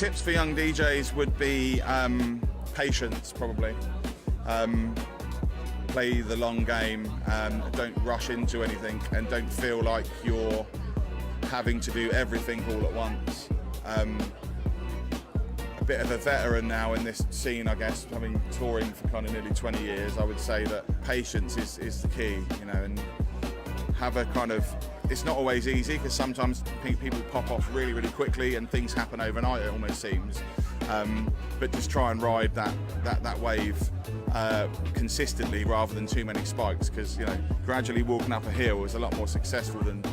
tips for young DJs would be patience, probably. Play the long game, don't rush into anything, and don't feel like you're having to do everything all at once. A bit of a veteran now in this scene, I guess, having touring for kind of nearly 20 years, I would say that patience is the key, you know, and have a kind of, it's not always easy because sometimes people pop off really, really quickly and things happen overnight, it almost seems. But just try and ride that wave consistently rather than too many spikes, because, you know, gradually walking up a hill is a lot more successful than,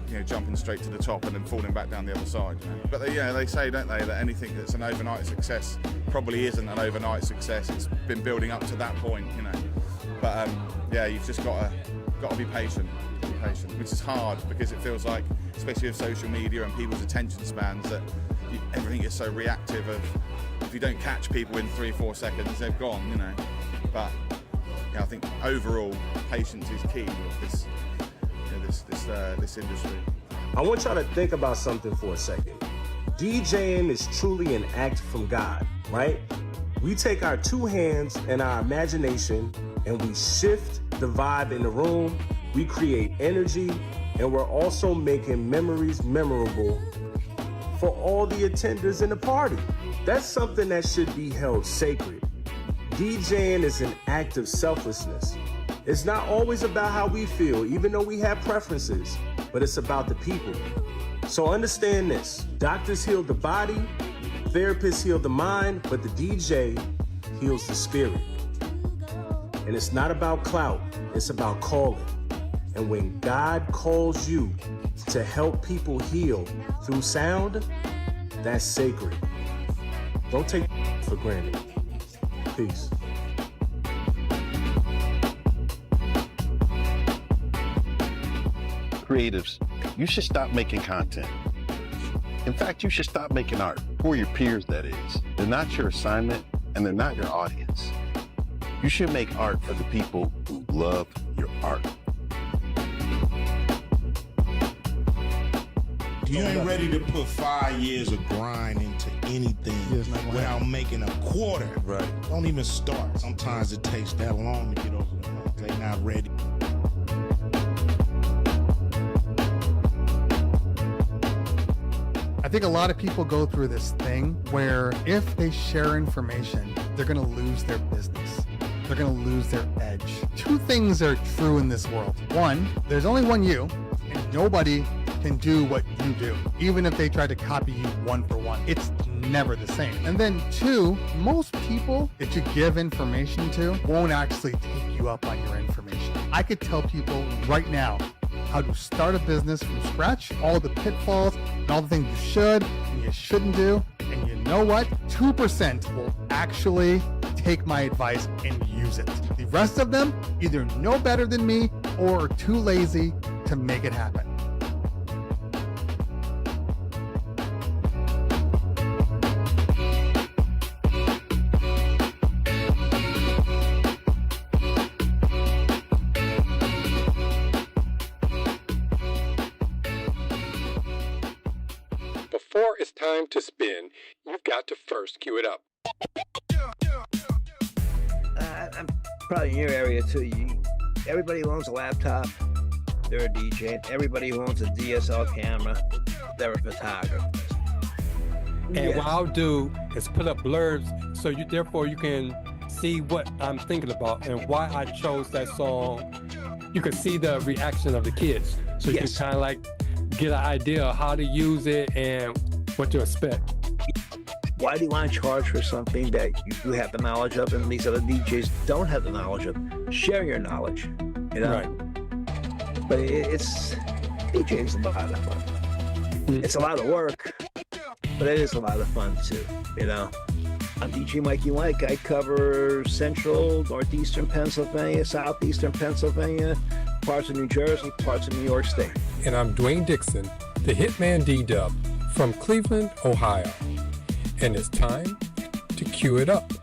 you know, jumping straight to the top and then falling back down the other side. You know? But they say, don't they, that anything that's an overnight success probably isn't an overnight success. It's been building up to that point, you know. But yeah, you've just got to be patient, which is hard because it feels like, especially with social media and people's attention spans, that everything is so reactive. Of if you don't catch people in 3-4 seconds, they're gone, you know. But yeah, I think overall patience is key with this industry. I want y'all to think about something for a second. DJing is truly an act from God, right? We take our two hands and our imagination and we shift the vibe in the room. We create energy, and we're also making memories memorable for all the attenders in the party. That's something that should be held sacred. DJing is an act of selflessness. It's not always about how we feel, even though we have preferences, but it's about the people. So understand this: doctors heal the body, therapists heal the mind, but the DJ heals the spirit. And it's not about clout, it's about calling. And when God calls you to help people heal through sound, that's sacred. Don't take for granted. Peace. Creatives, you should stop making content. In fact, you should stop making art for your peers, that is. They're not your assignment, and they're not your audience. You should make art for the people who love your art. You ain't ready to put 5 years of grind into anything without making a quarter. Right. Don't even start. Sometimes it takes that long to get over the hump. They're not ready. I think a lot of people go through this thing where if they share information, they're going to lose their business. They're going to lose their edge. Two things are true in this world. One, there's only one you, and nobody can do what you do, even if they try to copy you one for one. It's never the same. And then two, most people that you give information to won't actually take you up on your information. I could tell people right now how to start a business from scratch, all the pitfalls and all the things you should and you shouldn't do. And you know what? 2% will actually take my advice and use it. The rest of them either know better than me or are too lazy to make it happen. Before it's time to spin, you've got to first cue it up. I'm probably in your area too. Everybody who owns a laptop, they're a DJ. Everybody who owns a DSL camera, they're a photographer. And what I'll do is put up blurbs so therefore you can see what I'm thinking about and why I chose that song. You can see the reaction of the kids. So you can kind of like get an idea of how to use it and what to expect. Why do you want to charge for something that you have the knowledge of and these other DJs don't have the knowledge of? Share your knowledge, you know? Right. But it's DJing's a lot of fun. It's a lot of work, but it is a lot of fun too, you know? I'm DJ Mikey Mike. I cover central, northeastern Pennsylvania, southeastern Pennsylvania, parts of New Jersey, parts of New York State. And I'm Dwayne Dixon, the Hitman DDub from Cleveland, Ohio. And it's time to cue it up.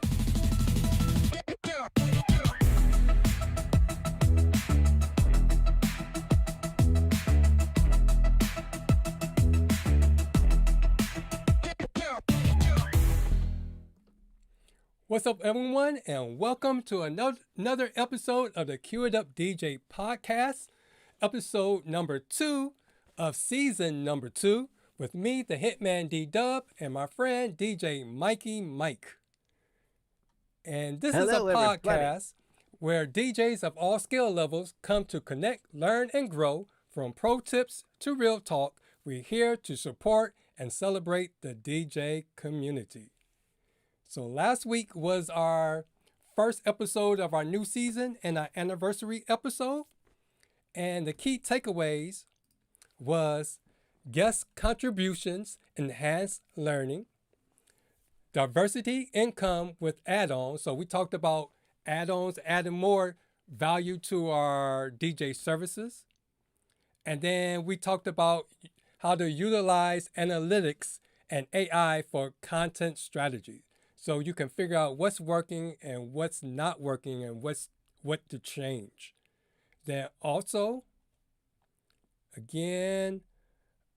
What's up, everyone, and welcome to another episode of the Cue It Up DJ podcast, episode number 2 of season number 2, with me, the Hitman DDub, and my friend djmikiemike. And this is a podcast where DJs of all skill levels come to connect, learn, and grow. From pro tips to real talk, we're here to support and celebrate the DJ community. So last week was our first episode of our new season and our anniversary episode. And the key takeaways was guest contributions, enhanced learning, diversity income with add-ons. So we talked about add-ons, adding more value to our DJ services. And then we talked about how to utilize analytics and AI for content strategy. So you can figure out what's working and what's not working and what to change. Then also, again,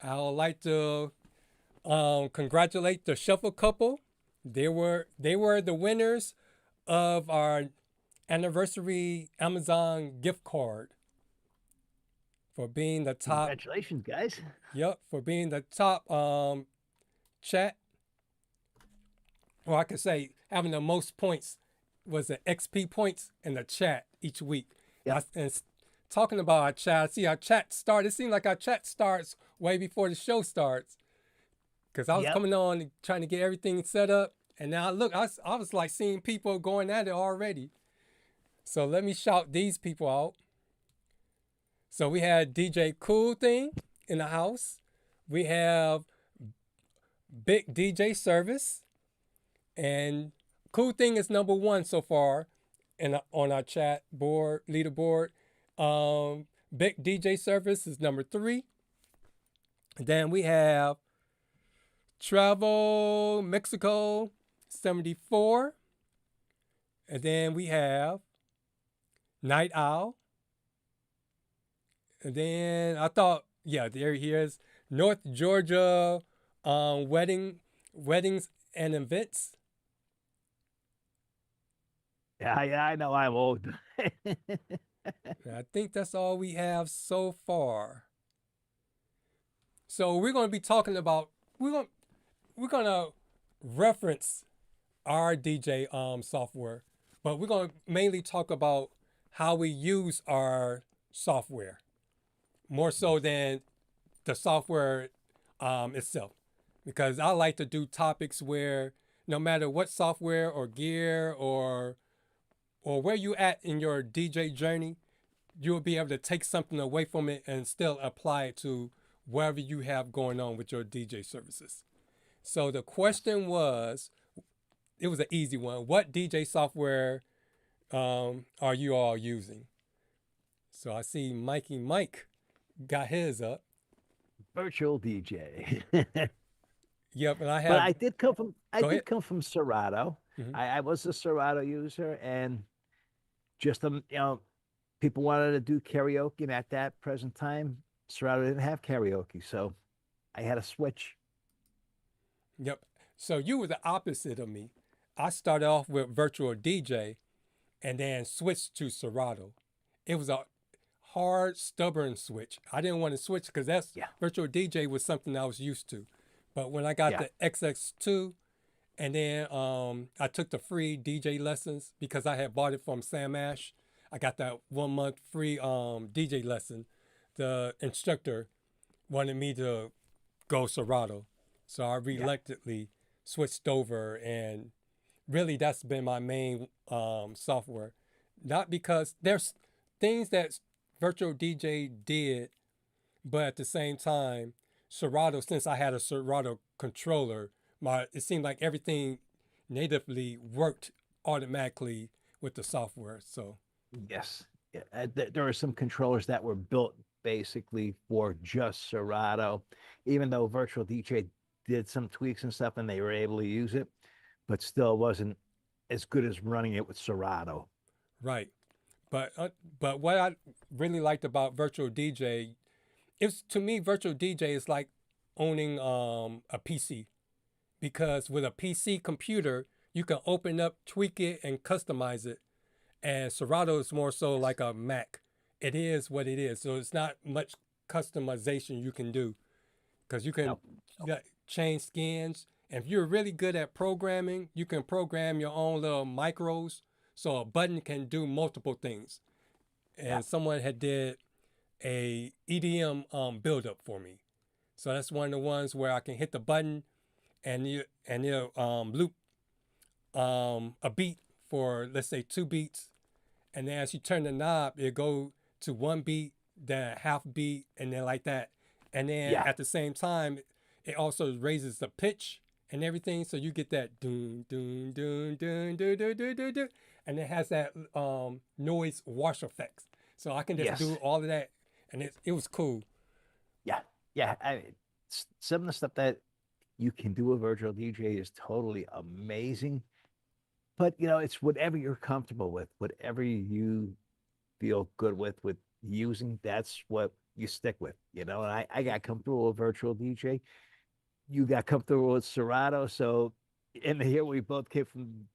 I would like to congratulate the Shuffle couple. They were the winners of our anniversary Amazon gift card for being the top. Congratulations, guys. Yep, for being the top chat. Or I could say having the most points was the XP points in the chat each week. Yep. And talking about our chat, I see our chat start. It seems like our chat starts way before the show starts. Because I was coming on and trying to get everything set up. And now look, I was like seeing people going at it already. So let me shout these people out. So we had DJ Cool Thing in the house. We have Big DJ Service. And Cool Thing is number 1 so far on our chat board, leaderboard. Big DJ Service is number 3. And then we have Travel Mexico 74. And then we have Night Owl. And then I thought, there he is. North Georgia weddings and events. Yeah, I know I'm old. I think that's all we have so far. So we're going to be talking about we're going to reference our DJ software, but we're going to mainly talk about how we use our software more so than the software itself, because I like to do topics where no matter what software or gear or where you at in your DJ journey, you'll be able to take something away from it and still apply it to wherever you have going on with your DJ services. So the question was, it was an easy one. What DJ software are you all using? So I see Mikey Mike got his up. VirtualDJ. Yep, and I have. But I did come from Serato. Mhm. I was a Serato user, and just people wanted to do karaoke, and at that present time, Serato didn't have karaoke, so I had to switch. Yep. So you were the opposite of me. I started off with VirtualDJ and then switched to Serato. It was a hard, stubborn switch. I didn't want to switch because VirtualDJ was something I was used to. But when I got the XX2, and then I took the free DJ lessons because I had bought it from Sam Ash. I got that 1 month free DJ lesson. The instructor wanted me to go Serato. So I reluctantly switched over, and really that's been my main software. Not because there's things that VirtualDJ did, but at the same time, Serato, since I had a Serato controller, it seemed like everything natively worked automatically with the software. So Yes. There are some controllers that were built basically for just Serato, even though VirtualDJ did some tweaks and stuff and they were able to use it, but still wasn't as good as running it with Serato. Right. But what I really liked about VirtualDJ is, to me, VirtualDJ is like owning a PC, because with a PC computer, you can open up, tweak it, and customize it. And Serato is more so like a Mac. It is what it is. So it's not much customization you can do, because you can change skins. And if you're really good at programming, you can program your own little micros, so a button can do multiple things. And someone had did a EDM build-up for me. So that's one of the ones where I can hit the button and you loop a beat for, let's say, 2 beats. And then as you turn the knob, it go to 1 beat, then a half beat, and then like that. And then at the same time, it also raises the pitch and everything. So you get that doon, doon, doon, doon, doon, doon, doon, doon, doon. And it has that noise wash effects. So I can just do all of that. And it was cool. Yeah. Some of the stuff that you can do with virtual DJ is totally amazing. But, you know, it's whatever you're comfortable with, whatever you feel good with using, that's what you stick with, you know. And I got comfortable with virtual DJ. You got comfortable with Serato. So in here, we both came from,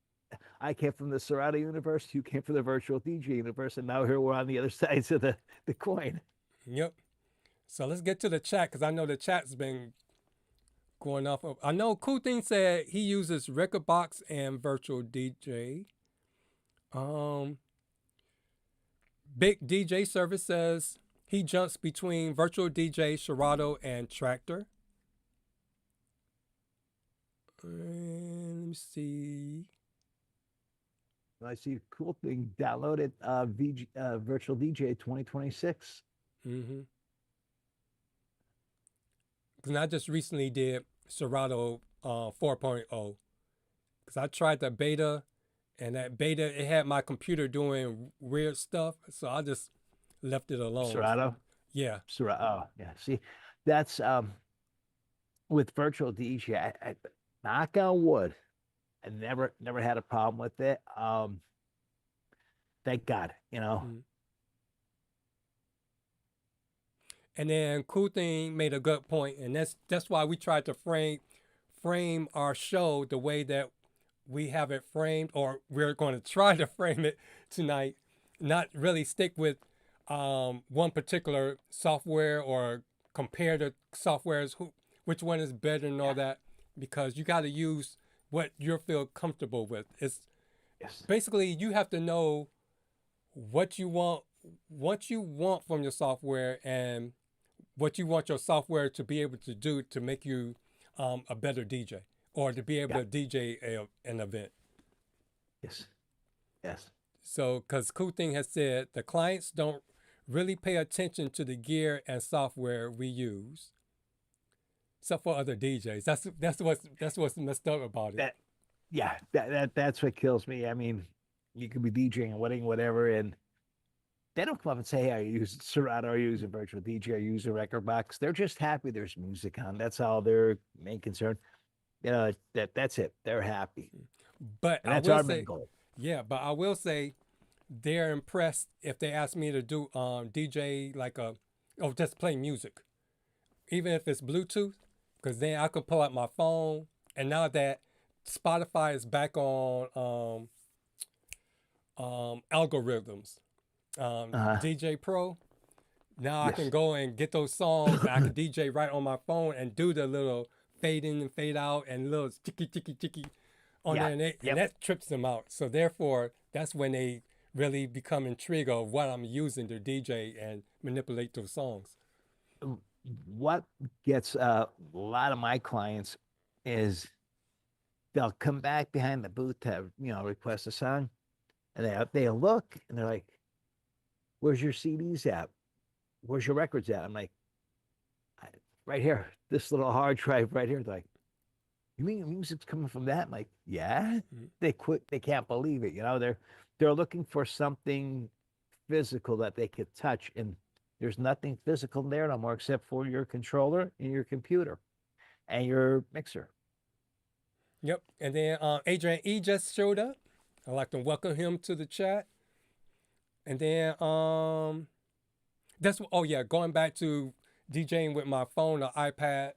I came from the Serato universe, you came from the virtual DJ universe, and now here we're on the other sides of the coin. Yep. So let's get to the chat, because I know the chat's been going off. I know Cool Thing said he uses Rekordbox and Virtual DJ. Big DJ Service says he jumps between Virtual DJ, Serato, and Tractor. And let me see. I see a Cool Thing downloaded Virtual DJ 2026. Mm-hmm. Because I just recently did Serato 4.0. Because I tried the beta, and that beta, it had my computer doing weird stuff. So I just left it alone. Serato? Yeah. Serato. Oh, yeah. See, that's with Virtual DJ, I knock on wood, I never had a problem with it. Thank God, you know. Mm-hmm. And then Cool Thing made a good point, and that's why we tried to frame our show the way that we have it framed, or we're going to try to frame it tonight. Not really stick with one particular software or compare the softwares, which one is better and all that, because you got to use what you feel comfortable with. It's basically, you have to know what you want from your software, and what you want your software to be able to do to make you a better DJ, or to be able to DJ an event. Yes. So, because Cool Thing has said the clients don't really pay attention to the gear and software we use, except for other DJs. That's what's messed up about it. That's what kills me. I mean, you could be DJing a wedding, whatever, and they don't come up and say, hey, are you using Serato, are you using Virtual DJ, are you using Rekordbox? They're just happy there's music on. That's all their main concern. You know, that's it. They're happy. But and that's our main goal. Yeah, but I will say they're impressed if they ask me to do DJ just play music. Even if it's Bluetooth, because then I could pull out my phone. And now that Spotify is back on algorithms, DJ Pro, now I can go and get those songs. I can DJ right on my phone and do the little fade in and fade out and little ticky on there, and that trips them out. So therefore, that's when they really become intrigued of what I'm using to DJ and manipulate those songs. What gets a lot of my clients is they'll come back behind the booth to request a song, and they look and they're like, where's your CDs at? Where's your records at? I'm like, right here, this little hard drive right here. They're like, you mean music's coming from that? I'm like, yeah. Mm-hmm. They can't believe it. They're looking for something physical that they could touch, and there's nothing physical there no more except for your controller and your computer and your mixer. Yep. And then Adrian E just showed up. I'd like to welcome him to the chat. And then going back to DJing with my phone or iPad,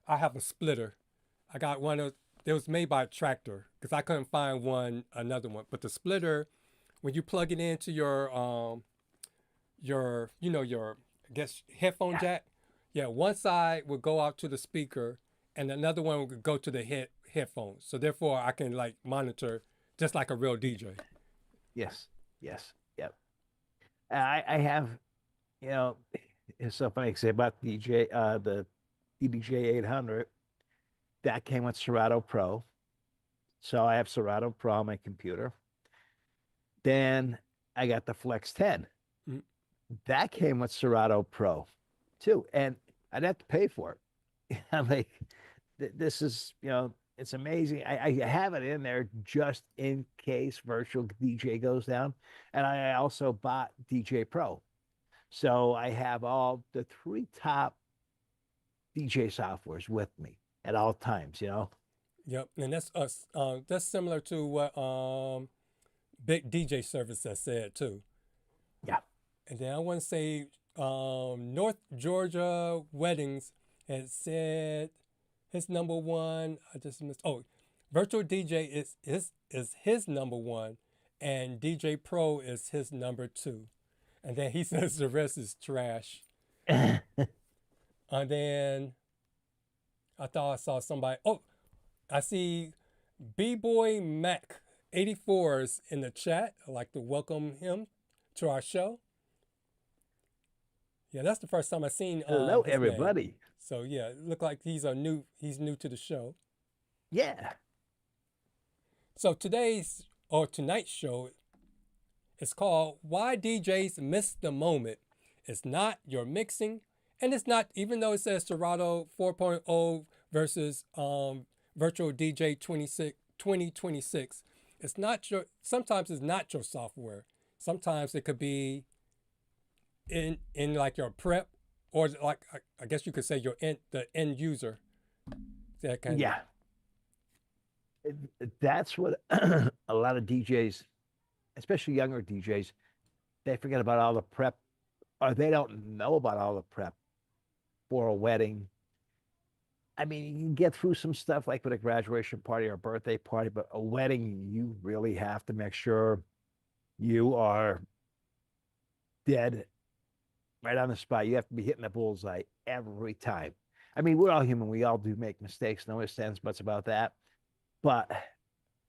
I have a splitter. I got one of It was made by a Tractor because I couldn't find another one. But the splitter, when you plug it into your I guess headphone jack, yeah, one side would go out to the speaker and another one would go to the headphones. So therefore I can like monitor just like a real DJ. Yes. Yes. Yep. I have, you know, it's so funny to say about the DDJ 800. That came with Serato Pro. So I have Serato Pro on my computer. Then I got the Flex 10. That came with Serato Pro too. And I'd have to pay for it. I'm like, this is, you know, it's amazing. I have it in there just in case Virtual DJ goes down. And I also bought DJ Pro. So I have all the 3 top DJ softwares with me at all times, you know? Yep. And that's us. That's similar to what Big DJ Service has said too. Yeah. And then I want to say North Georgia Weddings has said his number one. I just missed. Oh, Virtual DJ is his number one, and DJ Pro is his number 2. And then he says the rest is trash. And then I thought I saw somebody. Oh, I see B-Boy Mac 84s in the chat. I'd like to welcome him to our show. Yeah, that's the first time I've seen. Hello, everybody. Name. So yeah, it looked like he's new to the show. Yeah. So tonight's show is called "Why DJs Miss the Moment." It's not your mixing, and it's not, even though it says Serato 4.0 versus Virtual DJ 2026. It's not your. Sometimes it's not your software. Sometimes it could be in like your prep, or like I guess you could say the end user. That kind yeah. That's what a lot of DJs, especially younger DJs, they forget about all the prep, or they don't know about all the prep for a wedding. I mean, you can get through some stuff like with a graduation party or a birthday party, but a wedding, you really have to make sure you are dead right on the spot. You have to be hitting the bullseye every time. I mean, we're all human. We all do make mistakes. No ifs, ands, buts about that. But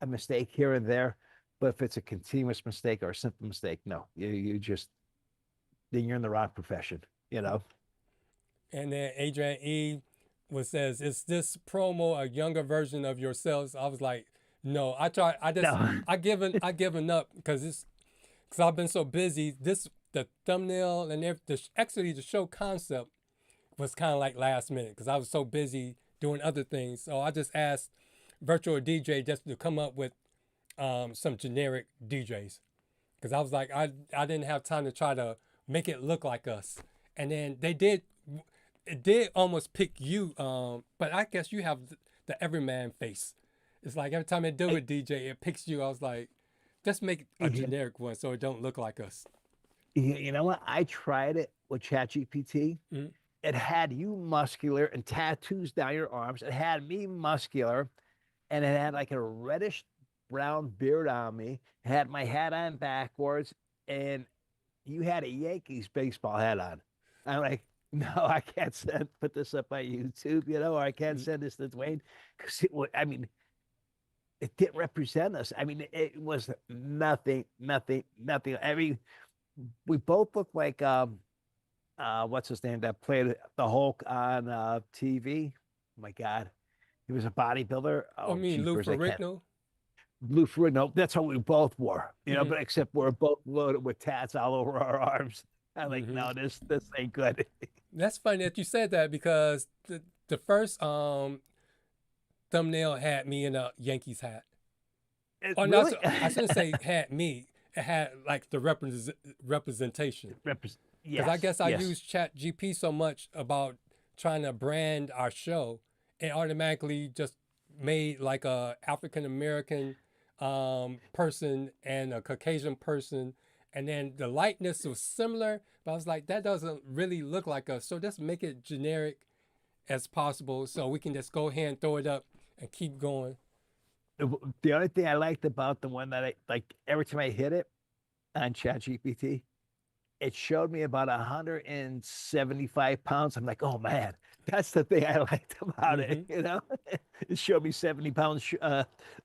a mistake here and there. But if it's a continuous mistake or a simple mistake, no, you just, then you're in the wrong profession, you know? And then Adrian E says, is this promo a younger version of yourselves? I was like, no, I given up because I've been so busy. The thumbnail and actually the show concept was kind of like last minute because I was so busy doing other things. So I just asked Virtual DJ just to come up with some generic DJs because I was like, I didn't have time to try to make it look like us. And then it did almost pick you, but I guess you have the everyman face. It's like every time I do a DJ, it picks you. I was like, just make a generic one so it don't look like us. You know what? I tried it with ChatGPT. Mm-hmm. It had you muscular and tattoos down your arms. It had me muscular, and it had like a reddish brown beard on me. It had my hat on backwards, and you had a Yankees baseball hat on. I'm like, no, I can't put this up on YouTube, you know, or I can't send this to Dwayne because it didn't represent us. I mean, it was nothing. I mean, we both look like what's his name that played the Hulk on TV? Oh my God, he was a bodybuilder. Oh, I mean Lou Ferrigno. Lou Ferrigno. That's what we both wore, you know. But except we're both loaded with tats all over our arms. I'm like, no, this ain't good. That's funny that you said that because the first thumbnail had me in a Yankees hat. Or really? Not, I shouldn't say had me. It had like the representation. Because I guess I use ChatGPT so much about trying to brand our show, it automatically just made like a African American person and a Caucasian person, and then the likeness was similar, but I was like, that doesn't really look like us. So just make it generic as possible, so we can just go ahead and throw it up and keep going. The only thing I liked about the one that I like every time I hit it on ChatGPT, it showed me about 175 pounds. I'm like, oh man, that's the thing I liked about it. Mhm. You know, it showed me 70 pounds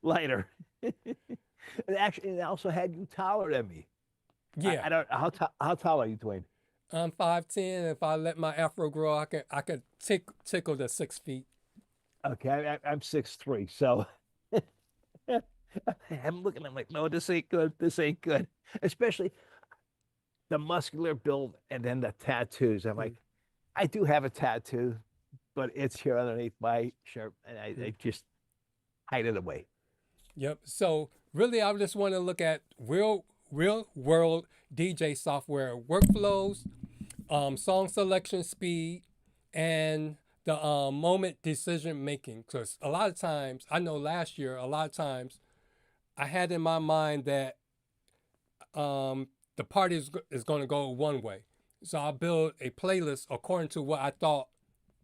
lighter. And actually, it also had you taller than me. Yeah. I don't how tall are you, Dwayne? I'm 5'10". If I let my afro grow, I could tickle the 6 feet. Okay, I'm 6'3", so I'm looking. I'm like, no, this ain't good. This ain't good. Especially the muscular build and then the tattoos. I'm like, I do have a tattoo, but it's here underneath my shirt, and I just hide it away. Yep. So really, I just want to look at real world DJ software workflows, song selection speed, and the moment decision making. Because a lot of times, I know last year, a lot of times, I had in my mind that the party is going to go one way. So I'll build a playlist according to what I thought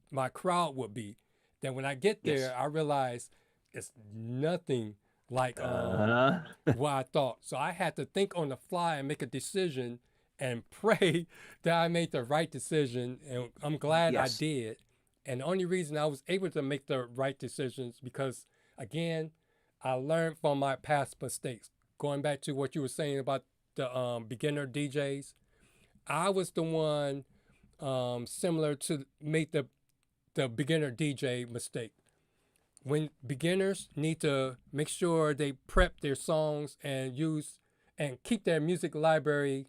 my crowd would be. Then when I get there, Yes. I realize it's nothing like what I thought. So I had to think on the fly and make a decision and pray that I made the right decision. And I'm glad I did. And the only reason I was able to make the right decisions because, again, I learned from my past mistakes. Going back to what you were saying about the beginner DJs, I was the one similar to make the beginner DJ mistake. When beginners need to make sure they prep their songs and use and keep their music library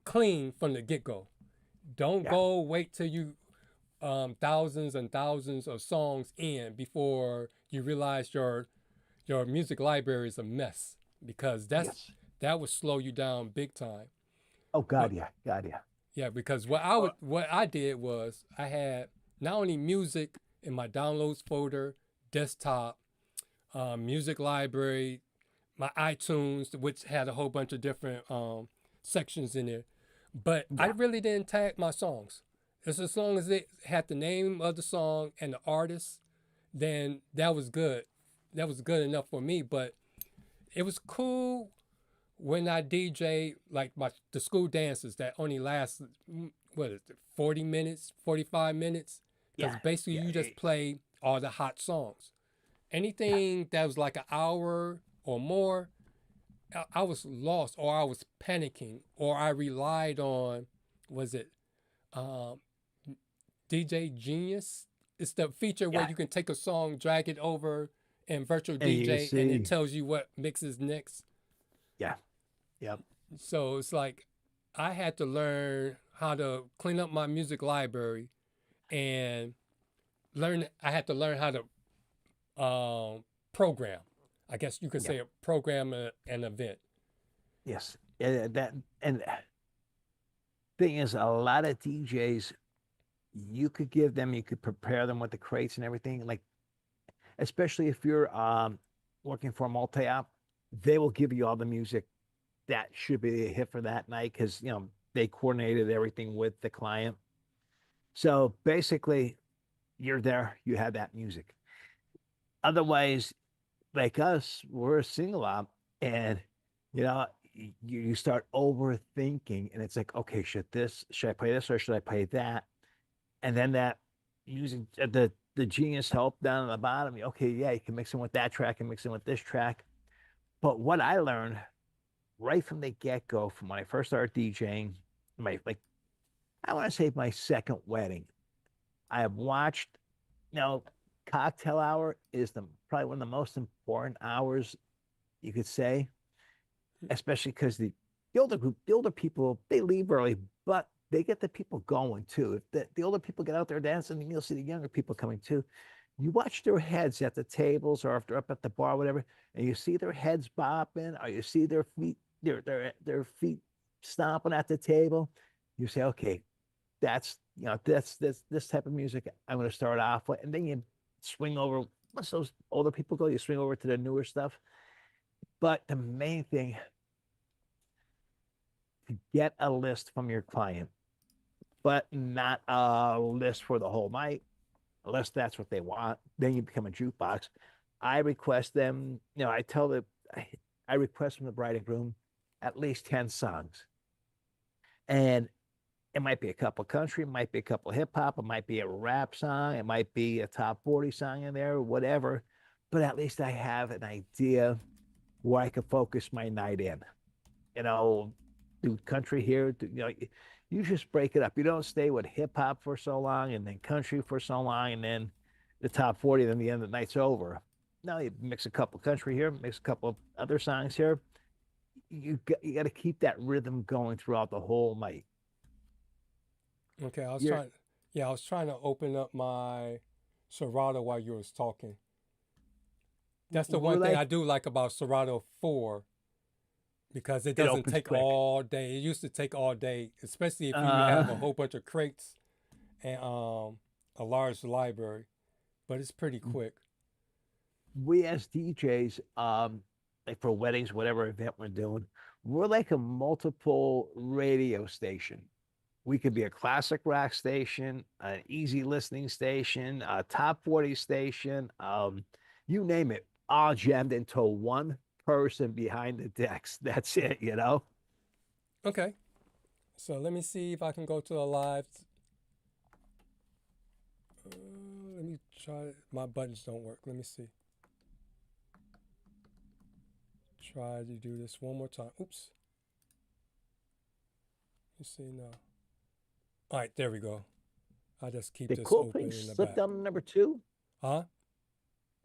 clean from the get-go. Don't go wait till you thousands and thousands of songs in before you realize your music library is a mess, because that would slow you down big time. Oh God, yeah. Yeah, because what I did was I had not only music in my downloads folder, desktop, music library, my iTunes, which had a whole bunch of different sections in there, but I really didn't tag my songs. Just as long as it had the name of the song and the artist, then that was good. That was good enough for me. But it was cool when I DJ like the school dances that only last 40 minutes, 45 minutes, because basically you just play all the hot songs. Anything that was like an hour or more, I was lost, or I was panicking, or I relied on, was it DJ Genius? It's the feature where you can take a song, drag it over in Virtual DJ, and it tells you what mixes next. Yeah. Yep. So it's like I had to learn how to clean up my music library, and I had to learn how to program. I guess you could say program an event. Yes. And thing is, a lot of DJs, you could prepare them with the crates and everything. Like, especially if you're working for a multi-op, they will give you all the music that should be a hit for that night, because they coordinated everything with the client. So basically, you're there, you have that music. Otherwise, like us, we're a single op, and you start overthinking, and it's like, okay, should I play this or should I play that? And then that using the Genius help down at the bottom, okay, you can mix in with that track and mix in with this track. But what I learned right from the get-go, from when I first started DJing, I want to say my second wedding, I have watched, cocktail hour is probably one of the most important hours, you could say, especially because the older people, they leave early, but they get the people going too. If the older people get out there dancing, you'll see the younger people coming too. You watch their heads at the tables, or if they're up at the bar, whatever, and you see their heads bopping, or you see their feet, their feet stomping at the table. You say, okay, that's this type of music I'm going to start off with, and then you swing over. Once those older people go, you swing over to the newer stuff. But the main thing, to get a list from your client, but not a list for the whole night, unless that's what they want. Then you become a jukebox. I request them, I tell I request from the bride and groom at least 10 songs. And it might be a couple country, it might be a couple hip hop, it might be a rap song, it might be a top 40 song in there, whatever. But at least I have an idea where I can focus my night in. Do country here, you just break it up. You don't stay with hip hop for so long and then country for so long and then the top 40, then the end of the night's over. No, you mix a couple country here, mix a couple of other songs here. You got to keep that rhythm going throughout the whole night. Okay, I was trying to open up my Serato while you was talking. That's the one thing I do like about Serato 4, because it doesn't take all day. It used to take all day, especially if you have a whole bunch of crates and a large library, but it's pretty quick. We as DJs, like for weddings, whatever event we're doing, we're like a multiple radio station. We could be a classic rock station, an easy listening station, a top 40 station, you name it, all jammed into one person behind the decks. That's it, Okay. So let me see if I can go to the live. Let me try. My buttons don't work. Let me see. Try to do this one more time. Oops. You see now. All right, there we go. I just keep this open in the back. Slipped down number 2. Huh?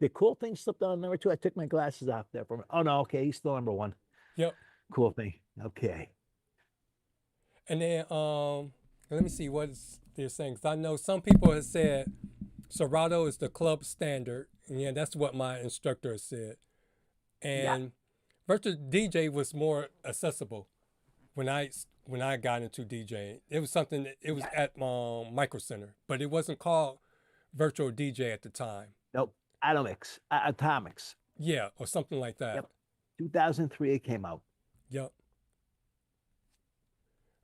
The cool thing slipped down number 2. I took my glasses off there for. Oh no, okay, he's still number 1. Yep. Cool thing. Okay. And then let me see what they're saying. 'Cause I know some people have said Serato is the club standard. And yeah, that's what my instructor said. And VirtualDJ was more accessible when I got into DJing. It was something that it was at Micro Center, but it wasn't called VirtualDJ at the time. Nope. Atomics. Yeah, or something like that. Yep. 2003 it came out. Yep.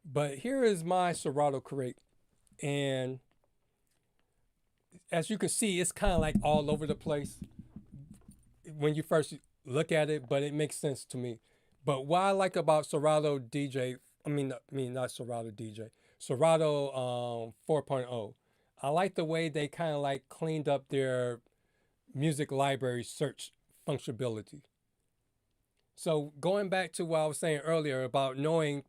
But here is my Serato crate, and as you can see, it's kind of like all over the place when you first look at it, but it makes sense to me. But what I like about Serato DJ, not Serato DJ, Serato 4.0, I like the way they kind of like cleaned up their music library search functionality. So going back to what I was saying earlier about knowing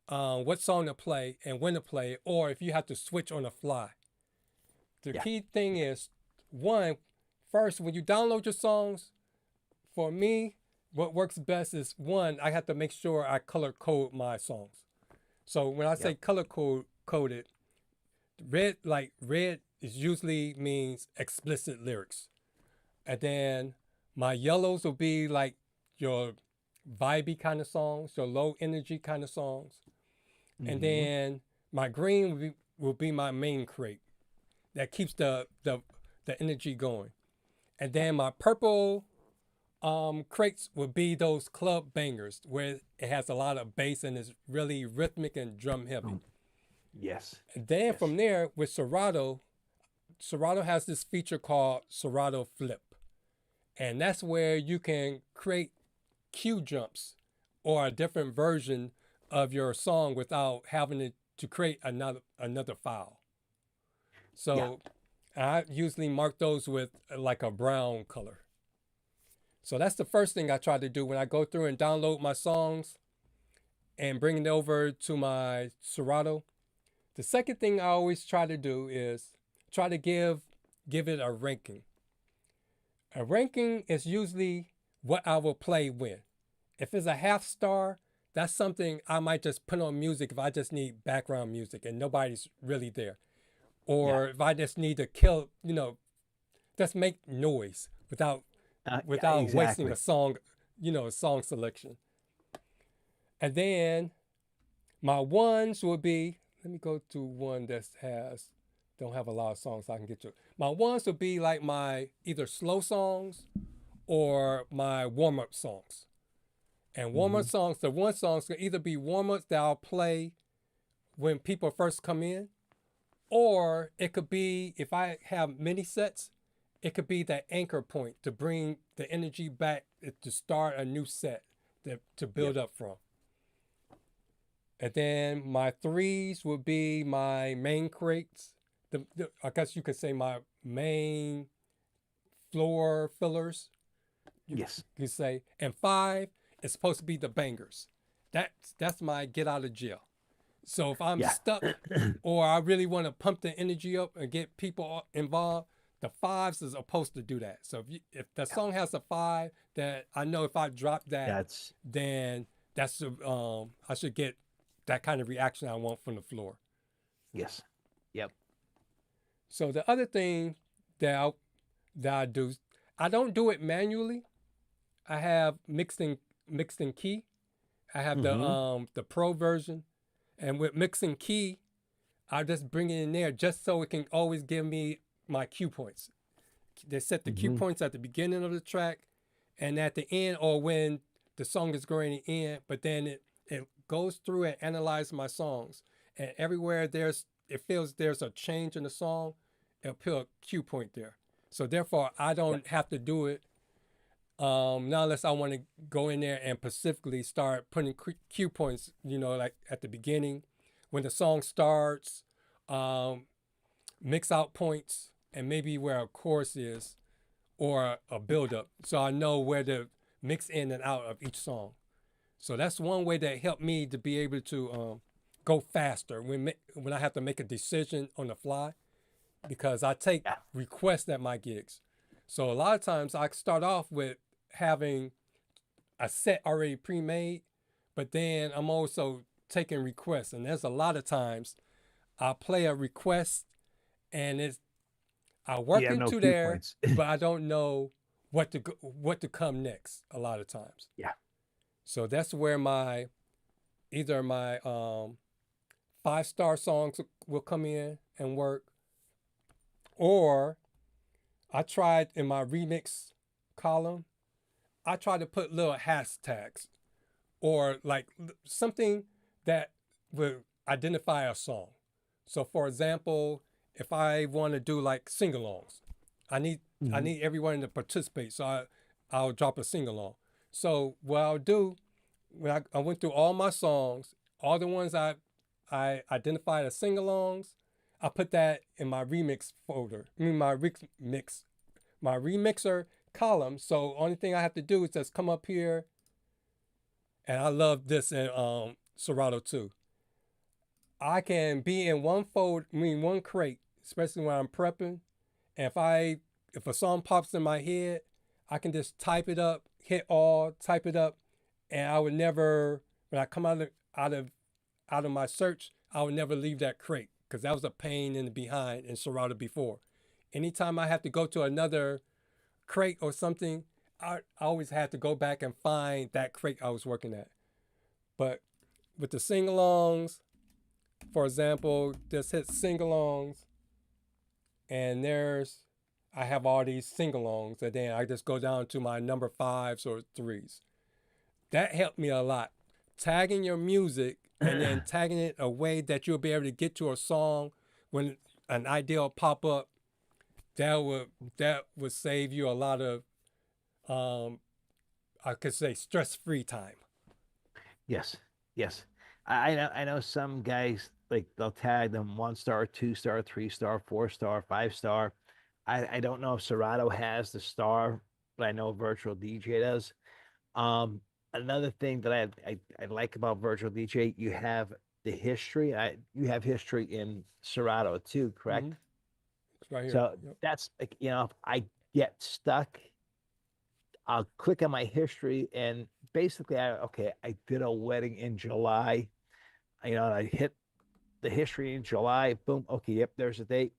what song to play and when to play it, or if you have to switch on the fly. The key thing is, first, when you download your songs, for me, what works best is, I have to make sure I color code my songs. So when I say color coded, red is usually means explicit lyrics. And then my yellows will be like your vibey kind of songs, your low energy kind of songs. Mm-hmm. And then my green will be my main crate that keeps the energy going. And then my purple crates would be those club bangers where it has a lot of bass and is really rhythmic and drum heavy. Yes. And then from there with Serato has this feature called Serato Flip. And that's where you can create cue jumps or a different version of your song without having to create another file. So I usually mark those with like a brown color. So that's the first thing I try to do when I go through and download my songs and bring it over to my Serato. The second thing I always try to do is try to give it a ranking. A ranking is usually what I will play when. If it's a half star, that's something I might just put on music if I just need background music and nobody's really there. Or if I just need to kill, just make noise without wasting a song, a song selection. And then my ones will be, let me go to one that don't have a lot of songs so I can get to it. My ones will be like my either slow songs or my warm-up songs. And warm-up songs, the one songs can either be warm-ups that I'll play when people first come in, or it could be if I have mini sets it could be that anchor point to bring the energy back to start a new set to build up from. And then my threes would be my main crates. I guess you could say my main floor fillers. You could say. And 5 is supposed to be the bangers. That's my get out of jail. So if I'm stuck or I really want to pump the energy up and get people involved, the 5s is supposed to do that. So if the song has a 5, that I know if I drop that, then that's I should get that kind of reaction I want from the floor. Yes. Yep. So the other thing that I do, I don't do it manually. I have mixed in key. I have the pro version, and with mixing key, I just bring it in there just so it can always give me my cue points. They set the cue points at the beginning of the track and at the end, or when the song is going to end, but then it goes through and analyzes my songs. And everywhere it feels there's a change in the song, it'll put a cue point there. So therefore, I don't have to do it not unless I want to go in there and specifically start putting cue points, like at the beginning, when the song starts, mix out points, and maybe where a chorus is or a build-up. So I know where to mix in and out of each song. So that's one way that helped me to be able to go faster when I have to make a decision on the fly, because I take requests at my gigs. So a lot of times I start off with having a set already pre-made, but then I'm also taking requests. And there's a lot of times I play a request and I work into there, but I don't know what to come next a lot of times. Yeah. So that's where either my 5-star songs will come in and work, or I tried in my remix column, I tried to put little hashtags or like something that would identify a song. So for example, if I want to do like sing-alongs, I need everyone to participate. So I'll drop a sing-along. So what I'll do, when I went through all my songs, all the ones I identified as sing-alongs, I put that in my remix folder. My remixer column. So only thing I have to do is just come up here, and I love this in Serato too. I can be in one crate, especially when I'm prepping. And if a song pops in my head, I can just type it up, hit all, type it up, and I would never, when I come out of my search, I would never leave that crate, because that was a pain in the behind in Serato before. Anytime I have to go to another crate or something, I always had to go back and find that crate I was working at. But with the sing-alongs, for example, just hit sing-alongs, and I have all these sing-alongs, and then I just go down to my number 5s or 3s. That helped me a lot. Tagging your music and then tagging it a way that you'll be able to get to a song when an idea will pop up, that would save you a lot of, I could say, stress-free time. Yes. I know some guys, like, they'll tag them 1-star, 2-star, 3-star, 4-star, 5-star. I don't know if Serato has the star, but I know VirtualDJ does. Another thing that I like about VirtualDJ, you have the history. You have history in Serato too, correct? Mm-hmm. It's right here. So that's, like, if I get stuck, I'll click on my history, and basically I did a wedding in July. And I hit the history in July, boom, okay, yep, there's a date.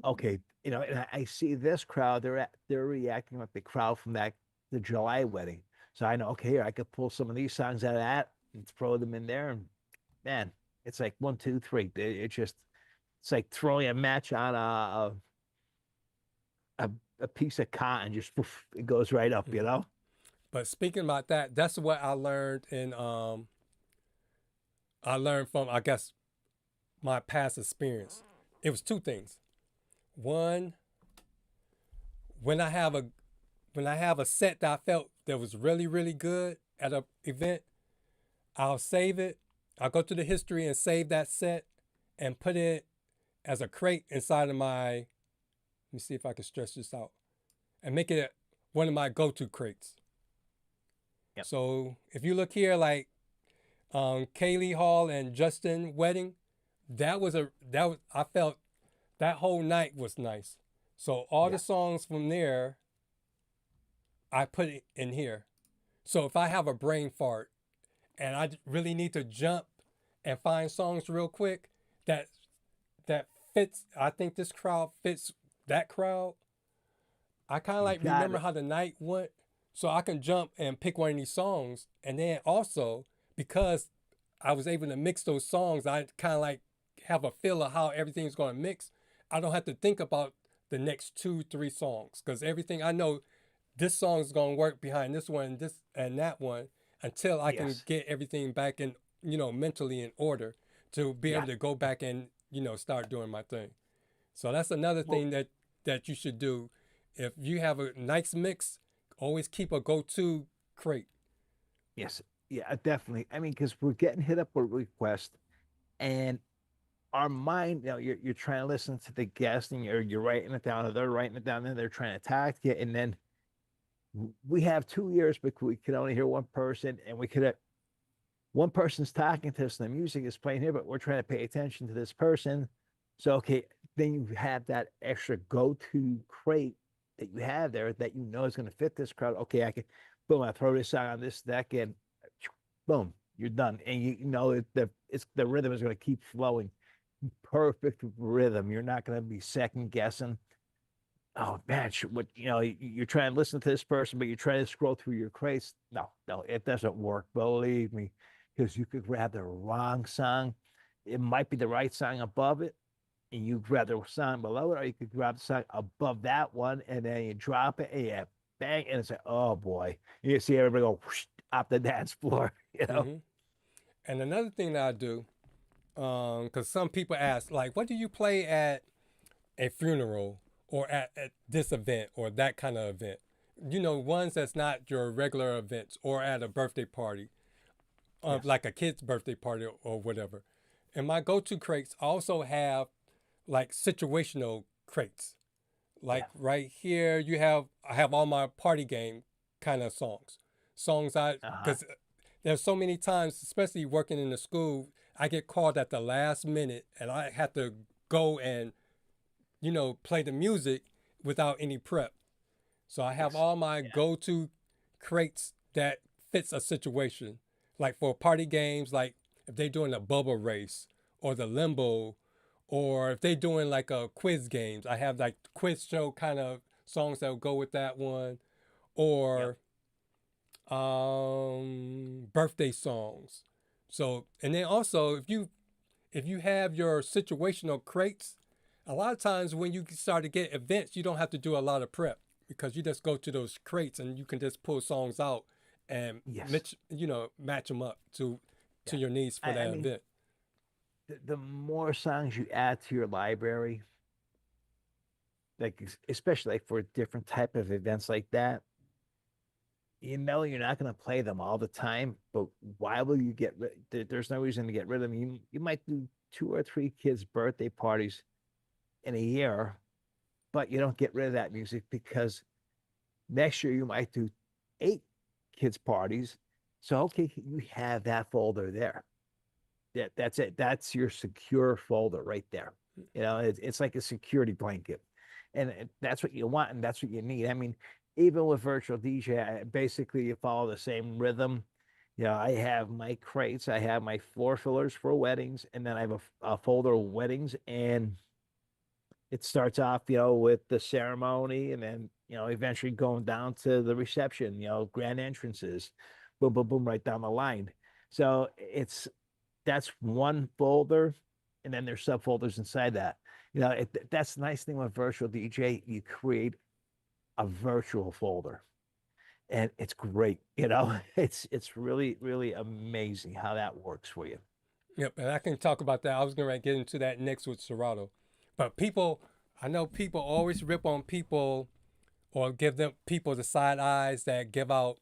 Okay, and I see this crowd, they're reacting like the crowd from the July wedding. So I know, okay, I could pull some of these songs out of that and throw them in there, and man, it's like 1, 2, 3. It's like throwing a match on a piece of cotton, just poof, it goes right up, But speaking about that, that's what I learned from, I guess, my past experience. It was 2 things. One, when I have a set that I felt that was really, really good at an event, I'll save it. I'll go to the history and save that set and put it as a crate inside of my, let me see if I can stretch this out, and make it one of my go-to crates. Yep. So if you look here, like Kaylee Hall and Justin wedding, I felt that whole night was nice. So all the songs from there, I put it in here. So if I have a brain fart and I really need to jump and find songs real quick that fits, I think this crowd fits that crowd. I kind of like remember how the night went, so I can jump and pick one of these songs. And then also, because I was able to mix those songs, I kind of like have a feel of how everything's going to mix. I don't have to think about the next 2-3 songs, because everything I know, this song is going to work behind this one, this and that one, until I can get everything back in, mentally in order to be able to go back and, start doing my thing. So that's another thing that you should do. If you have a nice mix, always keep a go-to crate. Yes. Yeah, definitely. I mean, because we're getting hit up with requests, and our mind, you're trying to listen to the guest, and you're writing it down, or they're writing it down, and they're trying to attack you, and then we have 2 ears, but we can only hear one person, and we could have one person's talking to us, and the music is playing here, but we're trying to pay attention to this person. So, okay, then you have that extra go-to crate that you have there that is going to fit this crowd. Okay, I can, boom, I throw this song on this deck, and boom, you're done. And the rhythm is going to keep flowing. Perfect rhythm. You're not going to be second guessing. Oh man, you're trying to listen to this person, but you're trying to scroll through your crates. No, it doesn't work. Believe me, because you could grab the wrong song. It might be the right song above it, and you grab the song below it, or you could grab the song above that one, and then you drop it, and you bang, and it's like, oh boy, you see everybody go whoosh, off the dance floor. Mm-hmm. And another thing that I do, because some people ask, like, what do you play at a funeral or at this event or that kind of event? Ones that's not your regular events, or at a birthday party, like a kid's birthday party or whatever. And my go-to crates also have like situational crates. Like right here, I have all my party game kind of songs. Because there's so many times, especially working in the school, I get called at the last minute, and I have to go and, play the music without any prep. So I have all my go-to crates that fits a situation. Like for party games, like if they're doing a bubble race or the limbo, or if they're doing like a quiz games, I have like quiz show kind of songs that will go with that one, or birthday songs. So, and then also if you have your situational crates, a lot of times when you start to get events, you don't have to do a lot of prep, because you just go to those crates and you can just pull songs out and match them up to your needs for that event. The more songs you add to your library, like especially like for different type of events like that, you're not going to play them all the time, but why will you there's no reason to get rid of them. You might do 2 or 3 kids' birthday parties in a year, but you don't get rid of that music, because next year you might do 8 kids' parties. So, okay, you have that folder there. That's it. That's your secure folder right there. It's like a security blanket, and that's what you want, and that's what you need. I mean, even with virtual DJ, basically you follow the same rhythm. I have my crates, I have my floor fillers for weddings, and then I have a folder of weddings, and it starts off, with the ceremony, and then, eventually going down to the reception, grand entrances, boom, boom, boom, right down the line. So that's one folder, and then there's subfolders inside that. That's the nice thing with virtual DJ. You create a virtual folder, and it's great. It's really, really amazing how that works for you. Yep, and I can talk about that. I was going to get into that next with Serato. But I know people always rip on people or give them people the side eyes that give out.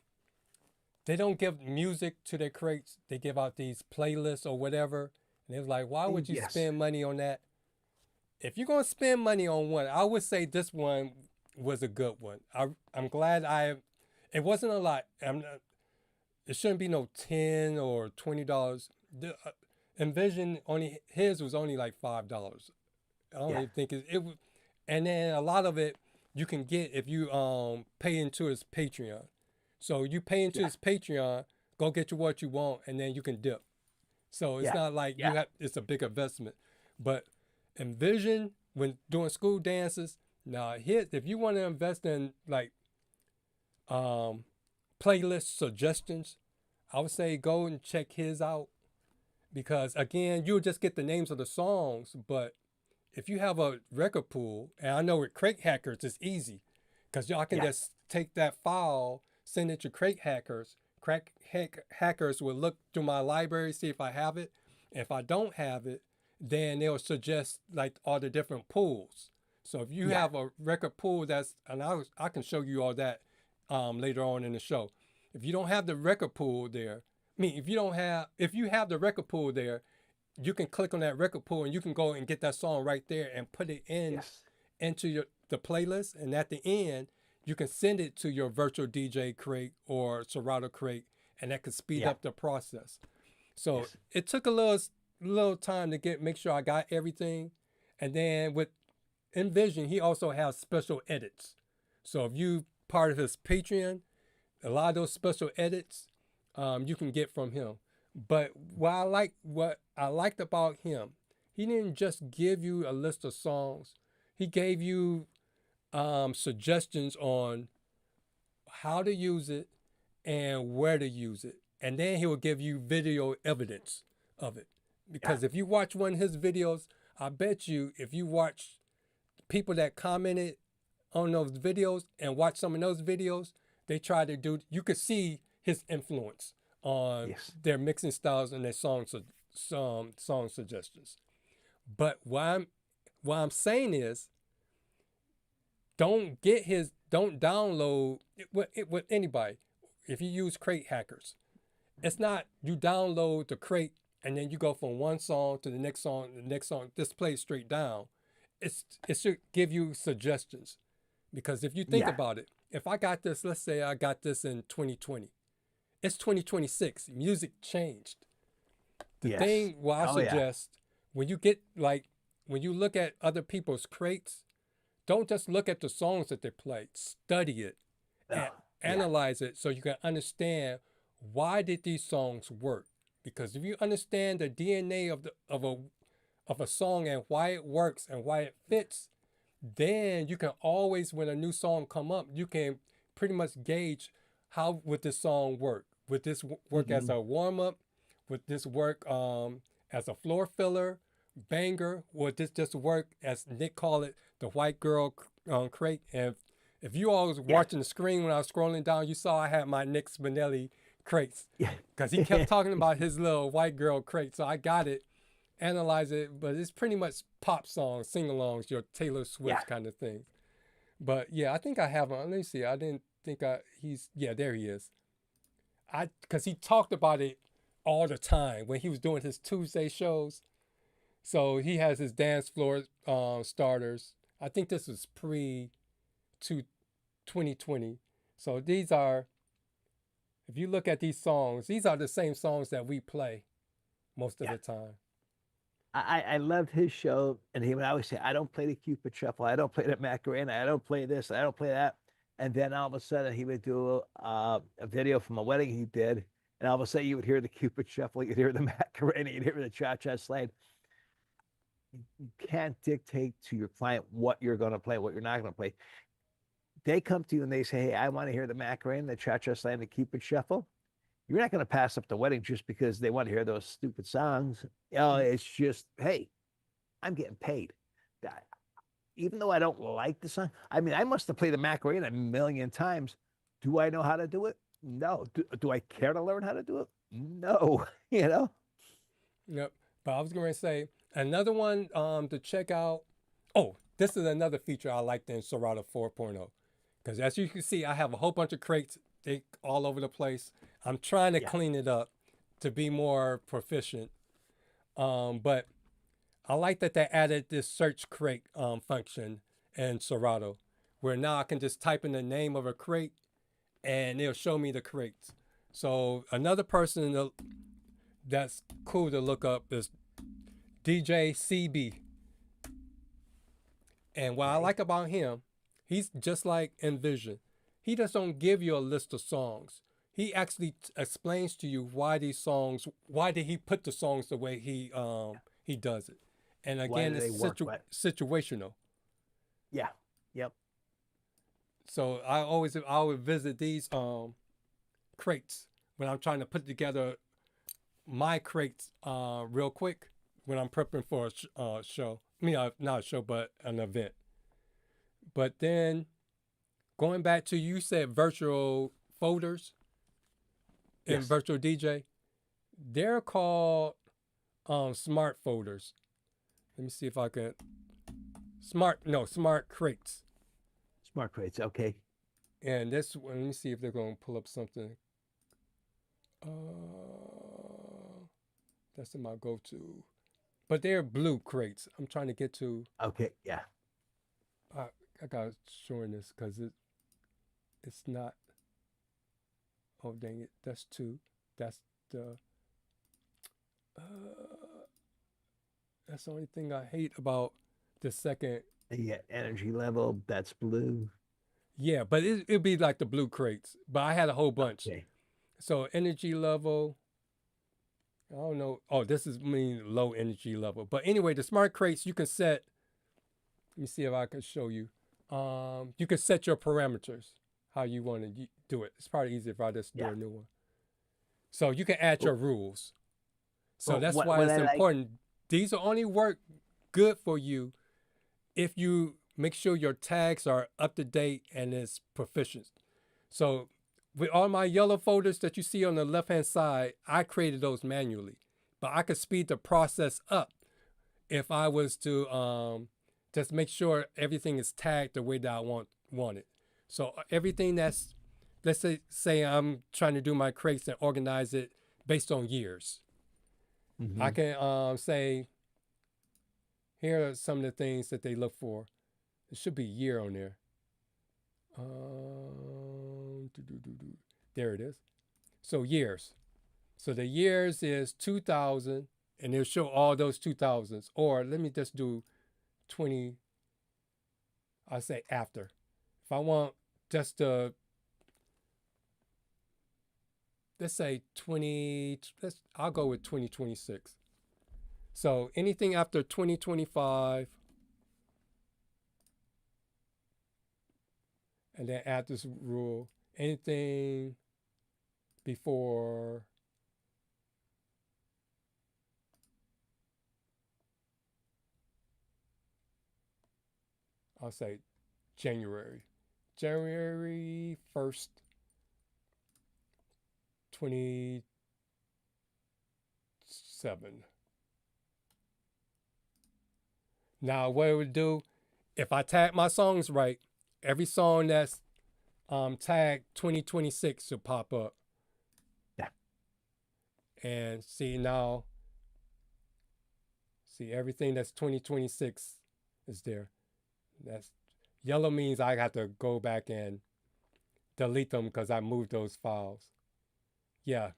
They don't give music to their crates. They give out these playlists or whatever. And it was like, why would you Yes. spend money on that? If you're gonna spend money on one, I would say this one was a good one. I'm glad it wasn't a lot. It shouldn't be no $10 or $20. Envision his was only like $5. I don't even think it was, and then a lot of it you can get if you pay into his Patreon. So you pay into his Patreon, go get you what you want, and then you can dip. So it's not like it's a big investment. But Envision, when doing school dances, if you want to invest in like playlist suggestions, I would say go and check his out. Because again, you'll just get the names of the songs, but if you have a record pool, and I know with Crate Hackers it's easy, because y'all can just take that file, send it to Crate Hackers. Hackers will look through my library, see if I have it. If I don't have it, then they'll suggest like all the different pools. So if you have a record pool and I can show you all that later on in the show. If you don't have the record pool there, if you have the record pool there, you can click on that record pool and you can go and get that song right there and put it into the playlist. And at the end, you can send it to your VirtualDJ crate or Serato crate, and that could speed up the process. So it took a little time to make sure I got everything. And then with Envision, he also has special edits. So if you part of his Patreon, a lot of those special edits you can get from him. But what I liked about him, he didn't just give you a list of songs. He gave you suggestions on how to use it and where to use it. And then he will give you video evidence of it. Because if you watch one of his videos, I bet you if you watch people that commented on those videos and watch some of those videos, they try to do, you could see his influence on their mixing styles and their song suggestions. But what I'm saying is, don't download it with anybody. If you use Crate Hackers, it's not you download the crate and then you go from one song to the next song, this plays straight down. It should give you suggestions. Because if you think about it, if I got this, let's say I got this in 2020, it's 2026. Music changed. The thing I suggest, when you look at other people's crates, don't just look at the songs that they play. Study it and analyze it so you can understand why did these songs work. Because if you understand the DNA of a song and why it works and why it fits, then you can always, when a new song come up, you can pretty much gauge how would this song work. Would this work as a warm-up? Would this work as a floor filler, banger? Would this just work, as Nick called it, the white girl crate? And if you all was watching the screen when I was scrolling down, you saw I had my Nick Spinelli crates. Because he kept talking about his little white girl crate. So I got it, analyze it, but it's pretty much pop songs, sing-alongs, your Taylor Swift kind of thing. But yeah, I think I have him. Let me see. I didn't think there he is. Because he talked about it all the time when he was doing his Tuesday shows. So he has his dance floor starters. I think this was pre-2020. So these are, if you look at these songs, these are the same songs that we play most of the time. I loved his show, and he would always say, I don't play the Cupid Shuffle, I don't play the Macarena, I don't play this, I don't play that. And then all of a sudden he would do a video from a wedding he did, and all of a sudden you would hear the Cupid Shuffle, you'd hear the Macarena, you'd hear the Cha-Cha Slide. You can't dictate to your client what you're going to play, what you're not going to play. They come to you and they say, hey, I want to hear the Macarena, the Cha-Cha Slide, and the Cupid Shuffle. You're not going to pass up the wedding just because they want to hear those stupid songs. It's just, hey, I'm getting paid. Even though I don't like the song, I mean, I must have played the Macarena a million times. Do I know how to do it? No. Do I care to learn how to do it? No. Yep. But I was going to say another one to check out. Oh, this is another feature I liked in Serato 4.0. Because as you can see, I have a whole bunch of crates. They all over the place. I'm trying to clean it up to be more proficient. But I like that they added this search crate function in Serato, where now I can just type in the name of a crate and it'll show me the crates. So another person that's cool to look up is DJ CB. And what I like about him, he's just like Envision. He just don't give you a list of songs. He actually explains to you why these songs, why did he put the songs the way he does it. And again, it's situational. Yeah. Yep. So I would visit these crates when I'm trying to put together my crates real quick when I'm prepping for a show. I mean, not a show, but an event. But then going back to, you said virtual folders in VirtualDJ. They're called smart folders. Let me see if I can. Smart crates. Smart crates, okay. And this one, let me see if they're going to pull up something. That's in my go-to. But they're blue crates. I'm trying to get to. Okay, yeah. I got showing this because it's not. Oh, dang it. That's two. That's the. That's the only thing I hate about the second. Yeah, energy level, that's blue. Yeah, but it'd be like the blue crates. But I had a whole bunch. Okay. So energy level. I don't know. Oh, this is low energy level. But anyway, the smart crates you can set. Let me see if I can show you. You can set your parameters, how you want to do it. It's probably easier if I just do a new one. So you can add your rules. So that's why it's important. These will only work good for you if you make sure your tags are up to date and is proficient. So with all my yellow folders that you see on the left-hand side, I created those manually. But I could speed the process up if I was to just make sure everything is tagged the way that I want it. So everything that's, let's say I'm trying to do my crates and organize it based on years. Mm-hmm. I can say, here are some of the things that they look for. There should be year on there. There it is. So years. So the years is 2000, and it'll show all those 2000s. Or let me just do 20. I say after. If I want just to, let's say 20. I'll go with 2026. So anything after 2025. And then add this rule. Anything before I'll say January 1st, 27. Now what it would do, if I tag my songs right, every song that's tagged 2026 should pop up. Yeah. And see everything that's 2026 is there. That's yellow means I have to go back and delete them because I moved those files. Yeah.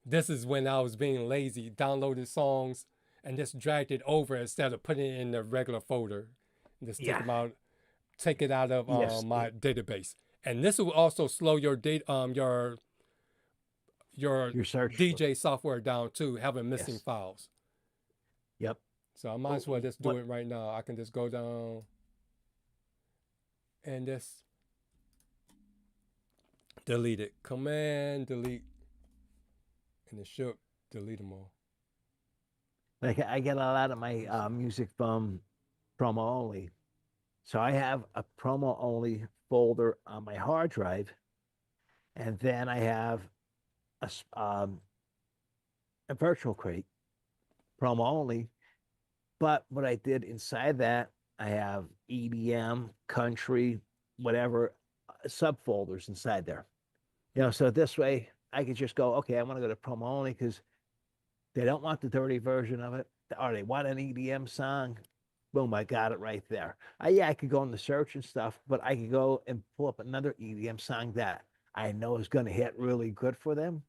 This is when I was being lazy, downloaded songs and just dragged it over instead of putting it in the regular folder. Just take them out. Take it out of my database, and this will also slow your search DJ software down too, having missing files. Yep. So I might as well just do it right now. I can just go down and just delete it. Command delete, and it should delete them all. Like I get a lot of my music from promo only. So I have a promo only folder on my hard drive, and then I have a virtual crate, promo only. But what I did inside that, I have EDM, country, whatever subfolders inside there. You know, so this way I could just go, okay, I want to go to promo only because they don't want the dirty version of it, or they want an EDM song. Boom, I got it right there. Yeah, I could go in the search and stuff, but I could go and pull up another EDM song that I know is going to hit really good for them.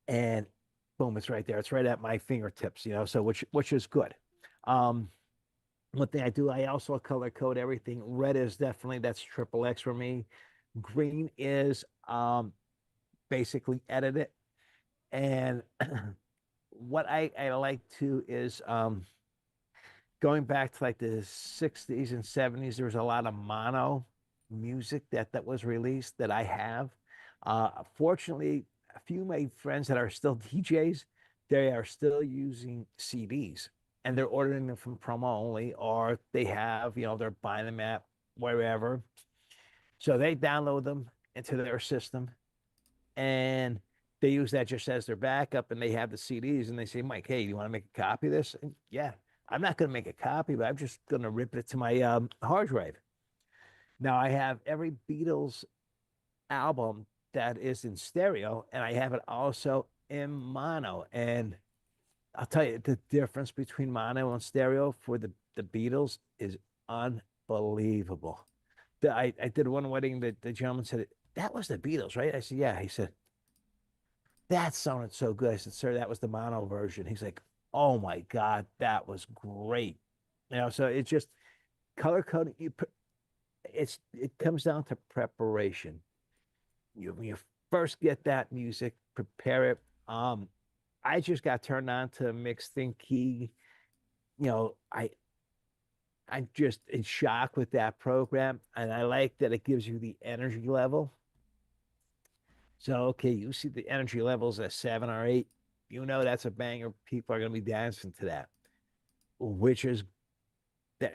And boom, it's right there. It's right at my fingertips, you know, so which is good. One thing I do, I also color code everything. Red is definitely, that's triple X for me. Green is basically edit it. And what I like to is going back to like the 60s and 70s, there was a lot of mono music that was released that I have. Fortunately, a few of my friends that are still DJs, they are still using CDs and they're ordering them from promo only, or they have, you know, they're buying them at wherever. So they download them into their system and they use that just as their backup, and they have the CDs and they say, Mike, hey, do you want to make a copy of this? And yeah, I'm not going to make a copy, but I'm just going to rip it to my hard drive. Now I have every Beatles album that is in stereo, and I have it also in mono. And I'll tell you, the difference between mono and stereo for the Beatles is unbelievable. I did one wedding that the gentleman said, that was the Beatles, right? I said, yeah. He said, that sounded so good. I said, sir, that was the mono version. He's like, oh my God, that was great. You know, so it's just color coding. It comes down to preparation. You first get that music, prepare it. I just got turned on to mixed in key. You know, I'm just in shock with that program, and I like that it gives you the energy level. So, okay, you see the energy levels at 7 or 8, you know that's a banger. People are going to be dancing to that, which is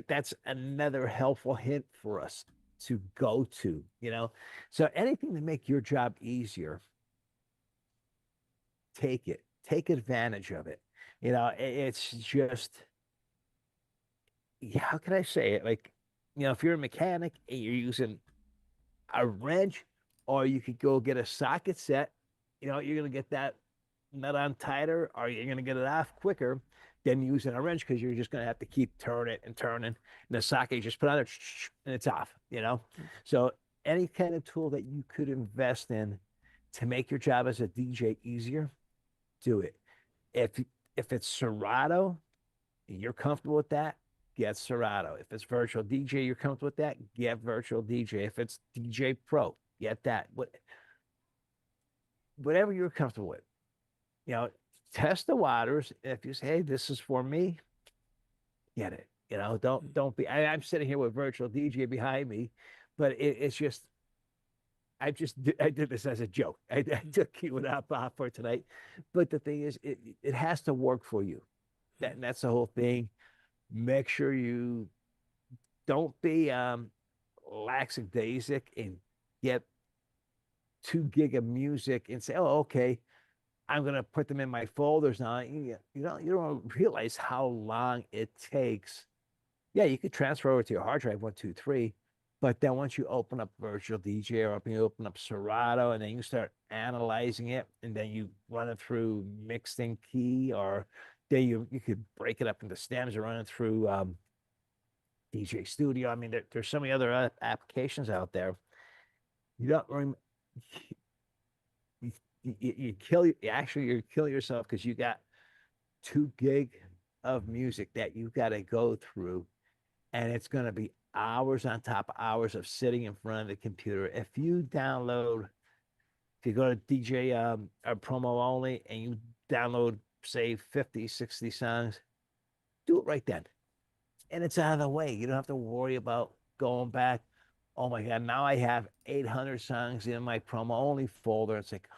that's another helpful hint for us to go to, you know. So anything to make your job easier, take advantage of it. You know, it's just, how can I say it? Like, you know, if you're a mechanic and you're using a wrench, or you could go get a socket set, you know, you're going to get that nut on tighter, or you're going to get it off quicker than using a wrench, because you're just going to have to keep turning it and turning. And the socket, you just put on there and it's off, you know? So any kind of tool that you could invest in to make your job as a DJ easier, do it. If it's Serato, you're comfortable with that, get Serato. If it's Virtual DJ, you're comfortable with that, get Virtual DJ. If it's DJ Pro, get that. Whatever you're comfortable with. You know, test the waters. If you say, hey, this is for me, get it. You know, don't be, I'm sitting here with Virtual DJ behind me, but it's just, I did this as a joke. I took you off for tonight. But the thing is, it has to work for you. That's the whole thing. Make sure you don't be lackadaisic and get 2 gig of music and say, oh, okay, I'm going to put them in my folders now. You don't realize how long it takes. Yeah, you could transfer over to your hard drive, 1, 2, 3. But then once you open up Virtual DJ, or you open up Serato, and then you start analyzing it, and then you run it through mixed in key, or then you could break it up into stems and run it through DJ Studio. I mean, there's so many other applications out there. You don't you kill yourself, because you got 2 gig of music that you got to go through, and it's going to be hours on top of hours of sitting in front of the computer. If you go to DJ or promo only, and you download, say, 50, 60 songs, do it right then. And it's out of the way. You don't have to worry about going back. Oh my God, now I have 800 songs in my promo only folder. It's like,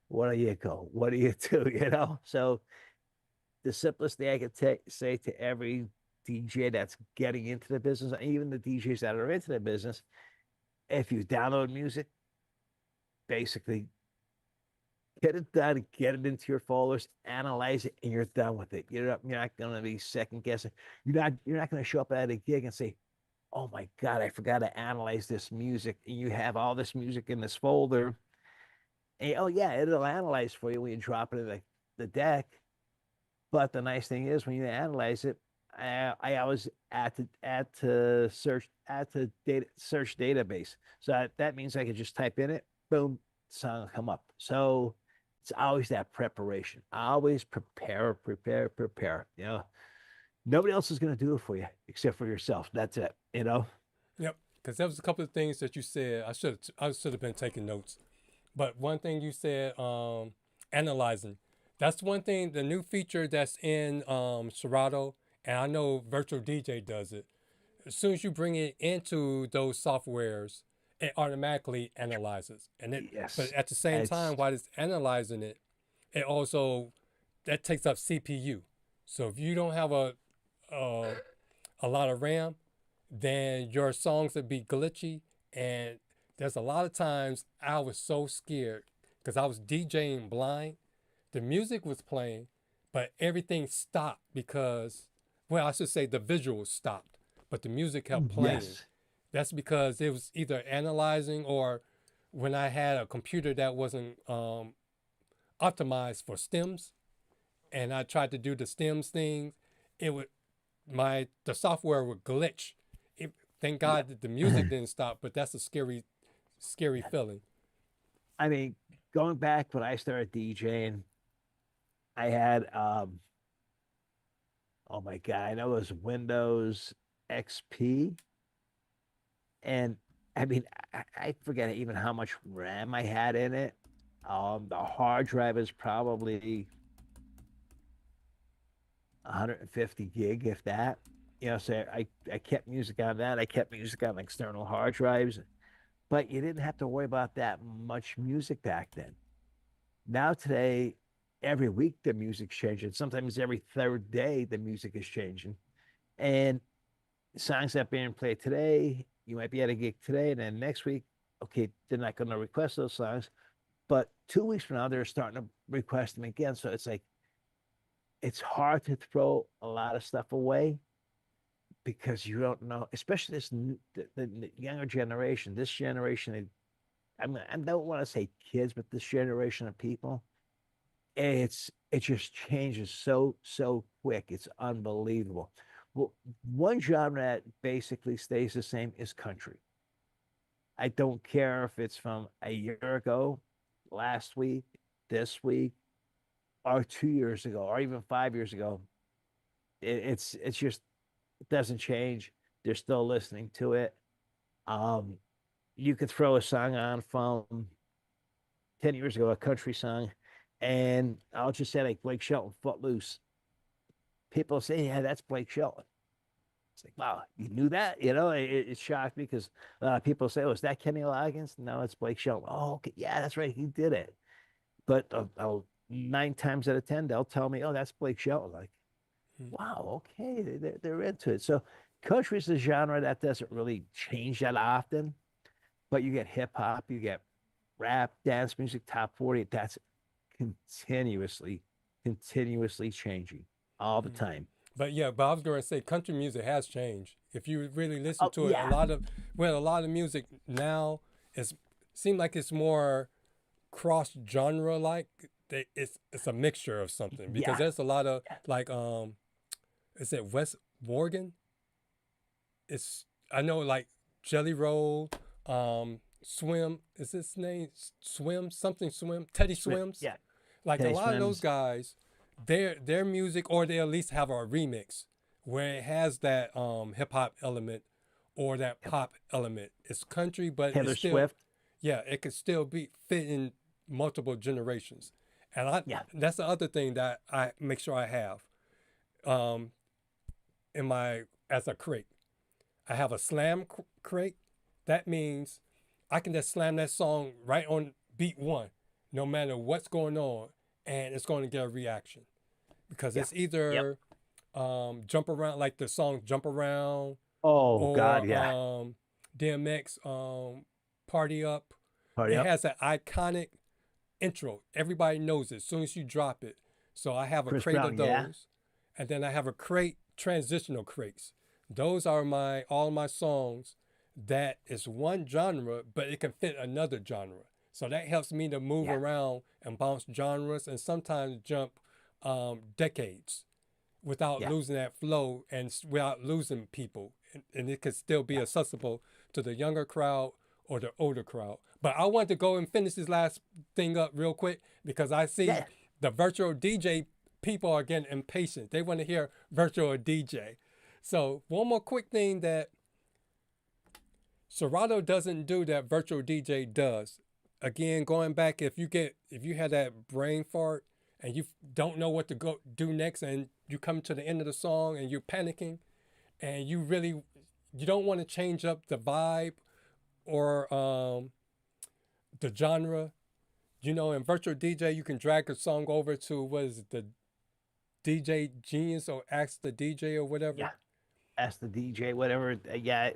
where do you go? What do you do? You know? So the simplest thing I could say to every DJ that's getting into the business, even the DJs that are into the business, if you download music, basically get it done, get it into your folders, analyze it, and you're done with it. You're not going to be second guessing. You're not going to show up at a gig and say, oh my God, I forgot to analyze this music. And you have all this music in this folder. And, oh yeah, it'll analyze for you when you drop it in the deck. But the nice thing is when you analyze it, I always add to search database. So that means I can just type in it, boom, song will come up. So it's always that preparation. Always prepare. You know, nobody else is going to do it for you except for yourself. That's it. You know. Yep. Because there was a couple of things that you said. I should have been taking notes. But one thing you said, analyzing. That's one thing. The new feature that's in Serato, and I know VirtualDJ does it. As soon as you bring it into those softwares, it automatically analyzes. And it, Yes. but at the same time, while it's analyzing it, it also that takes up CPU. So if you don't have a lot of RAM, then your songs would be glitchy. And there's a lot of times I was so scared because I was DJing blind. The music was playing, but everything stopped because, well, I should say the visuals stopped, but the music kept playing. Yes. That's because it was either analyzing or when I had a computer that wasn't optimized for stems, and I tried to do the stems thing, the software would glitch. Thank God that the music didn't stop, but that's a scary feeling. I mean, going back when I started DJing, I had oh my God, I know it was Windows XP. And I mean, I forget even how much RAM I had in it. The hard drive is probably 150 gig, if that. You know, so I kept music on that. I kept music on external hard drives, but you didn't have to worry about that much music back then. Now today, every week the music's changing. Sometimes every third day the music is changing, and songs that are being played today, you might be at a gig today, and then next week, okay, they're not going to request those songs, but 2 weeks from now they're starting to request them again. So it's like it's hard to throw a lot of stuff away because you don't know, especially the younger generation. This generation, I don't want to say kids, but this generation of people, it just changes so quick. It's unbelievable. Well, one genre that basically stays the same is country. I don't care if it's from a year ago, last week, this week, or 2 years ago, or even 5 years ago. It's just, it doesn't change. They're still listening to it. You could throw a song on from 10 years ago, a country song, and I'll just say like Blake Shelton, Footloose. People say, yeah, that's Blake Shelton. It's like, wow, you knew that? You know, it shocked me because people say, oh, is that Kenny Loggins? No, it's Blake Shelton. Oh, okay. Yeah, that's right. He did it. But 9 times out of 10, they'll tell me, oh, that's Blake Shelton. Like, wow, okay, they're into it. So country is a genre that doesn't really change that often, but you get hip hop, you get rap, dance music, top 40. That's continuously changing all the time. But I was going to say country music has changed. If you really listen to it, yeah. a lot of music now seems like it's more cross genre like. It's a mixture of something because there's a lot of like is it West Morgan? I know like Jelly Roll, Swim, is his name Swim? Teddy Swims? Yeah. Like Teddy a lot of those Swims. guys, their music, or they at least have a remix where it has that hip hop element or that pop element. It's country, but Taylor it's still Swift. Yeah, it could still be fit in multiple generations. And that's the other thing that I make sure I have as a crate. I have a slam crate. That means I can just slam that song right on beat one, no matter what's going on, and it's going to get a reaction. Because it's either Jump Around, like the song Jump Around. Oh, or, God, yeah. DMX, Party Up. Party it Up. has an iconic intro. Everybody knows it as soon as you drop it. So I have a Chris crate Brown, of those. yeah. And then I have a crate, transitional crates. those are all my songs that is one genre, but it can fit another genre. So that helps me to move around and bounce genres and sometimes jump decades without losing that flow and without losing people. And it could still be accessible to the younger crowd or the older crowd. But I want to go and finish this last thing up real quick because I see the virtual DJ people are getting impatient. They want to hear virtual DJ. So one more quick thing that Serato doesn't do that virtual DJ does. Again, going back, if you had that brain fart and you don't know what to do next and you come to the end of the song and you're panicking and you don't want to change up the vibe or the genre, in virtual DJ, you can drag a song over to, the DJ Genius or Ask the DJ or whatever. Yeah, Ask the DJ, whatever. Yeah,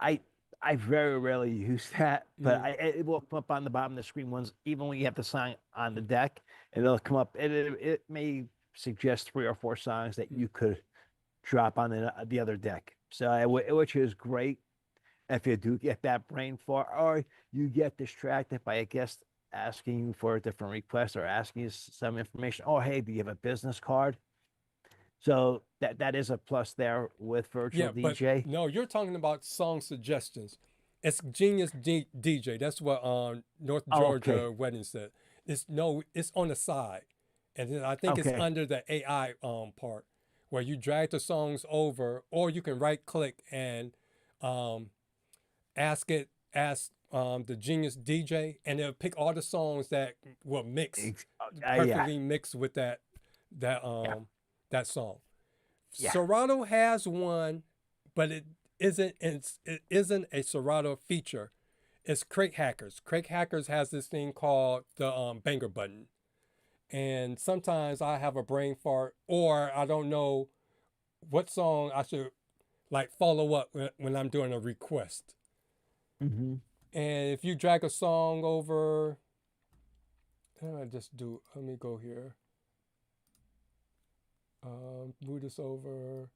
I very rarely use that, but it will come up on the bottom of the screen once, even when you have the song on the deck, it'll come up. It may suggest 3 or 4 songs that you could drop on the other deck. So which is great if you do get that brain fart or you get distracted by a guest asking you for a different request or asking you some information. Oh, hey, do you have a business card? So that is a plus there with virtual DJ. But no, you're talking about song suggestions. It's Genius DJ. That's what North Georgia Wedding said. It's on the side, and then I think it's under the AI part where you drag the songs over, or you can right click and ask the Genius DJ, and it'll pick all the songs that will mix perfectly mix with that song. Yeah. Serato has one, but it isn't a Serato feature. It's Crate Hackers. Crate Hackers has this thing called the banger button. And sometimes I have a brain fart or I don't know what song I should follow up when I'm doing a request. Mm-hmm. And if you drag a song over, let me go here. Move this over.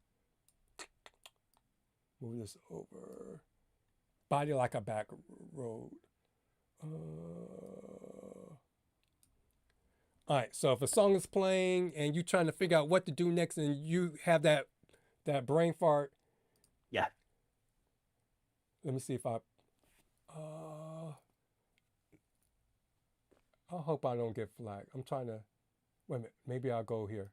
Body like a back road. All right, so if a song is playing and you're trying to figure out what to do next and you have that brain fart. Yeah. Let me see if I hope I don't get flagged. I'm trying to, wait a minute, maybe I'll go here.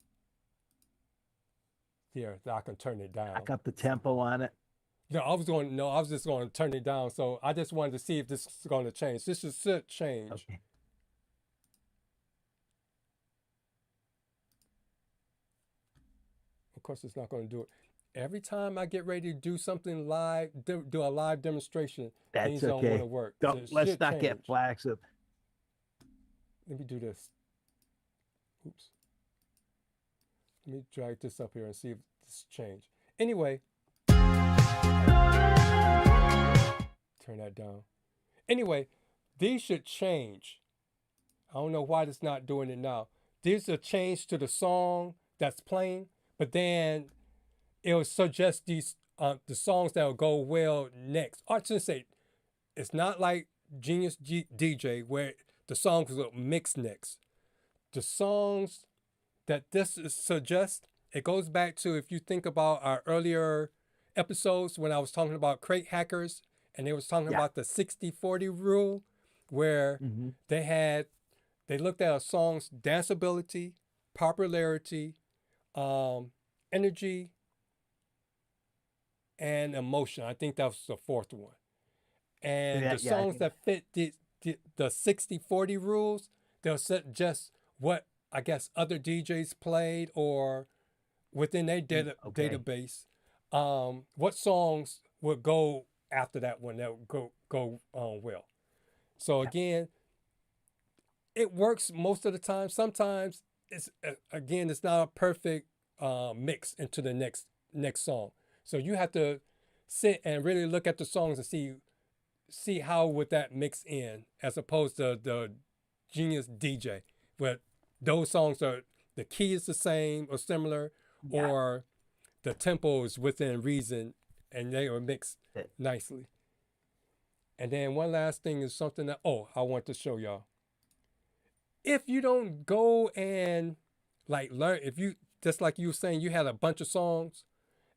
Here, I can turn it down. Back up the tempo on it. No, I was just going to turn it down. So I just wanted to see if this is going to change. This should change. Okay. Of course, it's not going to do it. Every time I get ready to do something live, do a live demonstration, things don't want to work. Let's not get flags up. Let me do this. Oops. Let me drag this up here and see if this changed. Anyway. Turn that down. Anyway, these should change. I don't know why it's not doing it now. These are changed to the song that's playing, but then it will suggest these the songs that will go well next. Or I should say, it's not like Genius DJ where the songs will mix next. The songs that this suggests, it goes back to if you think about our earlier episodes when I was talking about crate hackers and they was talking about the 60-40 rule where they looked at a song's danceability, popularity, energy, and emotion. I think that was the 4th one. And the songs that fit the 60-40 rules, they'll suggest what I guess other DJs played or within their database, what songs would go after that one that would go well. So again, it works most of the time. Sometimes it's not a perfect mix into the next song. So you have to sit and really look at the songs and see how would that mix in as opposed to the Genius DJ, where those songs are the key is the same or similar, or the tempo is within reason, and they are mixed nicely. And then one last thing is something that I want to show y'all. If you don't go and like learn, if you just like you were saying, you had a bunch of songs,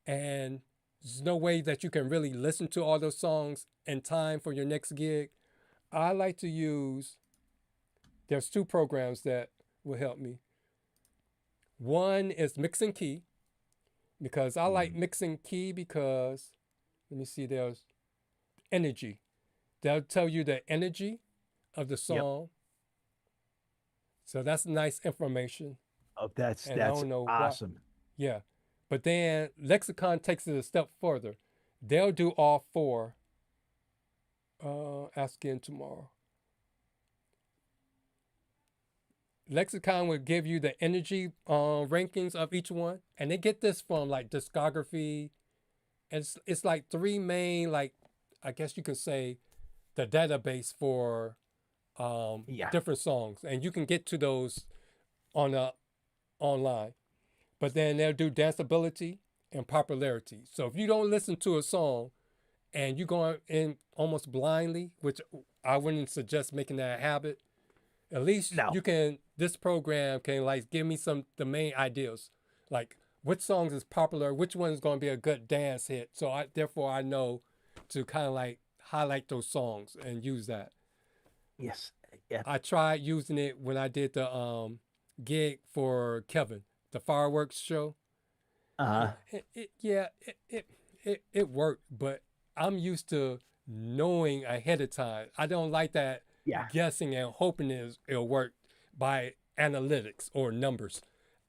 and there's no way that you can really listen to all those songs in time for your next gig. I like to use. There's 2 programs that will help me. One is Mix and Key, because I like Mix and Key because, let me see, there's energy. They'll tell you the energy of the song. Yep. So that's nice information. Oh, that's I don't know awesome. Yeah. But then Lexicon takes it a step further. They'll do all 4. Ask again tomorrow. Lexicon will give you the energy rankings of each one, and they get this from like discography. And it's like 3 main, like, I guess you could say, the database for different songs, and you can get to those on online. But then they'll do danceability and popularity. So if you don't listen to a song and you go in almost blindly, which I wouldn't suggest making that a habit, at least you can, this program can like give me the main ideas, like which songs is popular, which one is going to be a good dance hit. So therefore I know to kind of like highlight those songs and use that. Yes. Yeah. I tried using it when I did the gig for Kevin, the fireworks show. It worked, but I'm used to knowing ahead of time. I don't like that guessing and hoping it'll work by analytics or numbers.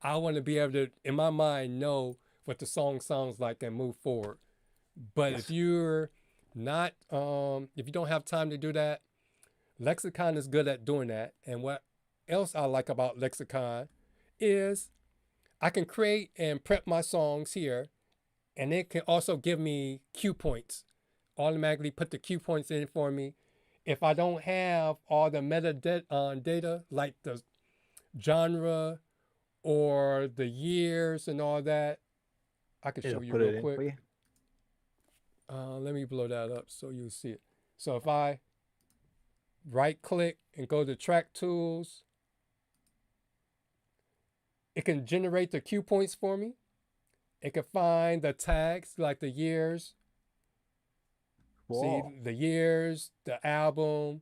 I want to be able to, in my mind, know what the song sounds like and move forward. But if you're not, if you don't have time to do that, Lexicon is good at doing that. And what else I like about Lexicon is I can create and prep my songs here, and it can also give me cue points, automatically put the cue points in for me. If I don't have all the metadata, like the genre or the years and all that, I can show you real quick. Let me blow that up so you'll see it. So if I right click and go to track tools, it can generate the cue points for me. It can find the tags like the years. Whoa. See the years, the album,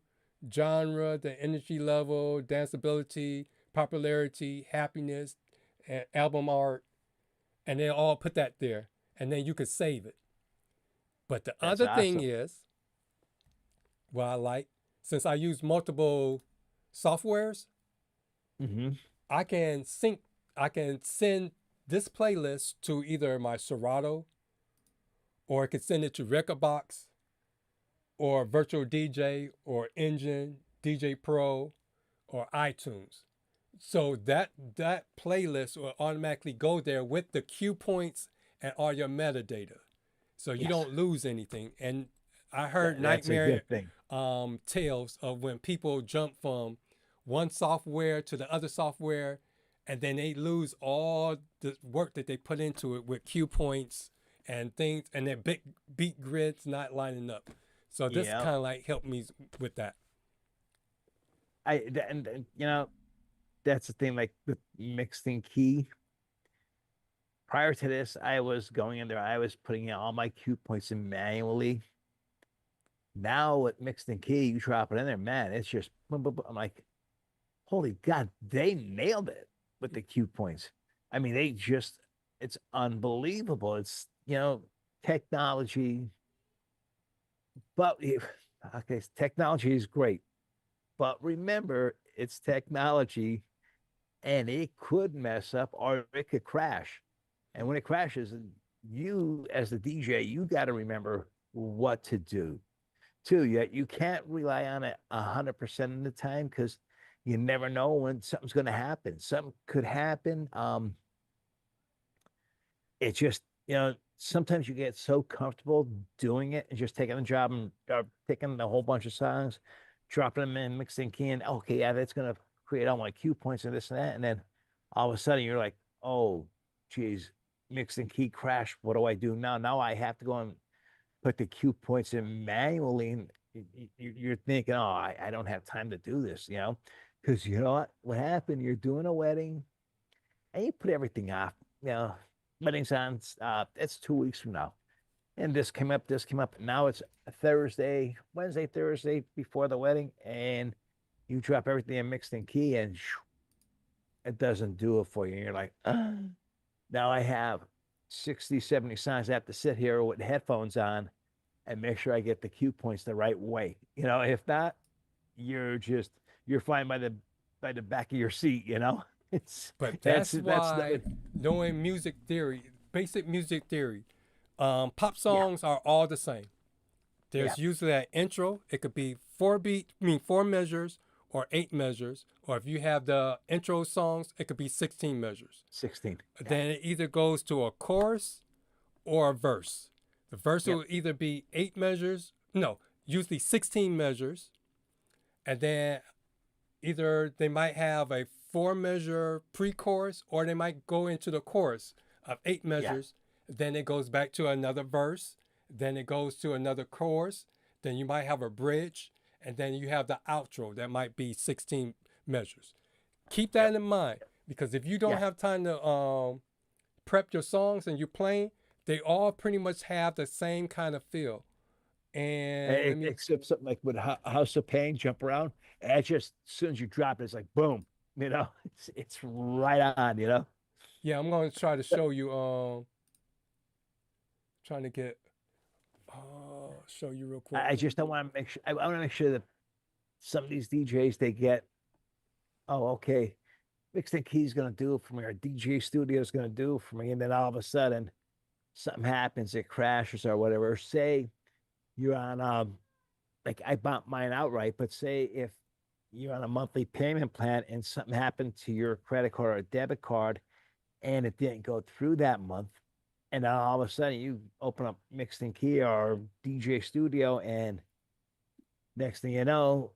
genre, the energy level, danceability, popularity, happiness, and album art, and they all put that there, and then you could save it. But the other thing is, what I like, since I use multiple softwares, I can send this playlist to either my Serato, or I could send it to Rekordbox, or VirtualDJ, or Engine, DJ Pro, or iTunes. So that playlist will automatically go there with the cue points and all your metadata. So you don't lose anything. And I heard nightmare tales of when people jump from one software to the other software, and then they lose all the work that they put into it with cue points and things, and their big beat grids not lining up. So this kind of like helped me with that. And you know, that's the thing, like with mixing key. Prior to this, I was going in there, I was putting in all my cue points in manually. Now with mixed in key, you drop it in there, man, it's just boom, boom, boom. I'm like, holy God, they nailed it with the cue points. I mean, it's unbelievable. It's, you know, technology. But okay, technology is great. But remember, it's technology, and it could mess up or it could crash. And when it crashes, you as the DJ, you got to remember what to do. Too, you can't rely on it 100% of the time, because you never know when something's going to happen. Something could happen. It's just, you know, sometimes you get so comfortable doing it and just taking the job and taking a whole bunch of songs, dropping them in, mixing key, and okay, yeah, that's going to create all my cue points and this and that. And then all of a sudden you're like, oh, geez, mix and key crash. What do I do now? Now I have to go and put the cue points in manually. And you're thinking, oh, I don't have time to do this, you know, because you know what happened? You're doing a wedding and you put everything off, you know, wedding's on, it's 2 weeks from now. And this came up. Now it's Wednesday, Thursday before the wedding, and you drop everything in mixed and key, and it doesn't do it for you. And you're like, now I have 60, 70 songs. I have to sit here with headphones on and make sure I get the cue points the right way. You know, if not, you're flying by the back of your seat, you know? But that's why knowing music theory, basic music theory, pop songs are all the same. There's usually an intro. It could be 4 measures or 8 measures. Or if you have the intro songs, it could be 16 measures. 16. Then it either goes to a chorus or a verse. The verse will either be 8 measures, usually 16 measures. And then either they might have a 4 measure pre-chorus, or they might go into the chorus of 8 measures. Then it goes back to another verse. Then it goes to another chorus. Then you might have a bridge. And then you have the outro that might be 16 measures. Keep that in mind, because if you don't have time to prep your songs and you're playing, they all pretty much have the same kind of feel. And except something like with House of Pain, Jump Around, and just as soon as you drop it, it's like boom, you know, it's right on, you know. Yeah, I'm going to try to show you. Trying to get show you real quick. I just don't want to make sure. I want to make sure that some of these DJs, they get, oh, okay, mixed and key is going to do it for me, or DJ studio is going to do it for me, and then all of a sudden something happens, it crashes or whatever. Say you're on like I bought mine outright, but say if you're on a monthly payment plan and something happened to your credit card or debit card and it didn't go through that month, and then all of a sudden you open up mixed and key or DJ studio, and next thing you know,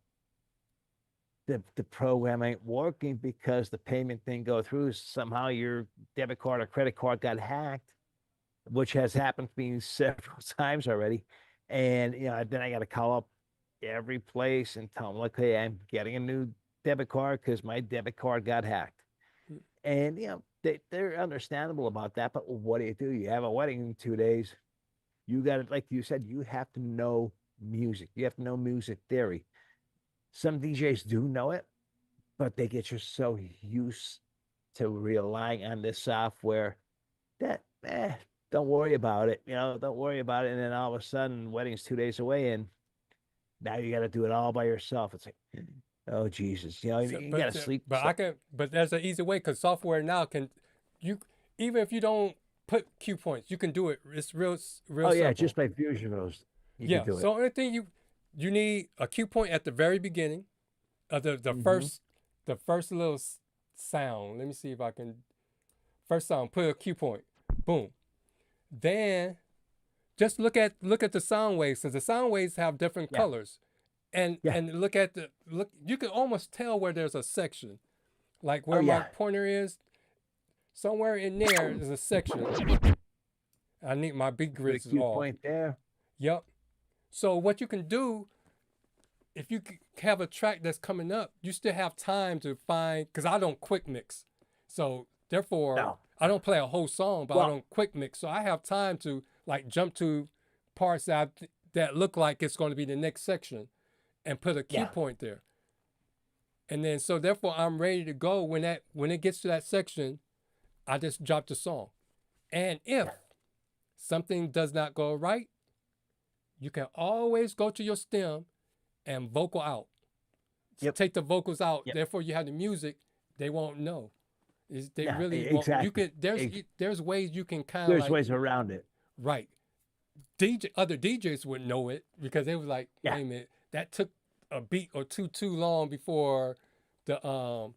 the program ain't working because the payment didn't go through. Somehow your debit card or credit card got hacked, which has happened to me several times already. And, you know, then I got to call up every place and tell them, okay, I'm getting a new debit card because my debit card got hacked. And, you know, they're understandable about that. But what do? You have a wedding in 2 days. You got to, like you said, you have to know music. You have to know music theory. Some DJs do know it, but they get just so used to relying on this software that, don't worry about it. You know, don't worry about it. And then all of a sudden, wedding's 2 days away, and now you got to do it all by yourself. It's like, oh Jesus, you know, you got to sleep. But there's an easy way, because software now even if you don't put cue points, you can do it. It's real Oh yeah, simple. just by visuals. Yeah. So the only thing you need a cue point at the very beginning of the first little sound. Let me see if I can. First sound, put a cue point. Boom. Then just look at the sound waves, because the sound waves have different colors. And look at you can almost tell where there's a section. Like where my pointer is, somewhere in there is a section. I need my big grids is off. Point there. Yep. So what you can do, if you have a track that's coming up, you still have time to find, because I don't quick mix. So therefore, I don't play a whole song, but I don't quick mix. So I have time to like jump to parts that look like it's going to be the next section and put a cue point there. And then, so therefore I'm ready to go when it gets to that section, I just drop the song. And if something does not go right, you can always go to your stem and vocal out. Take the vocals out. Therefore, you have the music. They won't know. They really won't. You can. There's ways you can kind of. There's ways around it. Right. Other DJs would know it, because they was like, wait a minute, that took a beat or two too long before the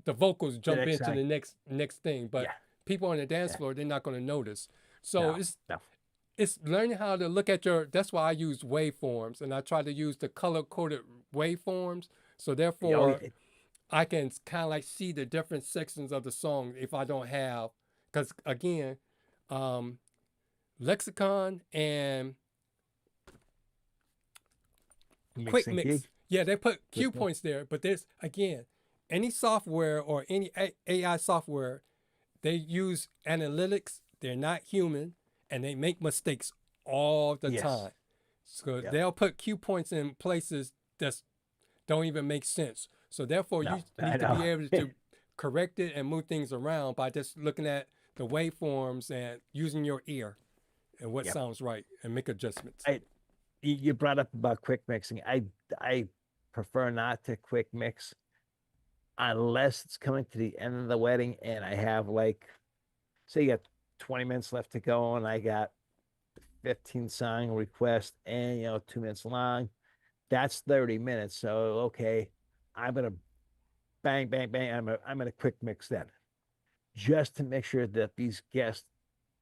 vocals jump into the next thing. But people on the dance floor, they're not going to notice. So it's learning how to look at that's why I use waveforms, and I try to use the color-coded waveforms. So therefore, I can kind of like see the different sections of the song if I don't have, because again, Lexicon and Quick Mixing Mix. gig. Yeah, they put cue Quick Mix. points there, but there's again, any software or any AI software, they use analytics. They're not human, and they make mistakes all the Yes. time. So Yep. they'll put cue points in places that don't even make sense. So therefore, No, you I need to be know. able to correct it and move things around by just looking at the waveforms and using your ear and what Yep. sounds right and make adjustments. You brought up about quick mixing. I prefer not to quick mix unless it's coming to the end of the wedding and I have like, say you got 20 minutes left to go and I got 15 song requests and 2 minutes long. That's 30 minutes. So okay, I'm gonna bang, bang, bang. I'm gonna quick mix that just to make sure that these guests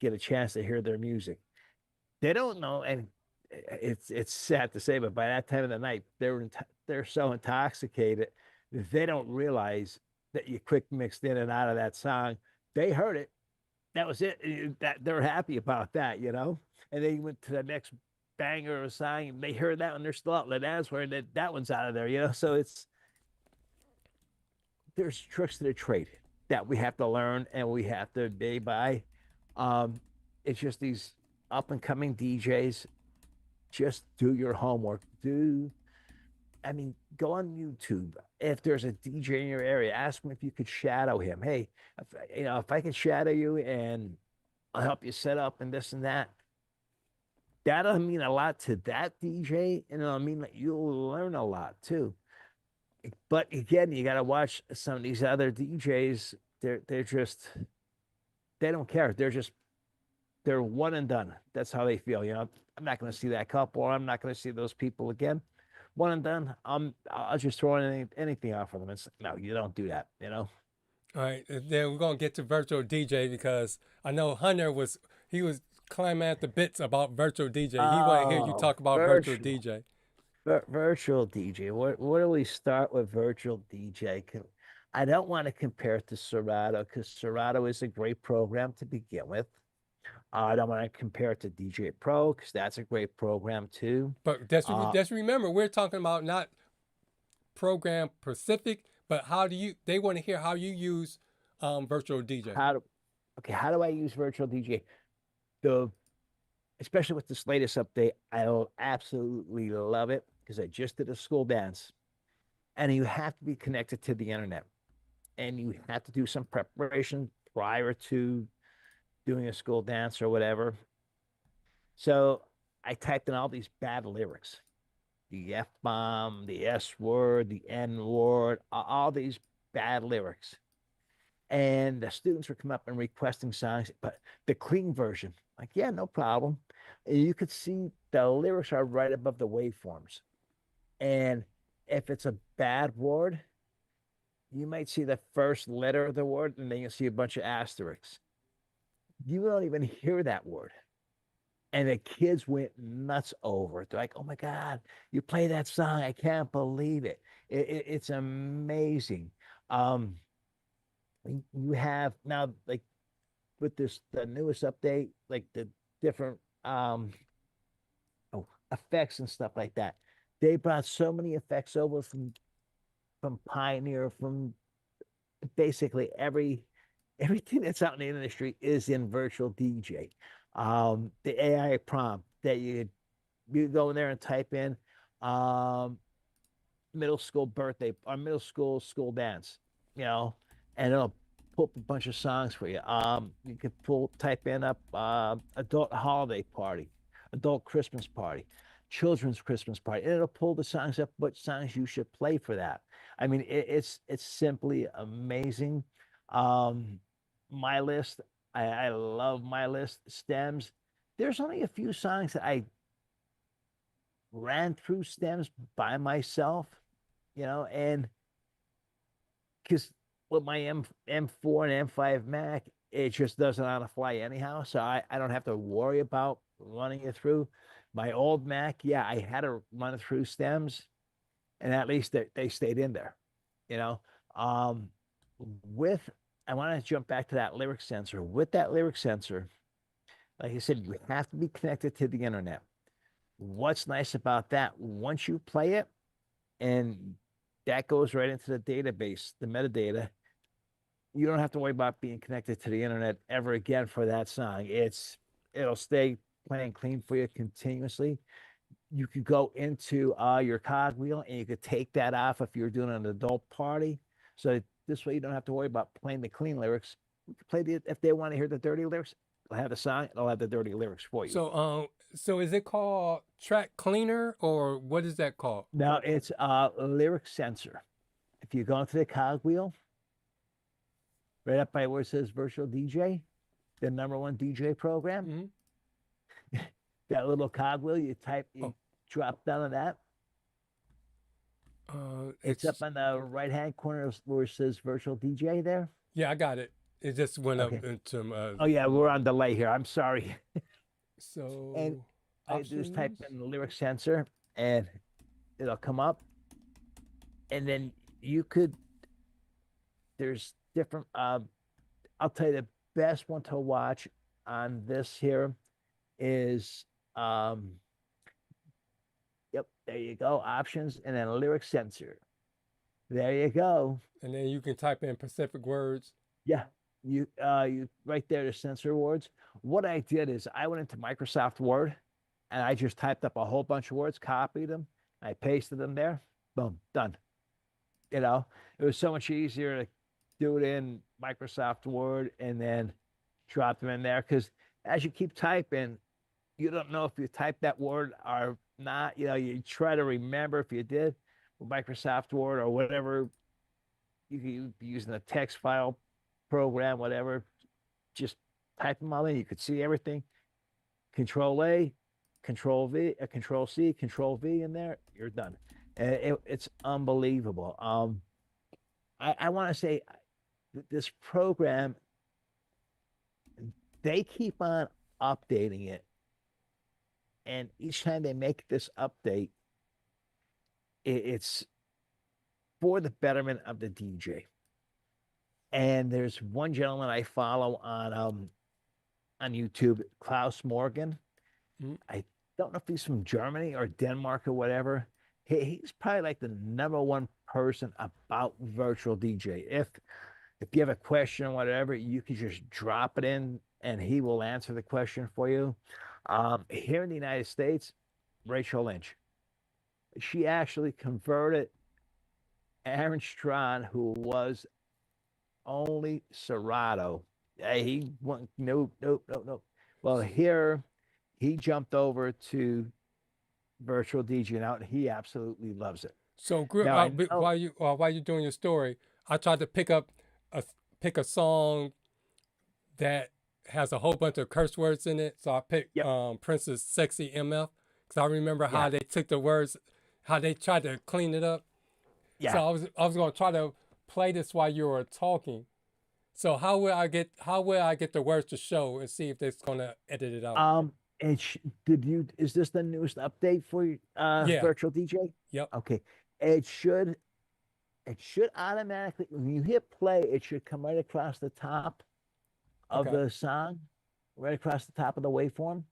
get a chance to hear their music. They don't know, and it's sad to say, but by that time of the night, they're so intoxicated that they don't realize that you quick mixed in and out of that song. They heard it. That was it. That they're happy about that, And they went to the next banger of a song, and they heard that one. They're still out. That's where that one's out of there, So there's tricks to the trade that we have to learn and we have to obey by. It's just these up and coming DJs. Just do your homework. Go on YouTube. If there's a DJ in your area, ask him if you could shadow him. Hey, if I can shadow you and I'll help you set up and this and that. That'll mean a lot to that DJ, and it'll mean that you'll learn a lot too. But again, you got to watch some of these other DJs. They don't care. They're one and done. That's how they feel. I'm not going to see that couple, or I'm not going to see those people again. One and done. I'll just throw anything out for them. It's no, you don't do that. All right, then we're gonna get to virtual DJ because I know Hunter was climbing at the bits about virtual DJ. He want to hear you talk about virtual DJ. Virtual DJ. Where do we start with virtual DJ? I don't want to compare it to Serato because Serato is a great program to begin with. I don't want to compare it to DJ Pro because that's a great program too. But just remember, we're talking about not program specific, but they want to hear how you use virtual DJ. How do I use virtual DJ? Especially with this latest update, I'll absolutely love it because I just did a school dance, and you have to be connected to the internet, and you have to do some preparation prior to doing a school dance or whatever. So I typed in all these bad lyrics, the F-bomb, the S word, the N word, all these bad lyrics. And the students were coming up and requesting songs, but the clean version, like, yeah, no problem. And you could see the lyrics are right above the waveforms. And if it's a bad word, you might see the first letter of the word, and then you'll see a bunch of asterisks. You don't even hear that word. And the kids went nuts over it. They're like, oh my God, you play that song. I can't believe it. It's amazing. You have now, like with the newest update, like the different effects and stuff like that. They brought so many effects over from Pioneer, from basically everything that's out in the industry is in virtual DJ. The AI prompt that you go in there and type in middle school birthday or middle school dance, and it'll pull up a bunch of songs for you. You could type in up adult holiday party, adult Christmas party, children's Christmas party, and it'll pull the songs up, what songs you should play for that. I mean, it's simply amazing. My list, I love my list. Stems. There's only a few songs that I ran through stems by myself, and because with my M4 and M5 Mac, it just doesn't on the fly anyhow. So I don't have to worry about running it through. My old Mac, yeah, I had to run it through stems, and at least they stayed in there, I want to jump back to that lyric sensor. With that lyric sensor, Like I said, you have to be connected to the internet. What's nice about that? Once you play it, and that goes right into the database, the metadata, you don't have to worry about being connected to the internet ever again for that song. It'll stay playing clean for you continuously. You could go into your cogwheel and you could take that off if you're doing an adult party. So this way you don't have to worry about playing the clean lyrics. You can play if they want to hear the dirty lyrics, they'll have the song, they'll have the dirty lyrics for you. So is it called Track Cleaner or what is that called? Now it's lyric sensor. If you go into the cogwheel, right up by where it says Virtual DJ, the #1 DJ program, that little cogwheel, you drop down on that. It's up on the right-hand corner where it says Virtual DJ there. Yeah, I got it. It just went up into. Oh yeah, we're on delay here. I'm sorry. So. And I just type in the lyric sensor, and it'll come up, and then you could. There's different. I'll tell you the best one to watch on this here is. Yep, there you go. Options and then lyric sensor. There you go. And then you can type in specific words. Yeah, you right there to censor words. What I did is I went into Microsoft Word and I just typed up a whole bunch of words, copied them, I pasted them there. Boom, done. You know, it was so much easier to do it in Microsoft Word and then drop them in there because as you keep typing, you don't know if you typed that word or not. You know, you try to remember if you did with Microsoft Word or whatever. You could be using a text file program, whatever. Just type them all in. You could see everything. Control A, Control V, Control C, Control V in there. You're done. It's unbelievable. I want to say this program, they keep on updating it. And each time they make this update, it's for the betterment of the DJ. And there's one gentleman I follow on YouTube, Klaus Morgan. I don't know if he's from Germany or Denmark or whatever. He's probably like the #1 person about virtual DJ. If you have a question or whatever, you can just drop it in and he will answer the question for you. Here in the United States, Rachel Lynch. She actually converted Aaron Strawn, who was only Serato. He went, nope. Well, here he jumped over to virtual DJ now, and he absolutely loves it. So while you're doing your story, I tried to pick a song that has a whole bunch of curse words in it. So I picked Prince's Sexy MF because I remember how they took the words, how they tried to clean it up. Yeah. So I was going to try to play this while you were talking. So how will I get the words to show and see if it's going to edit it out? Is this the newest update for virtual DJ? Yep. Okay. It should automatically, when you hit play, it should come right across the top of the song, right across the top of the waveform.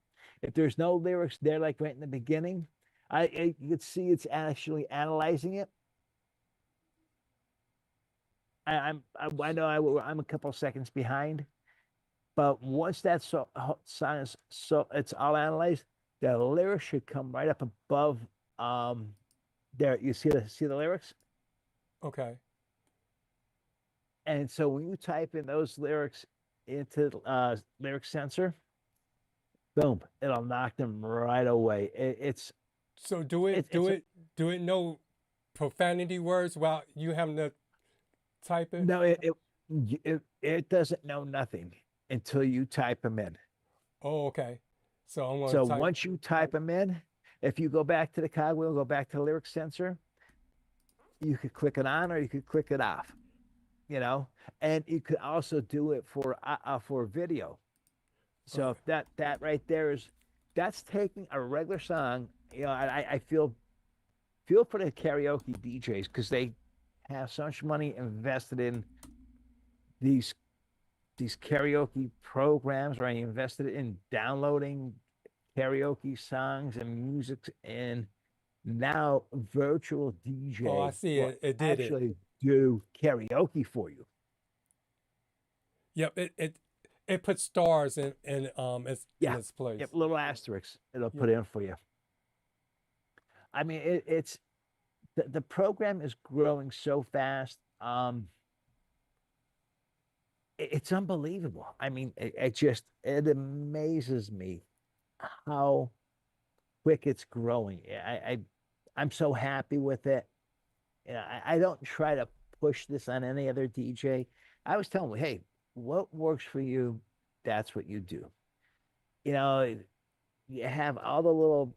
If there's no lyrics there, like right in the beginning, you could see it's actually analyzing it. I know I'm a couple seconds behind, but once that song is it's all analyzed, the lyrics should come right up above. There, you see the lyrics. Okay. And so when you type in those lyrics into lyric sensor, boom, it'll knock them right away. Do it know profanity words while you having to type it? No, it doesn't know nothing until you type them in. Oh, okay. So once you type them in, if you go back to the cogwheel, go back to the lyric sensor, you could click it on or you could click it off. You know, and you could also do it for video. So if that right there that's taking a regular song. You know, I feel for the karaoke DJs because they have so much money invested in these these karaoke programs where I invested in downloading karaoke songs and music, and now virtual DJ Oh, I see will it. It did it. actually do karaoke for you. Yep. It puts stars in Yeah. its place. Yep, little asterisks it'll Yeah. put in for you. I mean, it's the program is growing so fast. It's unbelievable. I mean, it amazes me how quick it's growing. I'm so happy with it. You know, I don't try to push this on any other DJ. I was telling them, hey, what works for you, that's what you do. You know, you have all the little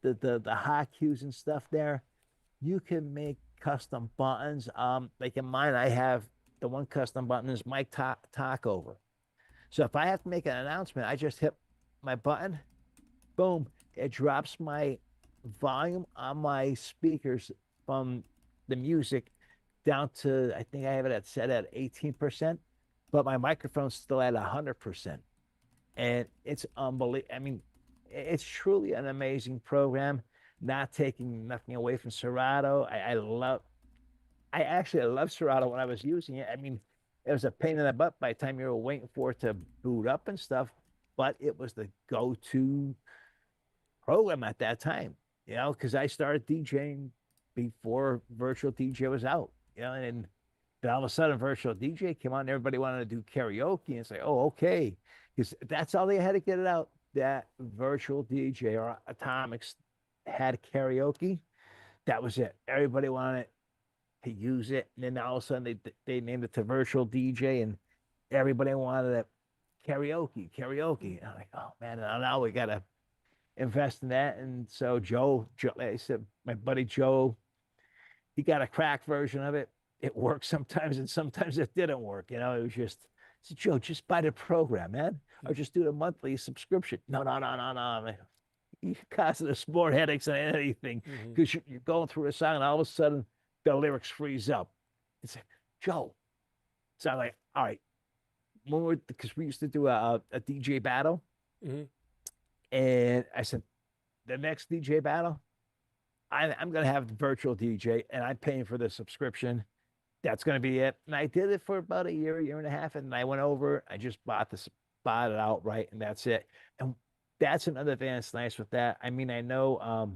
the hot cues and stuff there. You can make custom buttons. Like in mine, I have the one custom button is mic talk over. So if I have to make an announcement, I just hit my button, boom, it drops my volume on my speakers from the music down to, I think I have it set at 18%, but my microphone's still at 100%. And it's unbelievable. I mean, it's truly an amazing program, not taking nothing away from Serato. I actually love Serato when I was using it. I mean, it was a pain in the butt by the time you were waiting for it to boot up and stuff, but it was the go-to program at that time, you know, because I started DJing before Virtual DJ was out, you know, and then all of a sudden Virtual DJ came on and everybody wanted to do karaoke and say, oh, okay, because that's all they had to get it out, that Virtual DJ or Atomics had karaoke. That was it. Everybody wanted to use it, and then all of a sudden they named it to Virtual DJ, and everybody wanted it karaoke. And I'm like, oh man, now we gotta invest in that. And so Joe, I said, my buddy Joe, he got a crack version of it. It worked sometimes, and sometimes it didn't work. You know, it was just, I said, Joe, just buy the program, man, or just do the monthly subscription. No, man. You're causing us more headaches than anything, because you're going through a song and all of a sudden the lyrics freeze up. It's like, Joe. So I'm like, all right, because we used to do a DJ battle. And I said, the next DJ battle, I'm going to have Virtual DJ, and I'm paying for the subscription. That's going to be it. And I did it for about a year and a half, and I went over, I just bought it outright, and that's it. And that's another thing that's nice with that. I mean, I know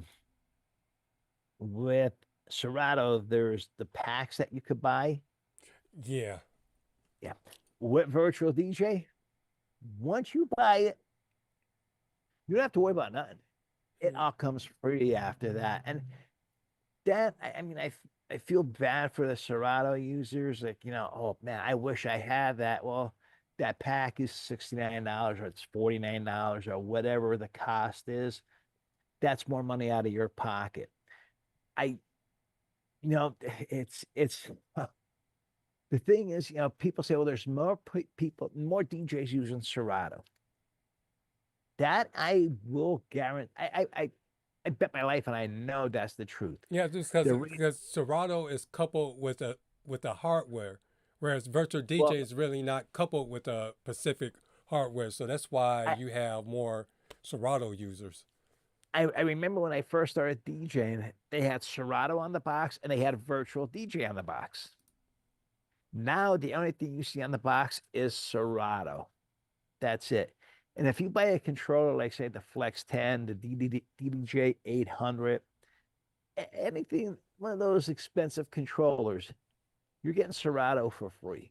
with Serato, there's the packs that you could buy. Yeah. With Virtual DJ, once you buy it, you don't have to worry about nothing. It all comes free after that. And that, I mean, I feel bad for the Serato users. Like, you know, oh man, I wish I had that. Well, that pack is $69 or it's $49 or whatever the cost is. That's more money out of your pocket. You know, it's the thing is, you know, people say, well, there's more more DJs using Serato. That I will guarantee. I bet my life, and I know that's the truth. Yeah, just because Serato is coupled with the hardware, whereas Virtual DJ is really not coupled with the specific hardware. So that's why you have more Serato users. I remember when I first started DJing, they had Serato on the box and they had Virtual DJ on the box. Now the only thing you see on the box is Serato. That's it. And if you buy a controller, like say the Flex 10, the DDJ 800, anything, one of those expensive controllers, you're getting Serato for free.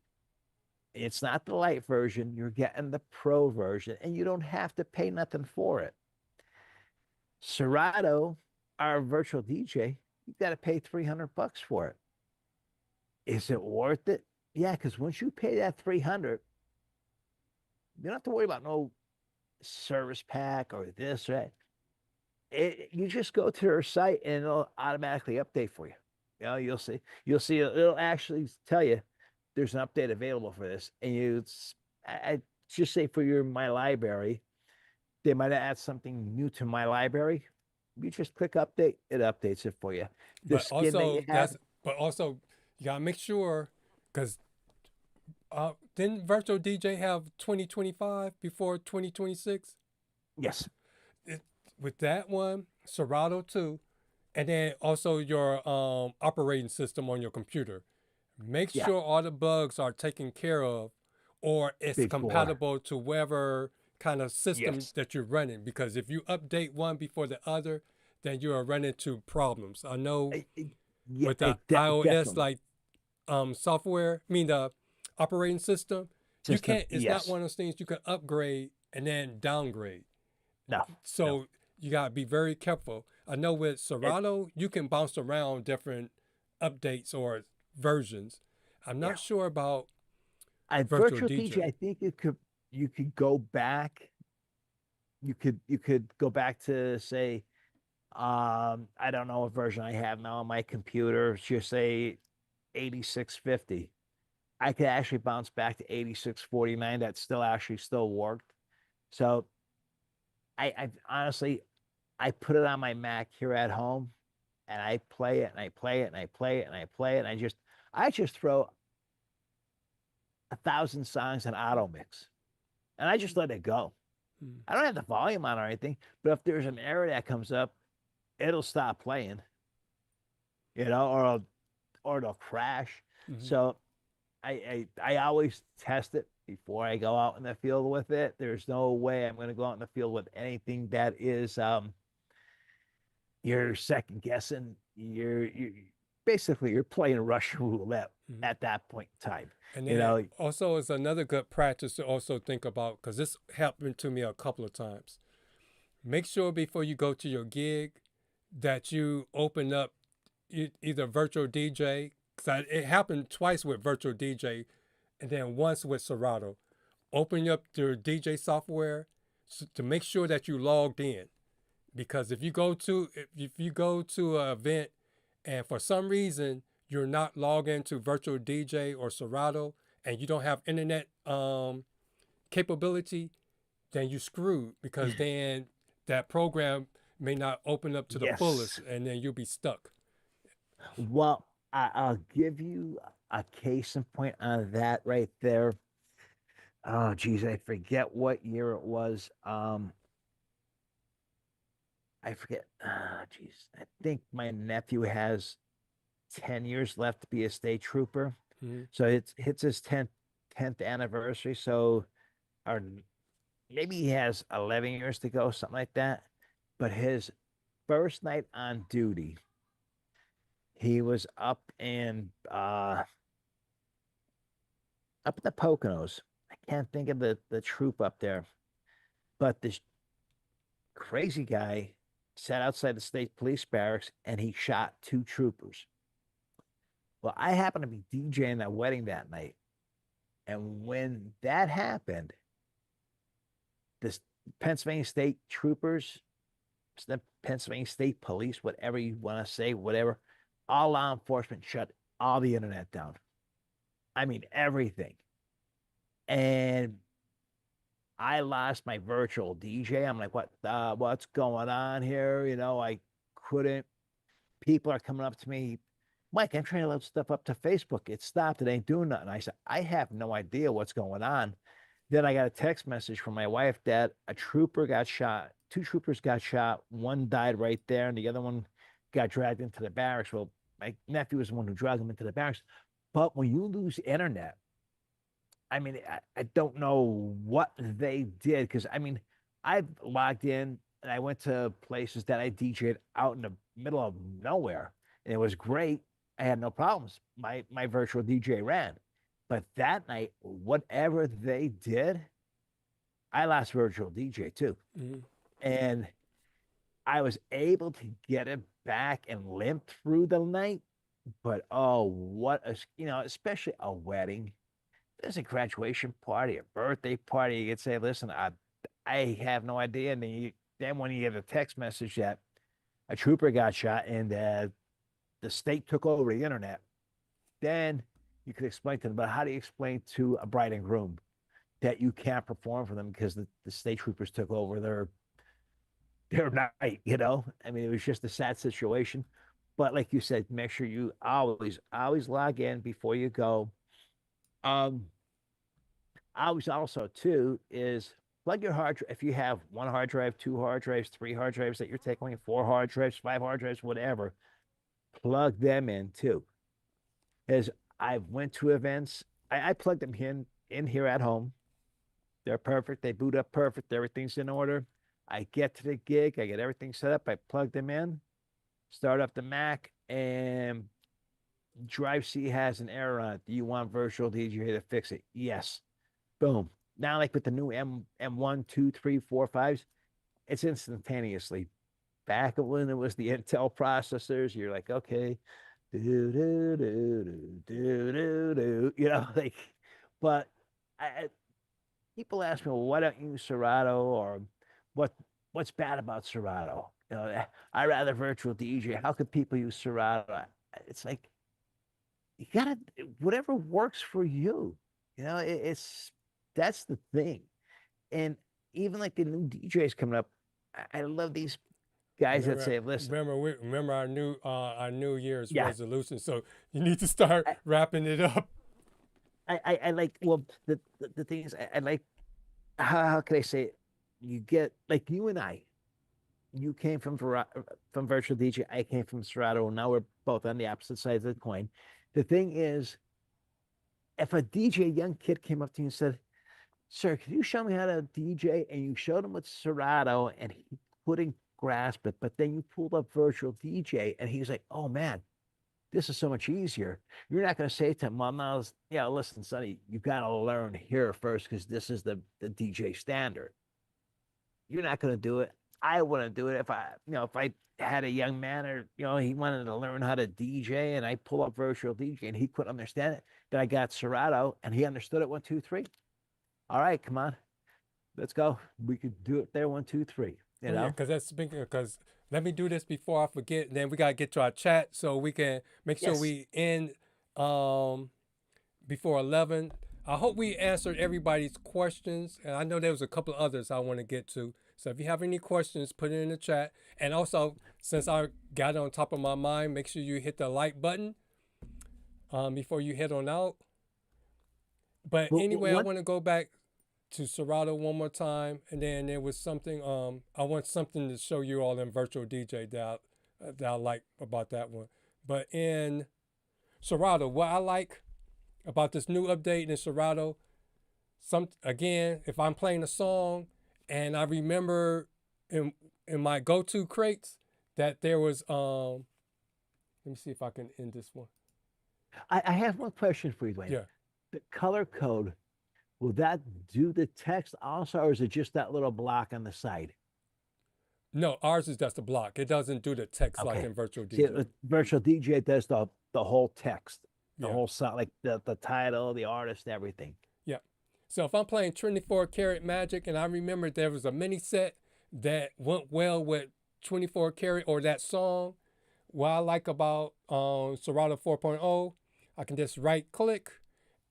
It's not the light version, you're getting the pro version, and you don't have to pay nothing for it. Serato, our Virtual DJ, you got to pay $300 for it. Is it worth it? Yeah, because once you pay that $300, you don't have to worry about no service pack or this or that. You just go to their site and it'll automatically update for you. You know, you'll see it'll actually tell you there's an update available for this. And I just say for my library, they might add something new to my library. You just click update, it updates it for you. But also, you gotta make sure, because Didn't Virtual DJ have 2025 before 2026? Yes. With that one, Serato too, and then also your operating system on your computer. Make sure all the bugs are taken care of, or it's Before. compatible to whatever kind of system that you're running. Because if you update one before the other, then you are running into problems. I know with the iOS like software, the operating system, you can't. It's not one of those things you can upgrade and then downgrade. No. So you gotta be very careful. I know with Serato, you can bounce around different updates or versions. I'm not sure about Virtual DJ. I think you could go back. You could go back to say, I don't know what version I have now on my computer. Just say 8650. I could actually bounce back to 8649. That still worked. So I honestly, I put it on my Mac here at home, and I play it and I play it and I play it and I play it. And I just throw 1,000 songs in auto mix, and I just let it go. I don't have the volume on or anything, but if there's an error that comes up, it'll stop playing, or it'll crash. So I always test it before I go out in the field with it. There's no way I'm going to go out in the field with anything that is you're second guessing. You're basically playing Russian roulette at that point in time. And then also is another good practice to also think about, because this happened to me a couple of times. Make sure before you go to your gig that you open up either Virtual DJ, because it happened twice with Virtual DJ, and then once with Serato. Open up your DJ software to make sure that you logged in, because if you go to an event and for some reason you're not logged into Virtual DJ or Serato and you don't have internet capability, then you're screwed, because then that program may not open up to the fullest, and then you'll be stuck. Well, I'll give you a case in point on that right there. Oh, geez, I forget what year it was. I forget. Geez, I think my nephew has 10 years left to be a state trooper. So it hits his 10th anniversary. So, or maybe he has 11 years to go, something like that. But his first night on duty, he was up in the Poconos. I can't think of the troop up there, but this crazy guy sat outside the state police barracks and he shot 2 troopers. Well, I happened to be DJing that wedding that night, and when that happened, the Pennsylvania State Troopers, the Pennsylvania State Police, whatever you want to say, whatever, all law enforcement shut all the internet down. I mean, everything. And I lost my virtual DJ. I'm like, what's going on here? I couldn't. People are coming up to me, Mike, I'm trying to load stuff up to Facebook. It stopped. It ain't doing nothing. I said, I have no idea what's going on. Then I got a text message from my wife that a trooper got shot. 2 troopers got shot. One died right there, and the other one got dragged into the barracks. Well, my nephew was the one who dragged him into the barracks. But when you lose internet, I mean, I don't know what they did, because, I mean, I've logged in and I went to places that I DJed out in the middle of nowhere, and it was great. I had no problems. My virtual DJ ran. But that night, whatever they did, I lost virtual DJ too. And I was able to get it back and limp through the night. But especially a wedding. There's a graduation party, a birthday party. You could say, listen, I have no idea. And then when you get a text message that a trooper got shot and the state took over the internet, then you could explain to them. But how do you explain to a bride and groom that you can't perform for them because the state troopers took over their night? I mean, it was just a sad situation. But like you said, make sure you always log in before you go. I was also too is plug your hard drive. If you have one hard drive, two hard drives, three hard drives that you're taking, four hard drives, five hard drives, whatever, plug them in too. As I went to events, I plugged them in here at home. They're perfect. They boot up perfect. Everything's in order. I get to the gig. I get everything set up. I plug them in, start up the Mac, and Drive C has an error on it. Do you want VirtualDJ to fix it? Yes. Boom. Now, like with the new M1, 2, 3, 4, 5s, it's instantaneously. Back when it was the Intel processors, you're like, okay, do do do do do do, like. But people ask me, well, why don't you use Serato, or what's bad about Serato? I rather VirtualDJ. How could people use Serato? It's like you gotta whatever works for you. That's the thing. And even like the new DJs coming up, I love these guys that say, listen. Remember our New Year's resolution. So you need to start wrapping it up. I like, well, the thing is, I like, how can I say it? You get, like you and I, you came from VirtualDJ, I came from Serato, and now we're both on the opposite sides of the coin. The thing is, if a young kid came up to you and said, sir, can you show me how to DJ? And you showed him with Serato and he couldn't grasp it, but then you pulled up VirtualDJ and he's like, oh man, this is so much easier. You're not going to say to him, well, now, listen, Sonny, you got to learn here first because this is the DJ standard. You're not going to do it. I wouldn't do it if I had a young man or, he wanted to learn how to DJ and I pull up VirtualDJ and he couldn't understand it. Then I got Serato and he understood it. 1, 2, 3. All right, come on, let's go. We could do it there. 1, 2, 3. Because let me do this before I forget. And then we got to get to our chat so we can make sure we end before 11. I hope we answered everybody's questions. And I know there was a couple of others I want to get to. So if you have any questions, put it in the chat. And also, since I got it on top of my mind, make sure you hit the like button before you head on out. But anyway, I want to go back to Serato one more time. And then there was something, I want something to show you all in VirtualDJ that I like about that one. But in Serato, what I like about this new update in Serato, again, if I'm playing a song and I remember in my go-to crates that there was, let me see if I can end this one. I have one question for you, Dwayne. Yeah. The color code, will that do the text also, or is it just that little block on the side? No, ours is just a block. It doesn't do the text like in VirtualDJ. See, VirtualDJ does the whole text, the whole song, like the title, the artist, everything. Yeah. So if I'm playing 24 Karat Magic and I remember there was a mini set that went well with 24 Karat or that song, what I like about Serato 4.0, I can just right click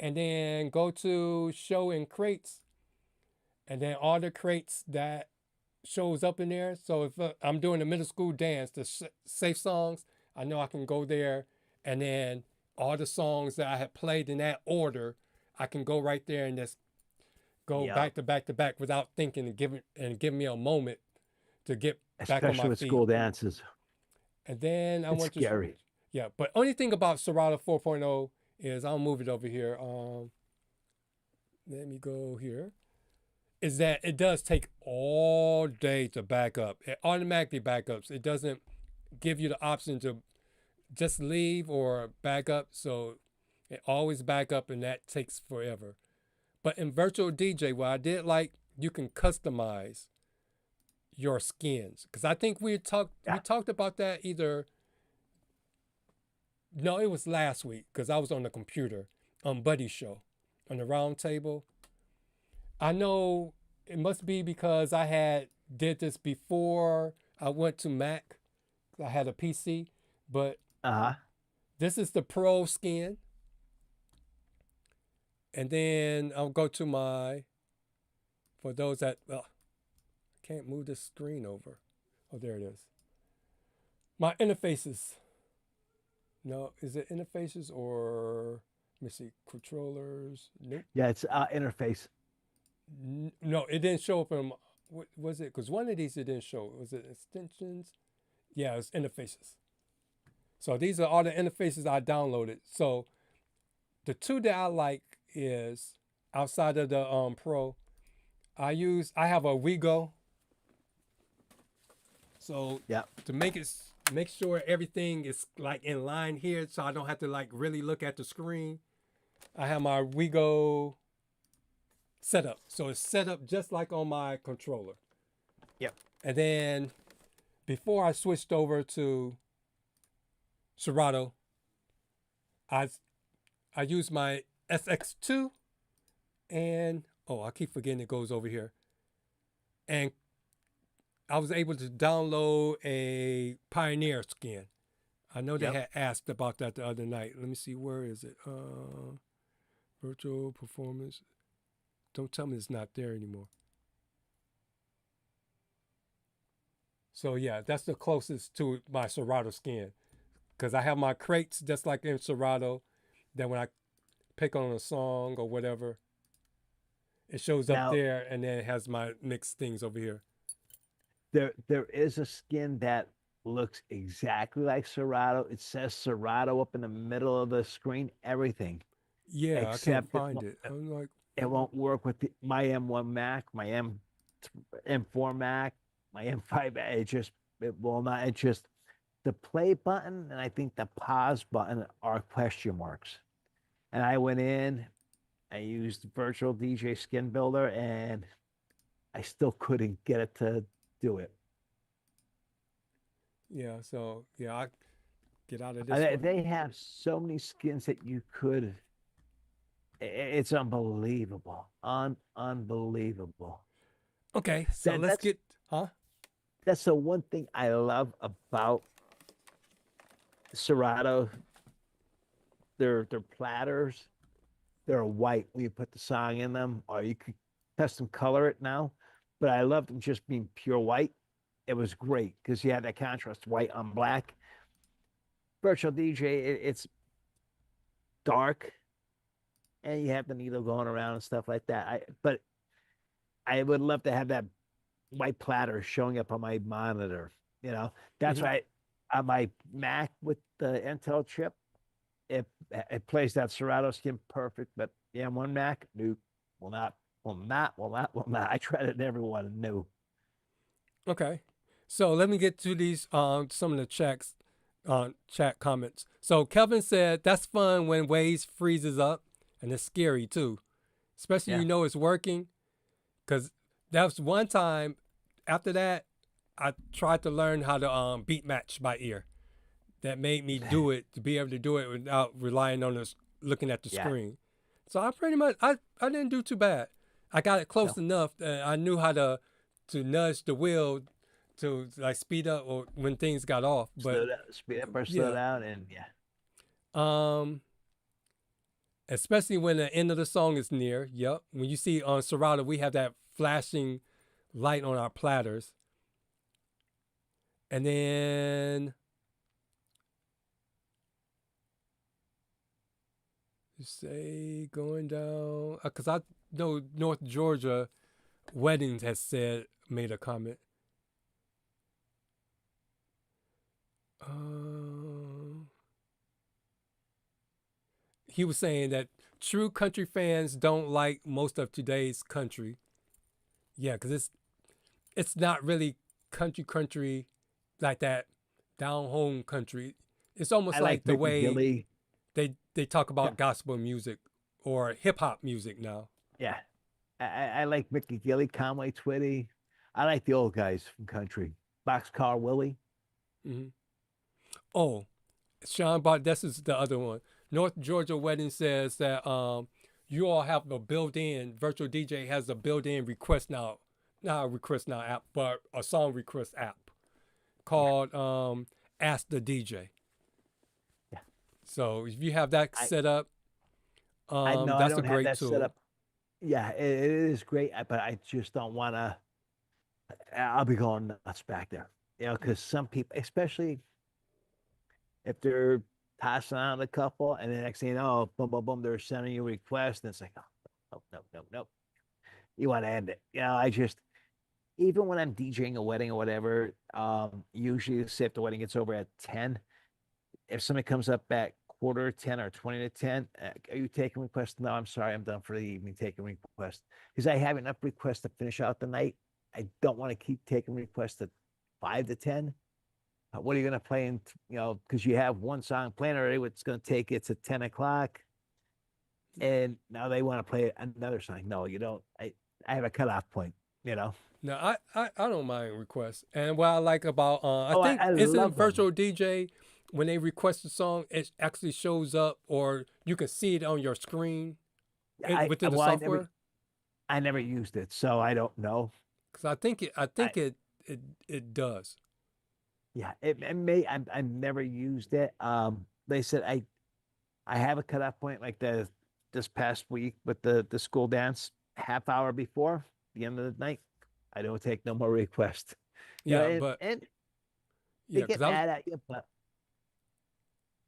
and then go to show in crates, and then all the crates that shows up in there. So if I'm doing a middle school dance, the safe songs, I know I can go there, and then all the songs that I had played in that order, I can go right there and just go back to back to back without thinking, and give me a moment to get back on my feet. Especially with school dances. And then It's scary. Yeah, but only thing about Serato 4.0 is, I'll move it over here. Let me go here. Is that it does take all day to back up. It automatically backups. It doesn't give you the option to just leave or back up. So it always back up, and that takes forever. But in VirtualDJ, what I did like, you can customize your skins. Because I think we talked about that either. No, it was last week because I was on the computer on Buddy's show on the round table. I know it must be because I did this before I went to Mac. I had a PC, but this is the Pro skin. And then I'll go to for those that, I can't move this screen over. Oh, there it is. My interfaces. No, is it interfaces or me see. Controllers. Nope. Yeah, it's interface. No, it didn't show up in. What was it? Because one of these it didn't show. Was it extensions? Yeah, it's interfaces. So these are all the interfaces I downloaded. So the two that I like is outside of the Pro. I have a WeGo. So Yeah. to make sure everything is like in line here, so I don't have to like really look at the screen. I have my WeGo set up. So it's set up just like on my controller. Yep. And then before I switched over to Serato, I used my SX2 and I keep forgetting it goes over here. And I was able to download a Pioneer skin. I know they had asked about that the other night. Let me see, where is it? Virtual performance. Don't tell me it's not there anymore. So yeah, that's the closest to my Serato skin. Because I have my crates just like in Serato. Then when I pick on a song or whatever, it shows up there, and then it has my mixed things over here. There is a skin that looks exactly like Serato. It says Serato up in the middle of the screen, everything. Yeah, I can't find it. I'm like, it won't work with my M1 Mac, my M4 Mac, my M5. It will not. It just the play button and I think the pause button are question marks. And I went in, I used Virtual DJ Skin Builder, and I still couldn't get it to do it. Yeah, so yeah, I get out of this. They have so many skins that you could. It's unbelievable, unbelievable. Okay, so let's get, That's the one thing I love about Serato. Their platters, they're white when you put the song in them, or you could custom color it now. But I love them just being pure white. It was great because you had that contrast, white on black. Virtual DJ, it's dark, and you have the needle going around and stuff like that. But I would love to have that white platter showing up on my monitor. You know, that's why on my Mac with the Intel chip, it plays that Serato skin perfect. But the M1 Mac, nope, will not. I tried it, everyone knew. Okay, so let me get to these some of the chat comments. So Kelvin said that's fun when Waves freezes up, and it's scary too, especially you know it's working, because that was one time. After that, I tried to learn how to beat match by ear. That made me do it, to be able to do it without relying on us looking at the screen. So I pretty much I didn't do too bad. I got it close enough that I knew how to nudge the wheel to like speed up or when things got off. But speed up or slow down, and especially when the end of the song is near. Yep. When you see on Serato, we have that flashing light on our platters. And then you say going down, because I know North Georgia Weddings has made a comment. He was saying that true country fans don't like most of today's country. Yeah, because it's not really country like that, down home country. It's almost like the way they talk about gospel music or hip hop music now. Yeah, I like Mickey Gilley, Conway Twitty. I like the old guys from country. Boxcar Willie. Mm-hmm. Oh, Sean this is the other one. North Georgia Wedding says that you all have a built-in, Virtual DJ has a built-in request now, not a request now app, but a song request app called Ask the DJ. Yeah. So if you have that set up, that's a great tool. Set up. Yeah, it is great, but I just don't want to. I'll be going nuts back there, you know, because some people, especially if they're tossing out a couple, and the next thing you know, boom, boom, boom, they're sending you a request, and it's like, oh, no, no, no, no. You want to end it. I just, even when I'm DJing a wedding or whatever, usually say if the wedding gets over at 10, if somebody comes up at 9:45 or 20 to 10, are you taking requests? No, I'm sorry, I'm done for the evening taking requests. Because I have enough requests to finish out the night. I don't want to keep taking requests at 5 to 10. What are you going to play in, because you have one song playing already, it's going to take it to 10 o'clock. And now they want to play another song. No, you don't. I have a cutoff point, No, I don't mind requests. And what I like about, I think, I isn't love Virtual DJ, when they request a song, it actually shows up, or you can see it on your screen within the software? I never used it, so I don't know. Because I think it does. Yeah, it may. I've never used it. They said I have a cutoff point like this past week with the school dance, half hour before the end of the night. I don't take no more requests. Yeah, they get mad at you, but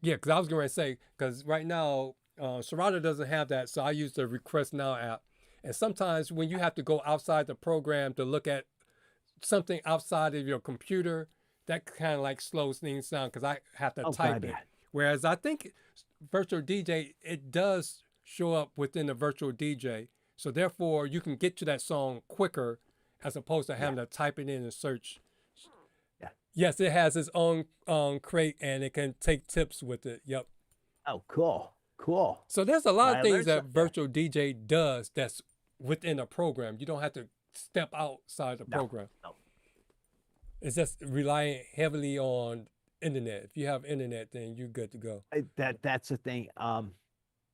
because I was going to say, because right now Serato doesn't have that, so I use the Request Now app. And sometimes when you have to go outside the program to look at something outside of your computer, that kind of like slows things down because I have to type it. Whereas I think Virtual DJ, it does show up within the Virtual DJ. So therefore, you can get to that song quicker as opposed to having to type it in and search. Yeah. Yes, it has its own crate and it can take tips with it. Yep. Oh, cool. So there's a lot of things that Virtual DJ does that's within a program. You don't have to step outside the program. No. It's just relying heavily on internet. If you have internet, then you're good to go. That's the thing.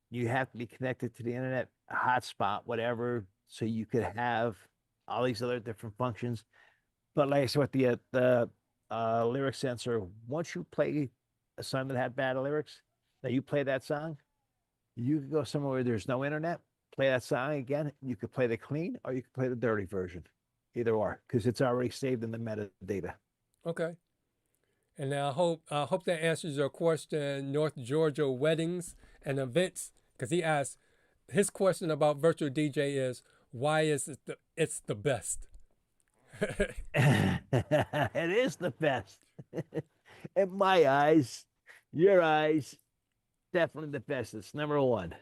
You have to be connected to the internet, a hotspot, whatever, so you could have all these other different functions. But like I said, with the lyric sensor, once you play a song that had bad lyrics, now you play that song, you could go somewhere where there's no internet, play that song again. You could play the clean or you could play the dirty version, either or, because it's already saved in the metadata. Okay. And I hope that answers your question, North Georgia weddings and events, because he asked, his question about Virtual DJ is, why is it's the best? It is the best. In my eyes, your eyes, definitely the best. It's number one.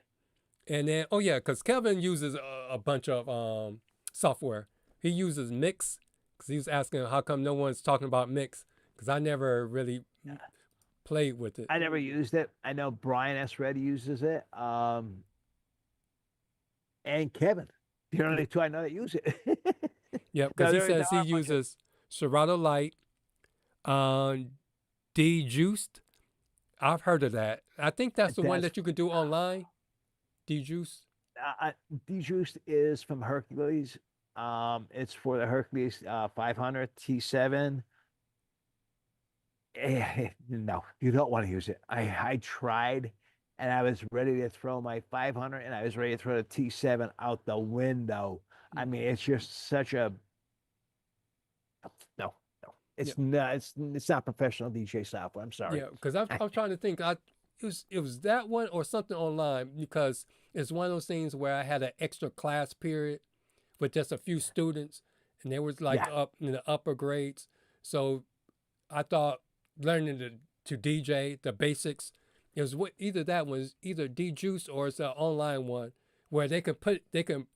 And then, because Kevin uses a bunch of software. He uses Mix, because he was asking how come no one's talking about Mix, because I never really played with it. I never used it. I know Brian S. Red uses it. And Kevin. The only two I know that use it. Yeah, because he says he uses Serato Lite, D-Juiced. I've heard of that. I think that's the one that you can do online. D-Juiced. D-Juiced is from Hercules. It's for the Hercules 500 T7. No, you don't want to use it. I tried, and I was ready to throw my 500, and I was ready to throw the T7 out the window. I mean, it's just such a no. It's not. It's not professional DJ software. I'm sorry. Yeah, because I'm trying to think. It was that one or something online, because it's one of those things where I had an extra class period with just a few students, and they was like up in the upper grades. So I thought learning to DJ the basics, it was either that was either D-Juice or it's an online one where they can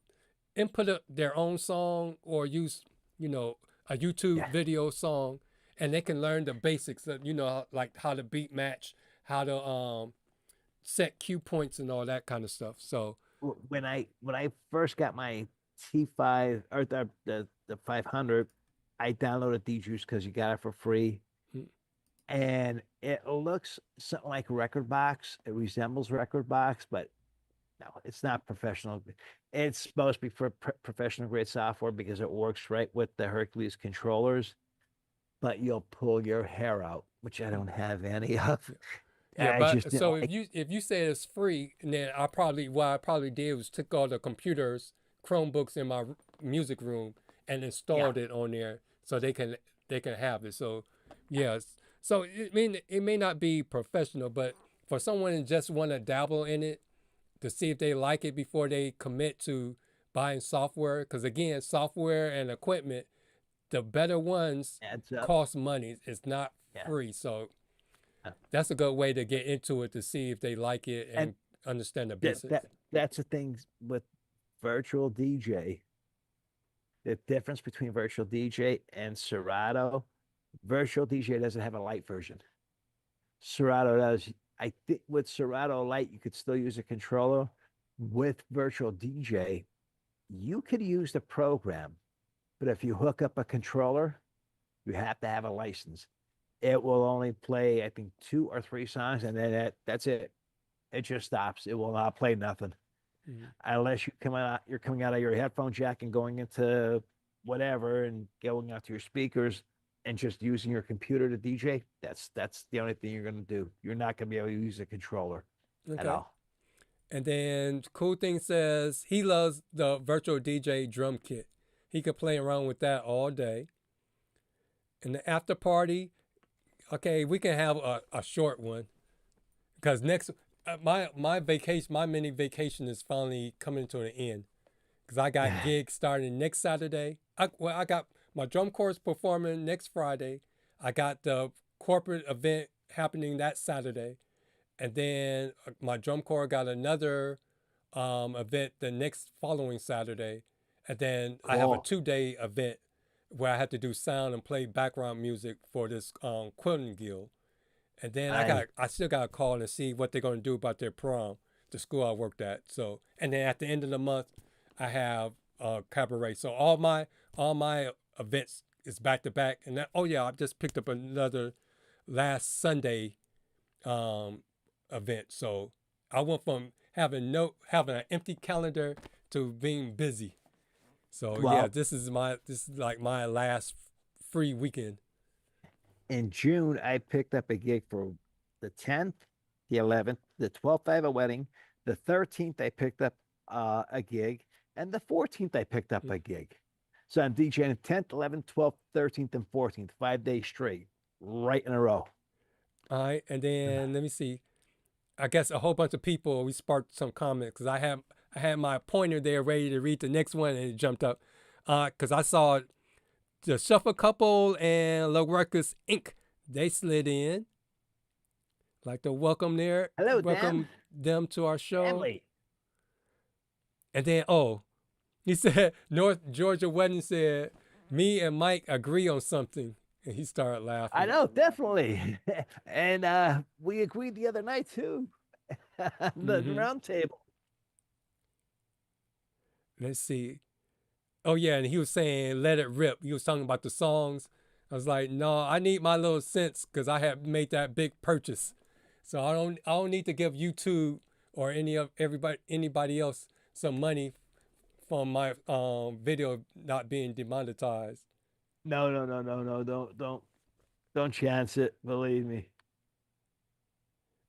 input their own song or use a YouTube video song, and they can learn the basics of, like how to beat match, how to set cue points and all that kind of stuff. So when I first got my T5 or the 500, I downloaded D-Juice because you got it for free. And it looks something like Rekordbox. It resembles Rekordbox, but no, it's not professional. It's supposed to be for professional grade software because it works right with the Hercules controllers, but you'll pull your hair out, which I don't have any of. Yeah, but so if you say it's free, and then what I probably did was took all the computers, Chromebooks in my music room and installed it on there so they can have it. So yes. So it may not be professional, but for someone to just want to dabble in it to see if they like it before they commit to buying software. Because again, software and equipment, the better ones Adds up. cost money. It's not Yeah. free. So that's a good way to get into it to see if they like it and understand the business. That's the thing with virtual DJ. The difference between virtual DJ and Serato, virtual DJ doesn't have a light version. Serato does. I think with Serato Lite, you could still use a controller. With virtual DJ, you could use the program, but if you hook up a controller, you have to have a license. It will only play, I think, 2 or 3 songs, and then that's it. It just stops. It will not play nothing unless you're coming out of your headphone jack and going into whatever and going out to your speakers and just using your computer to DJ. That's the only thing you're going to do. You're not going to be able to use a controller at all. And then Cool Thing says he loves the virtual DJ drum kit. He could play around with that all day. And the after party, okay, we can have a short one because next my vacation, my mini vacation is finally coming to an end because I got gigs starting next Saturday. I got my drum course performing next Friday. I got the corporate event happening that Saturday. And then my drum corps got another event the next following Saturday. And then I have a 2-day event where I have to do sound and play background music for this quilting guild. And then I still got to call and see what they're going to do about their prom, the school I worked at. So, and then at the end of the month, I have cabaret. So all my events is back to back. And then, I just picked up another last Sunday event. So I went from having an empty calendar to being busy. So this is like my last free weekend. In June, I picked up a gig for the 10th, the 11th, the 12th. I have a wedding. The 13th, I picked up a gig, and the 14th, I picked up a gig. So I'm DJing 10th, 11th, 12th, 13th, and 14th, 5 days straight, right in a row. All right, and then let me see. I guess a whole bunch of people, we sparked some comments because I had my pointer there ready to read the next one, and it jumped up because I saw the Shuffle Couple and La Ruckus Inc. They slid in. Like to welcome welcome them to our show. Family. And then he said North Georgia Wedding said me and Mike agree on something, and he started laughing. I know, definitely. And we agreed the other night too. The round table. Let's see. Oh yeah, and he was saying "Let It Rip." He was talking about the songs. I was like, no, I need my little cents because I have made that big purchase. So I don't need to give YouTube or anybody else some money from my video not being demonetized. No. Don't chance it. Believe me.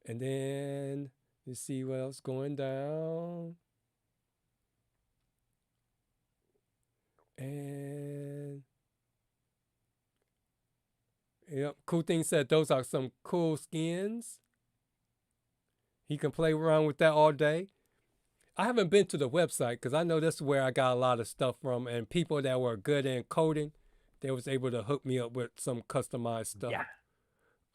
And then let's see what else going down. And Cool Thing said those are some cool skins. He can play around with that all day. I haven't been to the website because I know that's where I got a lot of stuff from, and people that were good in coding, they was able to hook me up with some customized stuff. Yeah.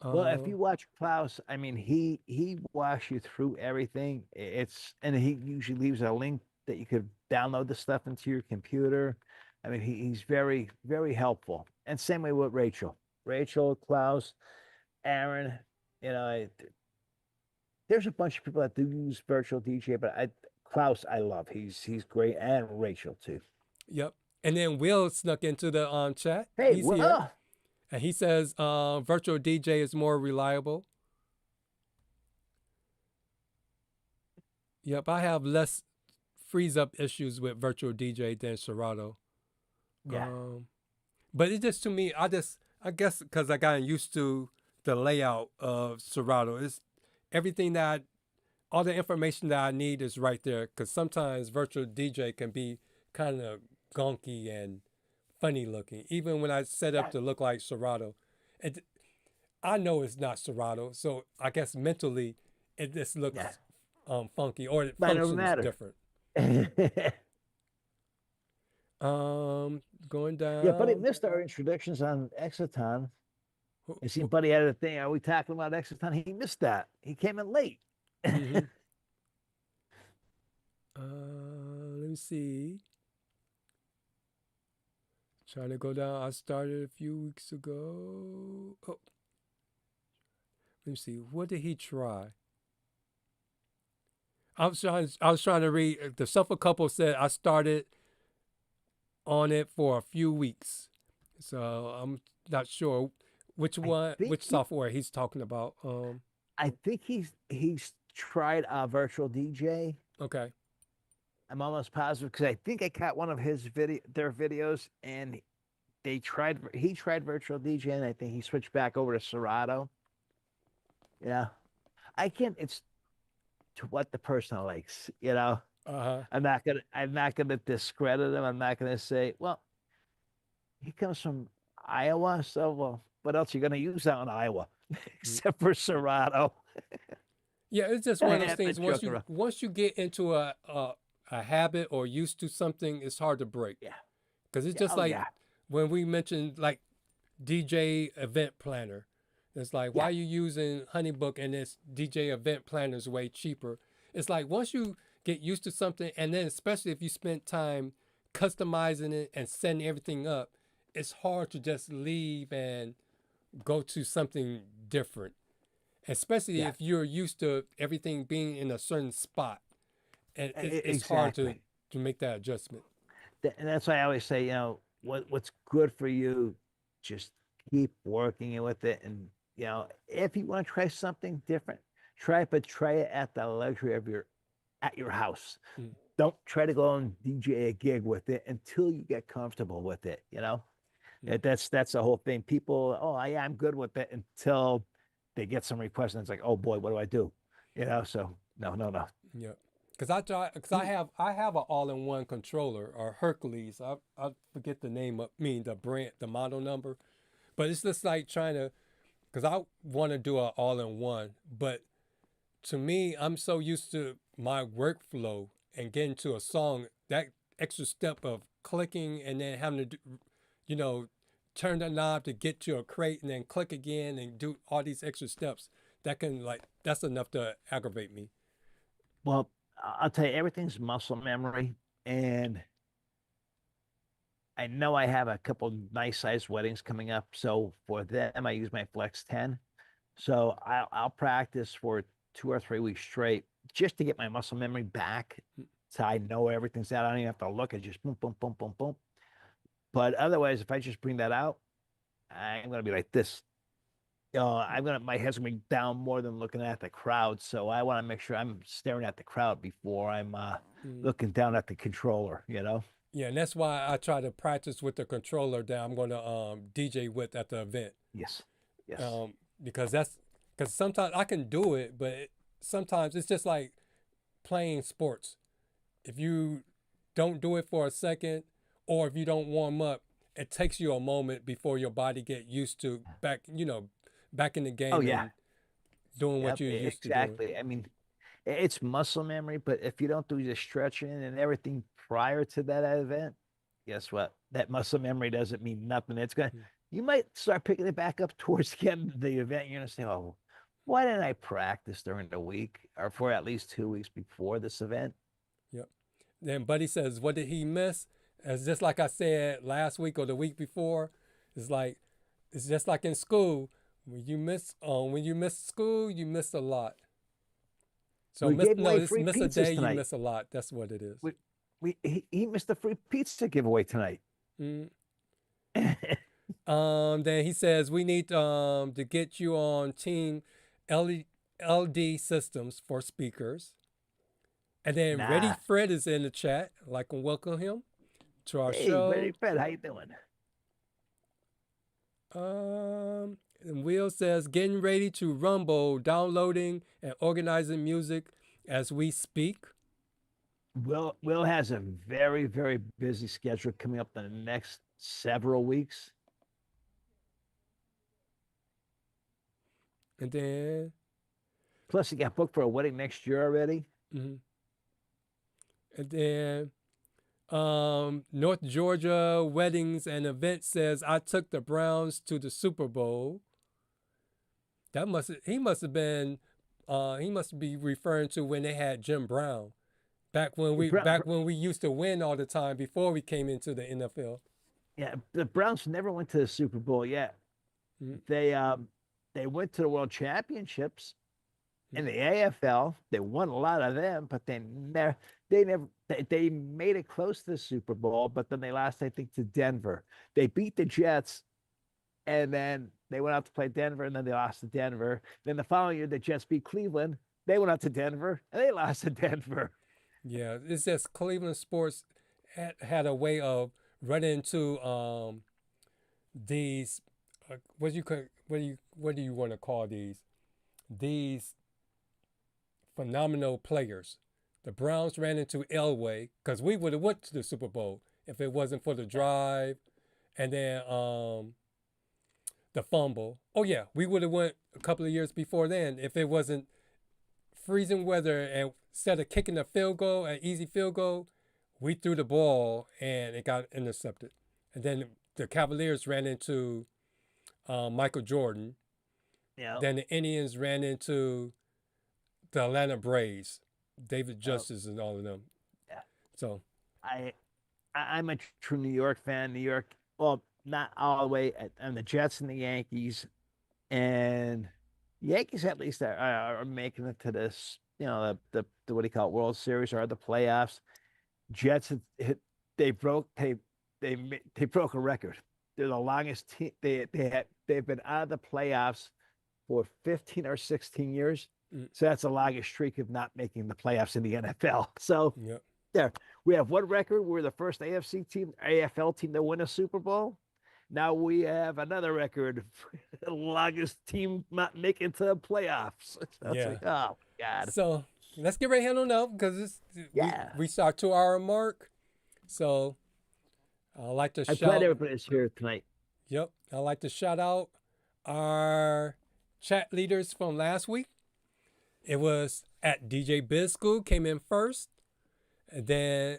Well, if you watch Klaus, I mean, he walks you through everything. And he usually leaves a link that you could download the stuff into your computer. I mean, he's very, very helpful. And same way with Rachel, Klaus, Aaron. There's a bunch of people that do use virtual DJ, but Klaus, I love. He's great, and Rachel too. Yep. And then Will snuck into the chat. Hey, he's Will. Here. And he says virtual DJ is more reliable. Yep, I have less freeze up issues with virtual DJ than Serato. Yeah. But it just, to me, I guess because I got used to the layout of Serato. It's everything all the information that I need is right there. Because sometimes virtual DJ can be kind of gonky and funny looking, even when I set up to look like Serato. I know it's not Serato, so I guess mentally it just looks Yeah. funky, or it But it don't functions matter. different. Going Yeah, Buddy down. missed our introductions on Exciton. Wh- I see wh- Buddy had a thing. Are we talking about Exciton? He missed that. He came in late. mhm. Let me see. Trying to go down. I started a few weeks ago. Oh, let me see. What did he try? I was trying to read. The Suffer couple said I started on it for a few weeks, so I'm not sure which one, think which he- software he's talking about. I think he's tried Virtual DJ. Okay. I'm almost positive because I think I caught one of their videos, and he tried Virtual DJ, and I think he switched back over to Serato. Yeah, I can't. It's to what the person likes, you know. I'm not gonna discredit him. I'm not gonna say, well, he comes from Iowa, so well, what else are you gonna use out in Iowa except for Serato? Yeah, it's just one of those Yeah, things. but Once joke around. you get into a habit or used to something, it's hard to break. Yeah. Because it's Yeah, just oh, like yeah. when we mentioned like DJ Event Planner. It's like, why are you using Honeybook and this DJ Event Planner is way cheaper? It's like once you get used to something, and then especially if you spend time customizing it and setting everything up, it's hard to just leave and go to something different. Especially if you're used to everything being in a certain spot. And it's hard to make that adjustment. And that's why I always say, you know, what's good for you, just keep working with it. And, you know, if you want to try something different, try it at the luxury of your house. Don't try to go and DJ a gig with it until you get comfortable with it, you know? That's the whole thing. People, oh yeah, I'm good with it until they get some requests and it's like, oh boy, what do I do? You know, so no. Yeah. Because I have an all-in-one controller, or Hercules. I forget the name the brand, the model number, but it's just like trying to, because I want to do an all-in-one, but to me, I'm so used to my workflow and getting to a song, that extra step of clicking and then having to do, you know, turn the knob to get to a crate and then click again and do all these extra steps. That's enough to aggravate me. Well, I'll tell you, everything's muscle memory. And I know I have a couple nice sized weddings coming up. So for them, I use my Flex 10. So I'll practice for 2 or 3 weeks straight just to get my muscle memory back. So I know everything's out. I don't even have to look at just boom, boom, boom, boom, boom. But otherwise, if I just bring that out, I'm going to be like this. My head's going to be down more than looking at the crowd. So I want to make sure I'm staring at the crowd before I'm looking down at the controller, you know? Yeah, and that's why I try to practice with the controller that I'm going to DJ with at the event. Yes. Because sometimes I can do it, but sometimes it's just like playing sports. If you don't do it for a second, or if you don't warm up, it takes you a moment before your body get used to back in the game. Oh, yeah. And doing what you're used to doing. Exactly. I mean, it's muscle memory, but if you don't do the stretching and everything prior to that event, guess what? That muscle memory doesn't mean nothing. You might start picking it back up towards the end of the event. You're going to say, oh, why didn't I practice during the week or for at least 2 weeks before this event? Yep. Then Buddy says, what did he miss? It's just like I said last week or the week before. It's just like in school. When you miss school, you miss a lot. So miss a day, tonight. You miss a lot. That's what it is. He missed the free pizza giveaway tonight. Then he says we need to get you on team LD systems for speakers. And then Ready Fred is in the chat. I'd like to welcome him to our show. Ready Fred, how you doing? And Will says, getting ready to rumble, downloading and organizing music as we speak. Will has a very, very busy schedule coming up in the next several weeks. And then Plus, he got booked for a wedding next year already. And then North Georgia Weddings and Events says, I took the Browns to the Super Bowl. He must be referring to when they had Jim Brown. Back when we used to win all the time before we came into the NFL. Yeah, the Browns never went to the Super Bowl yet. They went to the World Championships in the AFL. They won a lot of them, but they made it close to the Super Bowl, but then they lost, I think, to Denver. They beat the Jets, and then they went out to play Denver, and then they lost to Denver. Then the following year, the Jets beat Cleveland. They went out to Denver, and they lost to Denver. Yeah, it's just Cleveland sports had a way of running into these what do you want to call these phenomenal players. The Browns ran into Elway because we would have went to the Super Bowl if it wasn't for the drive and then the fumble. Oh yeah, we would have went a couple of years before then if it wasn't freezing weather, and instead of kicking a field goal, an easy field goal, we threw the ball and it got intercepted. And then the Cavaliers ran into Michael Jordan. Yeah. Then the Indians ran into the Atlanta Braves, David Justice and all of them. Yeah. So I'm a true New York fan. New York, well, not all the way. And the Jets and the Yankees, and Yankees at least are making it to this, the what do you call it, World Series or the playoffs. Jets they broke a record. They're the longest team. They've been out of the playoffs for 15 or 16 years. So that's the longest streak of not making the playoffs in the NFL. So there, we have one record. We're the first AFL team to win a Super Bowl. Now we have another record, the longest team not making to the playoffs. So it's like, oh God. So let's get right on up because we saw our 2-hour mark. So I'd like to I'm glad everybody's here tonight. Yep. I'd like to shout out our chat leaders from last week. It was at DJ Biz School came in first. And then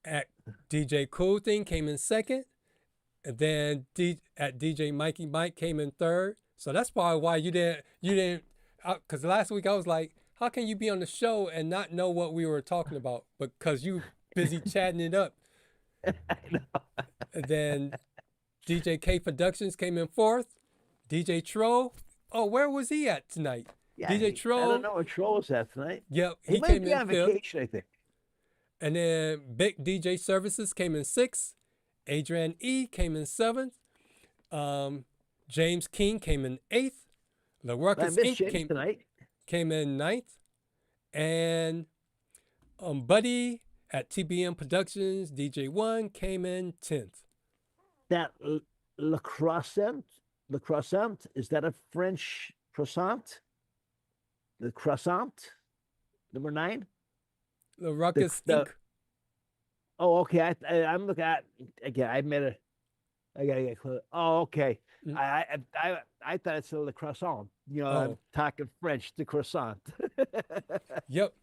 at DJ Cool Thing came in second. And then at DJ Mikey Mike came in third. So that's probably why you didn't, because last week I was like, how can you be on the show and not know what we were talking about? Because you busy chatting it up. I know. And then DJ K Productions came in fourth. DJ Troll, where was he at tonight? Yeah, DJ Troll. I don't know where Troll was at tonight. Yep, he might be on vacation, I think. And then Big DJ Services came in sixth. Adrian E came in seventh. James King came in eighth. The Ruckus Inc. came in ninth. And Buddy at TBM Productions, DJ One, came in 10th. That Le Croissant, is that a French croissant? The croissant, number 9? The Ruckus Inc. Oh, okay. I'm looking at again. I gotta get close. Oh, okay. Mm-hmm. I thought it's the croissant. I'm talking French. The croissant. Yep.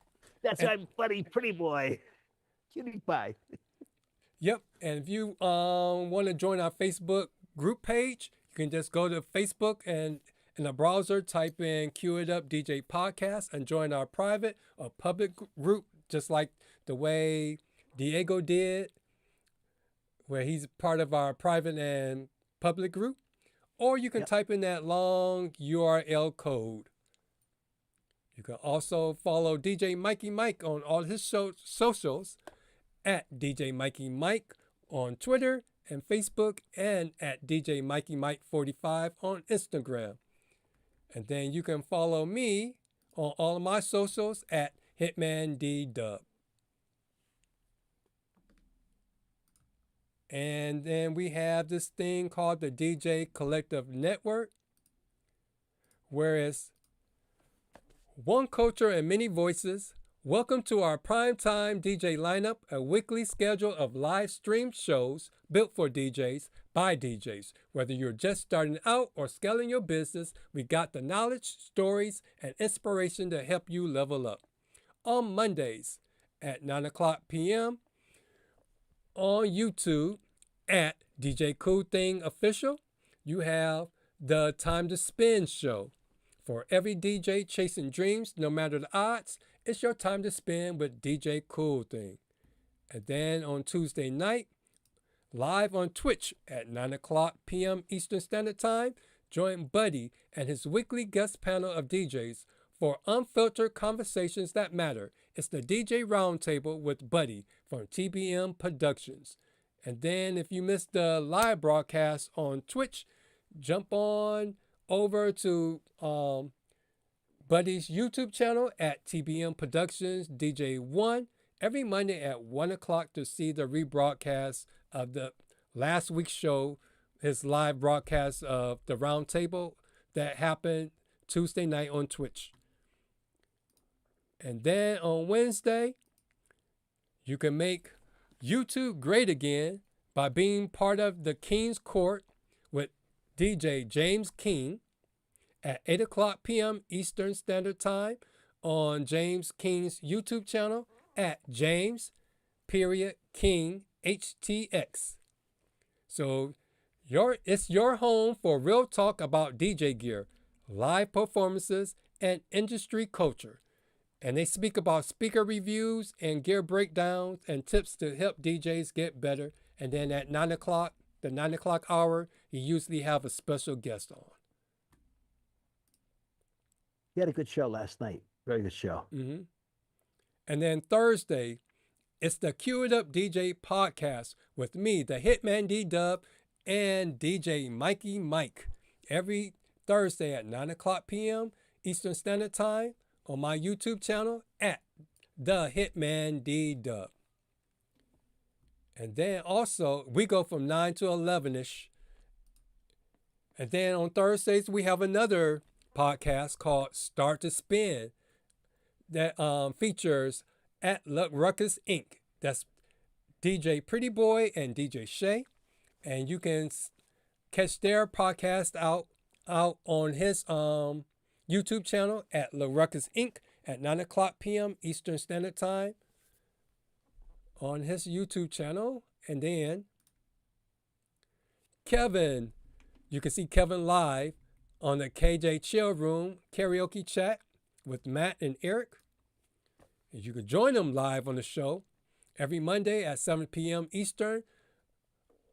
That's my buddy, pretty boy, cutie pie. Yep. And if you want to join our Facebook group page, you can just go to Facebook and in the browser type in "Cue It Up DJ Podcast" and join our private or public group, just like the way Diego did, where he's part of our private and public group. Or you can type in that long URL code. You can also follow DJ Mikey Mike on all his socials at DJ Mikey Mike on Twitter and Facebook, and at DJ Mikey Mike 45 on Instagram. And then you can follow me on all of my socials at hitmanddub. And then we have this thing called the DJ Collective Network, where it's one culture and many voices, Welcome to our primetime DJ lineup, a weekly schedule of live stream shows built for DJs by DJs. Whether you're just starting out or scaling your business, we got the knowledge, stories, and inspiration to help you level up. On Mondays at 9 o'clock p.m. on YouTube at DJ Cool Thing Official, you have the Time to Spin show. For every DJ chasing dreams, no matter the odds, it's your time to spin with DJ Cool Thing. And then on Tuesday night, live on Twitch at 9 o'clock p.m. Eastern Standard Time, join Buddy and his weekly guest panel of DJs for unfiltered conversations that matter. It's the DJ Roundtable with Buddy from TBM Productions. And then if you missed the live broadcast on Twitch, jump on over to Buddy's YouTube channel at TBM Productions DJ 1 every Monday at 1 o'clock to see the rebroadcast of the last week's show, his live broadcast of the Roundtable that happened Tuesday night on Twitch. And then on Wednesday, you can make YouTube great again by being part of the King's Court with DJ James King at 8 o'clock p.m. Eastern Standard Time on James King's YouTube channel at James King HTX. So it's your home for real talk about DJ gear, live performances, and industry culture. And they speak about speaker reviews and gear breakdowns and tips to help DJs get better. And then at 9 o'clock, the 9 o'clock hour, you usually have a special guest on. You had a good show last night. Very good show. Mm-hmm. And then Thursday, it's the Cue It Up DJ podcast with me, the Hitman DDub, and djmikiemike. Every Thursday at 9 o'clock p.m. Eastern Standard Time on my YouTube channel at the Hitman DDub. And then also, we go from 9 to 11-ish. And then on Thursdays, we have another podcast called Start to Spin that features at Ruckus Inc. That's DJ Pretty Boy and DJ Shay. And you can catch their podcast out on his YouTube channel at Ruckus Inc. at 9 o'clock p.m. Eastern Standard Time on his YouTube channel. And then Kevin, you can see Kevin live on the KJ Chill Room karaoke chat with Matt and Eric. And you can join them live on the show every Monday at 7 p.m. Eastern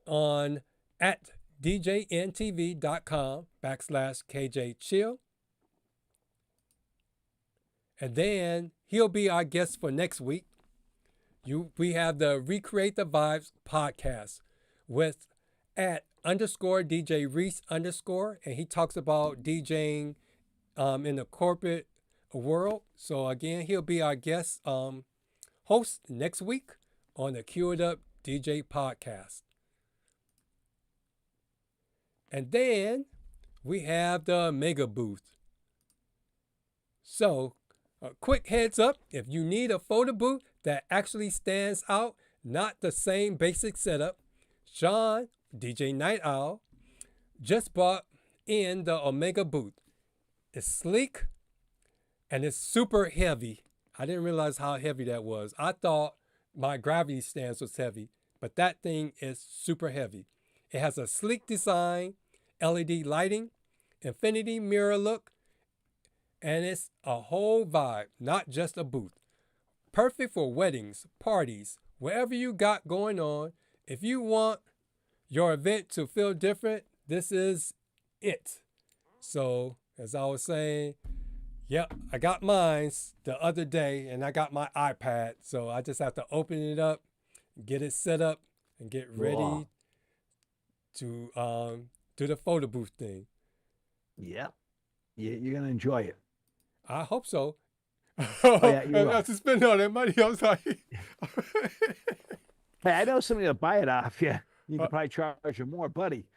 on at djntv.com/KJ Chill. And then he'll be our guest for next week. We have the Recreate the Vibes podcast with at _DJ Reese _, and he talks about DJing in the corporate world. So again, he'll be our guest host next week on the Cue It Up DJ podcast. And then we have the Mega Booth. So a quick heads up, if you need a photo booth that actually stands out, not the same basic setup, Sean, DJ Night Owl, just bought in the Omega booth. It's sleek and it's super heavy. I didn't realize how heavy that was. I thought my gravity stance was heavy, but that thing is super heavy. It has a sleek design, LED lighting, infinity mirror look, and it's a whole vibe, not just a booth. Perfect for weddings, parties, wherever you got going on. If you want your event to feel different, this is it. So, as I was saying, yep, I got mine the other day, and I got my iPad. So I just have to open it up, get it set up, and get ready to do the photo booth thing. Yep. You're going to enjoy it. I hope so. Oh, yeah, you I have to spend all that money. I was like, hey, I know somebody to buy it off you. You can probably charge you more, buddy.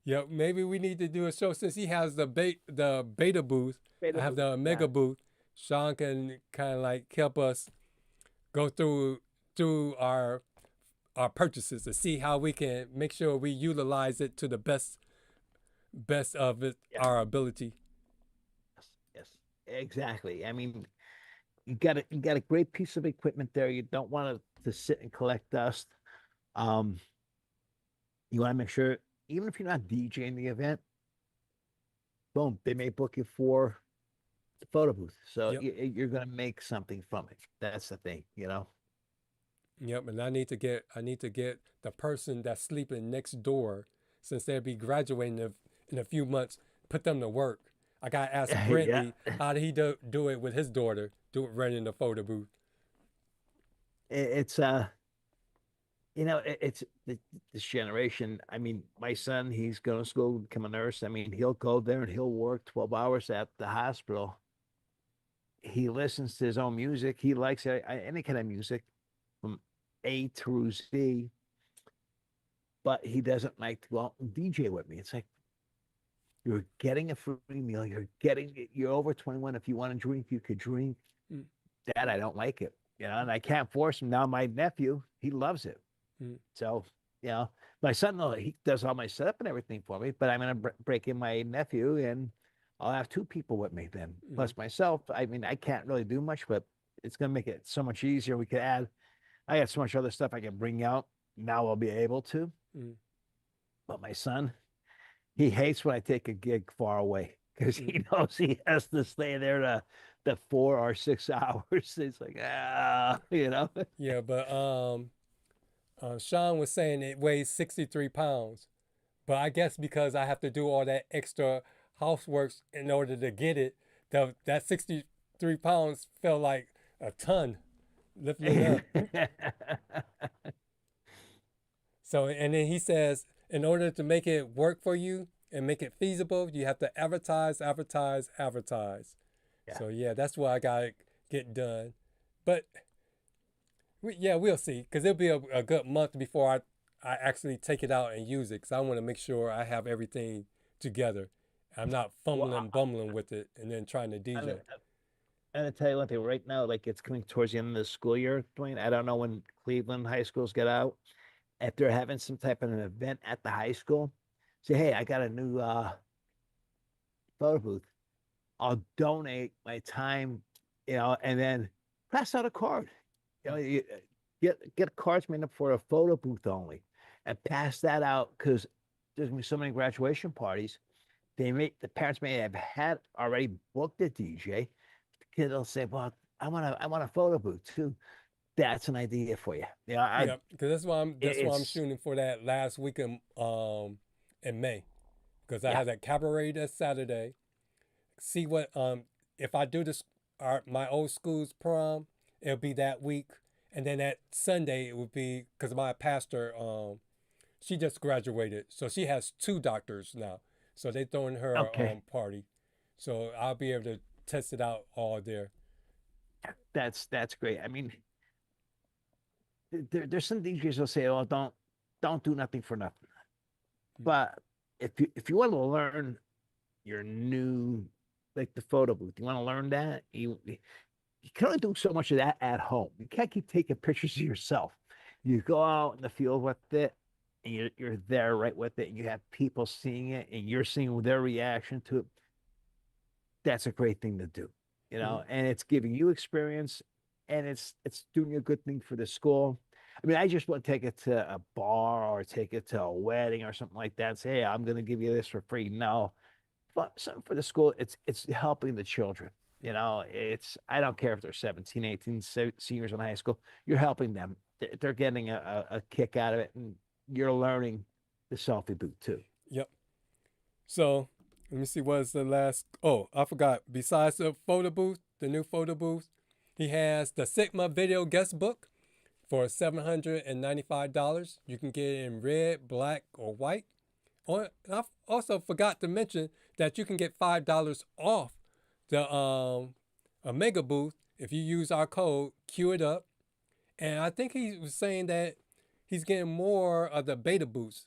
Yeah, maybe we need to do a show since he has the beta booth. I have the mega booth, Sean can kind of like help us go through our purchases to see how we can make sure we utilize it to the best of it, our ability. Yes, exactly. I mean, you got a great piece of equipment there. You don't want it to sit and collect dust. You want to make sure, even if you're not DJing the event, boom, they may book you for the photo booth. So you're going to make something from it. That's the thing, you know? Yep. And I need to get the person that's sleeping next door, since they'll be graduating in a few months, put them to work. I got to ask Brentley, how did he do it with his daughter, running the photo booth? It's, you know, it's this generation. I mean, my son, he's going to school to become a nurse. I mean, he'll go there and he'll work 12 hours at the hospital. He listens to his own music. He likes any kind of music from A through Z, but he doesn't like to go out and DJ with me. It's like, you're getting a free meal. You're over 21. If you want to drink, you could drink. Dad, I don't like it, you know, and I can't force him. Now my nephew, he loves it. So, you know, my son, he does all my setup and everything for me, but I'm going to break in my nephew and I'll have 2 people with me then, plus myself. I mean, I can't really do much, but it's going to make it so much easier. We could add, I got so much other stuff I can bring out. Now I'll be able to. But my son, he hates when I take a gig far away because he knows he has to stay there the 4 or 6 hours. It's like, you know? Yeah, but Sean was saying it weighs 63 pounds. But I guess because I have to do all that extra housework in order to get it, that 63 pounds felt like a ton lifting it up. So, and then he says, in order to make it work for you and make it feasible, you have to advertise. Yeah. So yeah, that's what I got to get done. But we'll see, because it'll be a good month before I actually take it out and use it, because I want to make sure I have everything together. I'm not bumbling with it and then trying to DJ. I'm gonna tell you one thing right now, like it's coming towards the end of the school year, Dwayne. I don't know when Cleveland high schools get out. If they're having some type of an event at the high school, say, hey, I got a new photo booth. I'll donate my time, you know, and then pass out a card. You know, you get cards made up for a photo booth only, and pass that out, because there's gonna be so many graduation parties. The parents may have had already booked a DJ. The kid will say, "Well, I want a photo booth too." That's an idea for you. Yeah, because that's why I'm shooting for that last week in May, because I have that cabaret that Saturday. See what if I do this my old school's prom, it'll be that week, and then that Sunday it would be, because my pastor she just graduated, so she has 2 doctors now, so they throwing her party, so I'll be able to test it out all there. That's great. I mean, there's some DJs who'll say, "Oh, don't do nothing for nothing." But if you want to learn your new, like the photo booth, you want to learn that, you can only do so much of that at home. You can't keep taking pictures of yourself. You go out in the field with it, and you're there right with it, and you have people seeing it, and you're seeing their reaction to it. That's a great thing to do, you know, and it's giving you experience, and it's doing a good thing for the school. I mean, I just want to take it to a bar or take it to a wedding or something like that and say, hey, I'm going to give you this for free. No, but something for the school, it's helping the children. You know, I don't care if they're 17, 18, seniors in high school, you're helping them. They're getting a kick out of it, and you're learning the selfie booth too. Yep. So let me see, what's the last, I forgot. Besides the photo booth, the new photo booth, he has the Sigma video guest book for $795. You can get it in red, black, or white. I also forgot to mention that you can get $5 off the Omega booth if you use our code, Cue It Up. And I think he was saying that he's getting more of the beta booths.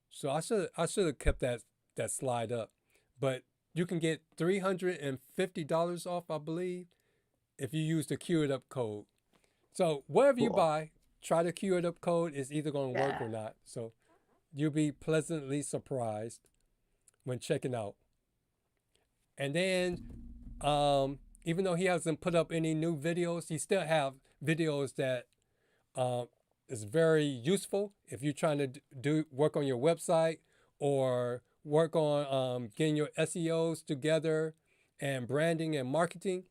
So I should have kept that slide up. But you can get $350 off, I believe. if you use the Cue It Up code. So whatever you Cool. buy, try the Cue It Up code. It's either going to work Yeah. or not. So you'll be pleasantly surprised when checking out. And then, even though he hasn't put up any new videos, he still have videos that is very useful if you're trying to do work on your website or work on getting your SEOs together and branding and marketing.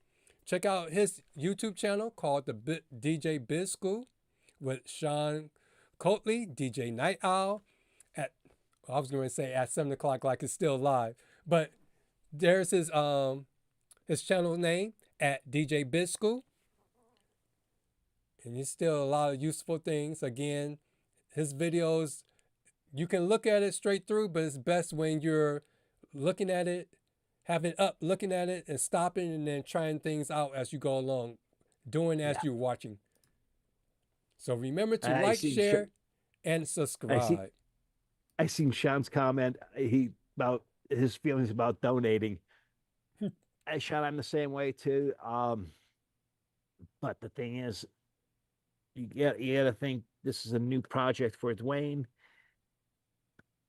Check out his YouTube channel called the DJ Biz School with Sean Coatley, DJ Night Owl. I was going to say at 7 o'clock like it's still live, but there's his channel name at DJ Biz School. And there's still a lot of useful things. Again, his videos, you can look at it straight through, but it's best when you're looking at it, have it up, looking at it and stopping and then trying things out as you go along, doing as you're watching. So remember to like, share, and subscribe. I seen Sean's comment. About his feelings about donating. Sean, I'm the same way too. But the thing is, you got to think this is a new project for Dwayne.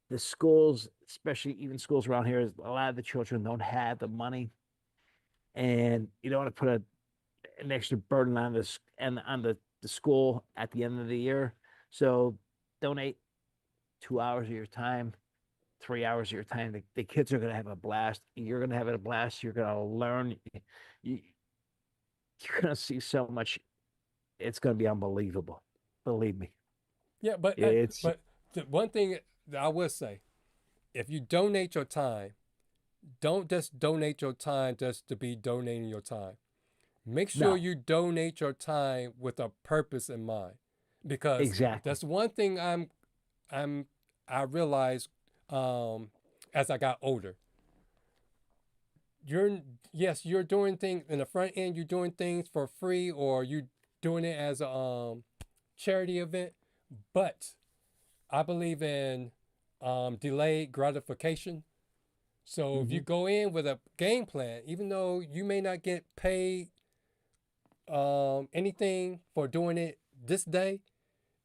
The schools, especially even schools around here, a lot of the children don't have the money, and you don't want to put an extra burden on this and on the school at the end of the year. So donate 2 hours of your time, 3 hours of your time. The kids are going to have a blast. You're going to have a blast. You're going to learn. You're going to see so much. It's going to be unbelievable. Believe me. Yeah, but the one thing that I will say, if you donate your time, don't just donate your time just to be donating your time. Make sure you donate your time with a purpose in mind, because that's one thing I realized as I got older. You're doing things in the front end. You're doing things for free, or you doing it as a charity event. But I believe in delayed gratification. So if you go in with a game plan, even though you may not get paid anything for doing it this day,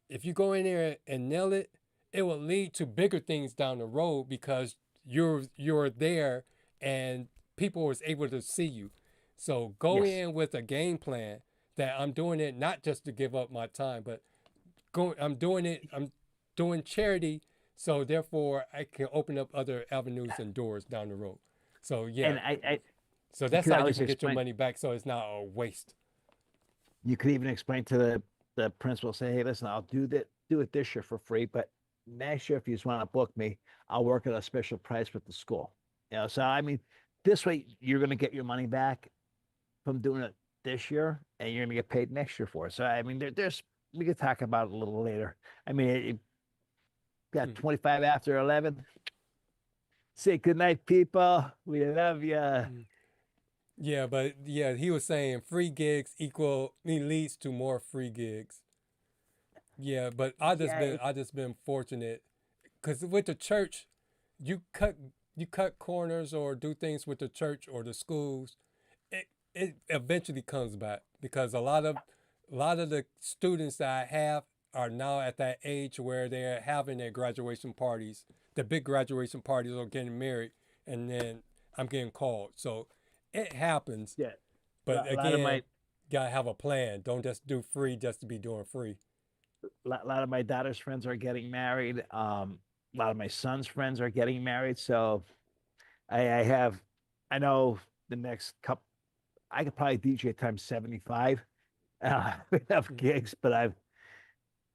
if you go in there and nail it, it will lead to bigger things down the road, because you're there and people was able to see you. So go in with a game plan that I'm doing it not just to give up my time, but I'm doing charity, so therefore I can open up other avenues and doors down the road. So And so that's how you can get your money back, so it's not a waste. You could even explain to the principal, say, hey, listen, I'll do it this year for free, but next year, if you just want to book me, I'll work at a special price with the school. So I mean, this way you're going to get your money back from doing it this year, and you're going to get paid next year for it. So I mean, we could talk about it a little later. I mean, it got 25 after 11. Say good night, people. We love you. Yeah, but he was saying free gigs leads to more free gigs. Yeah, but I just been fortunate, because with the church, you cut corners or do things with the church or the schools, it eventually comes back, because a lot of the students that I have are now at that age where they're having their graduation parties, the big graduation parties, or getting married, and then I'm getting called. So it happens. Yeah. But again, gotta have a plan. Don't just do free just to be doing free. A lot of my daughter's friends are getting married. A lot of my son's friends are getting married. So I know the next couple, I could probably DJ times 75. We have gigs, but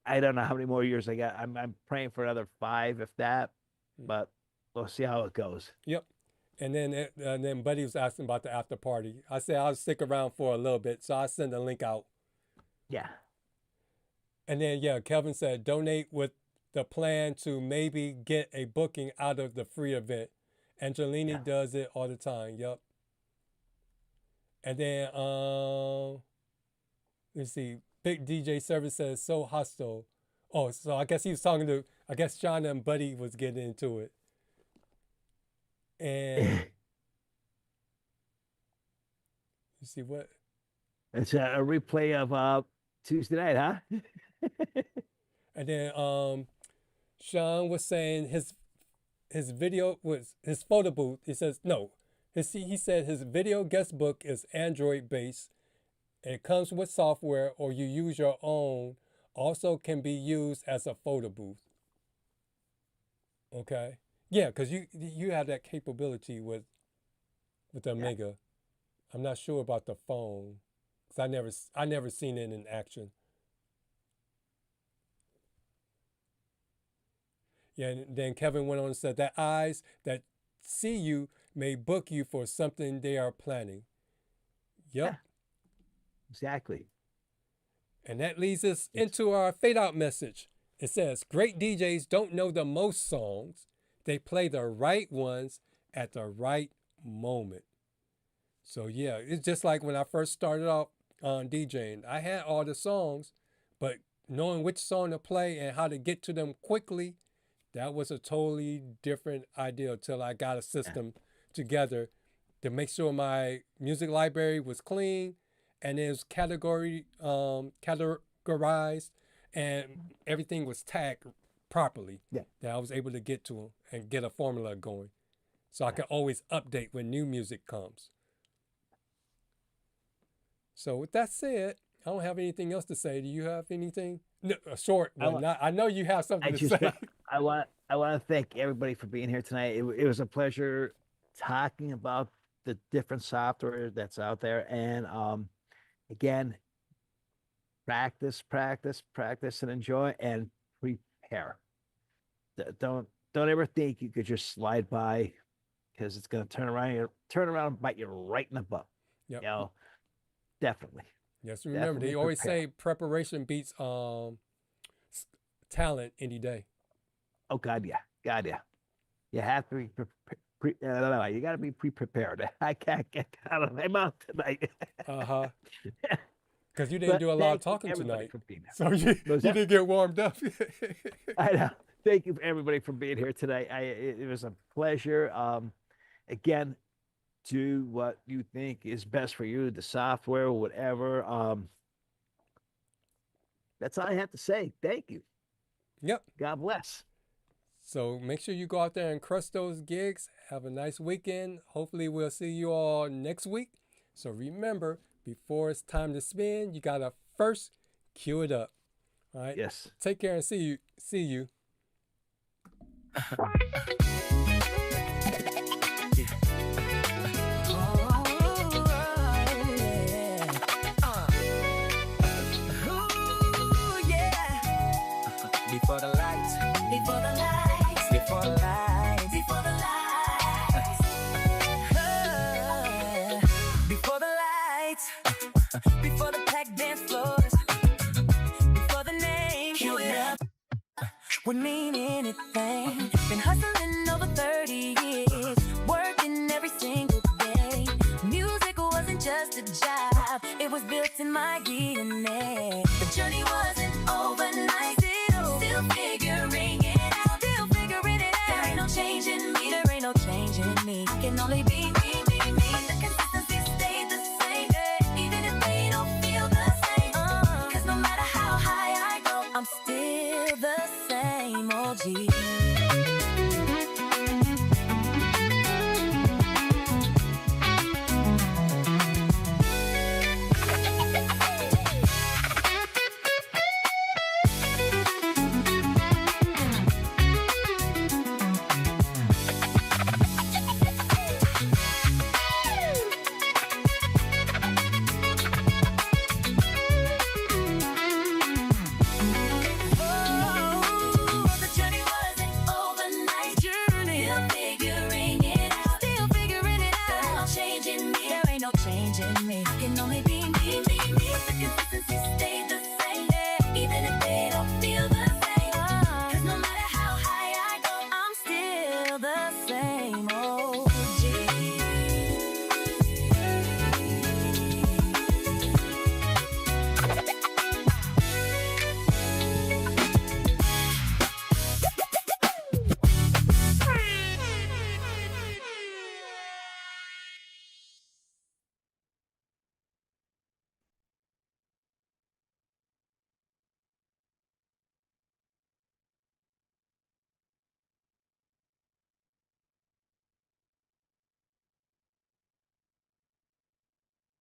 I don't know how many more years I got. I'm praying for another 5, if that, but we'll see how it goes. Yep. And then Buddy was asking about the after party. I said I'll stick around for a little bit, so I send a link out. Yeah. And then Kelvin said donate with the plan to maybe get a booking out of the free event. Angelini does it all the time. Yep. And then let's see. Big DJ Service says so hostile. Oh, so I guess he was talking to, I guess Sean and Buddy was getting into it. And you see what? It's a replay of Tuesday night, huh? And then Sean was saying his video was his photo booth. He says no. He said his video guest book is Android based. It comes with software, or you use your own. Also can be used as a photo booth. Okay. Yeah, because you have that capability with the Omega. I'm not sure about the phone, because I never seen it in action. Yeah, and then Kevin went on and said that eyes that see you may book you for something they are planning. Yep. Yeah, exactly. And that leads us into our fade out message. It says, great DJs don't know the most songs. They play the right ones at the right moment. So yeah, it's just like when I first started off on DJing. I had all the songs, but knowing which song to play and how to get to them quickly, that was a totally different idea until I got a system together to make sure my music library was clean and it was categorized and everything was tagged properly. Yeah. That I was able to get to them and get a formula going. So I can always update when new music comes. So with that said, I don't have anything else to say. Do you have anything? No, a short one. I know you have something to say. I want to thank everybody for being here tonight. It was a pleasure talking about the different software that's out there. And again, practice, and enjoy, and prepare. Don't ever think you could just slide by, because it's going to turn around and bite you right in the butt. Yep. You know, definitely. Yes, remember, Definitely they always prepare. say preparation beats talent any day. Oh God, yeah. You have to be you got to be pre-prepared. I can't get out of my mouth tonight. Because you didn't do a lot of talking tonight, so you Was that- didn't get warmed up. I know. Thank you for everybody for being here tonight. It was a pleasure. Again, do what you think is best for you, the software, whatever. That's all I have to say. Thank you. Yep. God bless. So make sure you go out there and crush those gigs. Have a nice weekend. Hopefully we'll see you all next week. So remember, before it's time to spin, you gotta first cue it up. All right. Yes. Take care and see you. Before the lights, before the lights, before the lights, before the lights, before the lights, before the packed dance floors, before the name queued up, would mean anything. Been hustling over 30 years, working every single day. Music wasn't just a job, it was built in my DNA. The journey was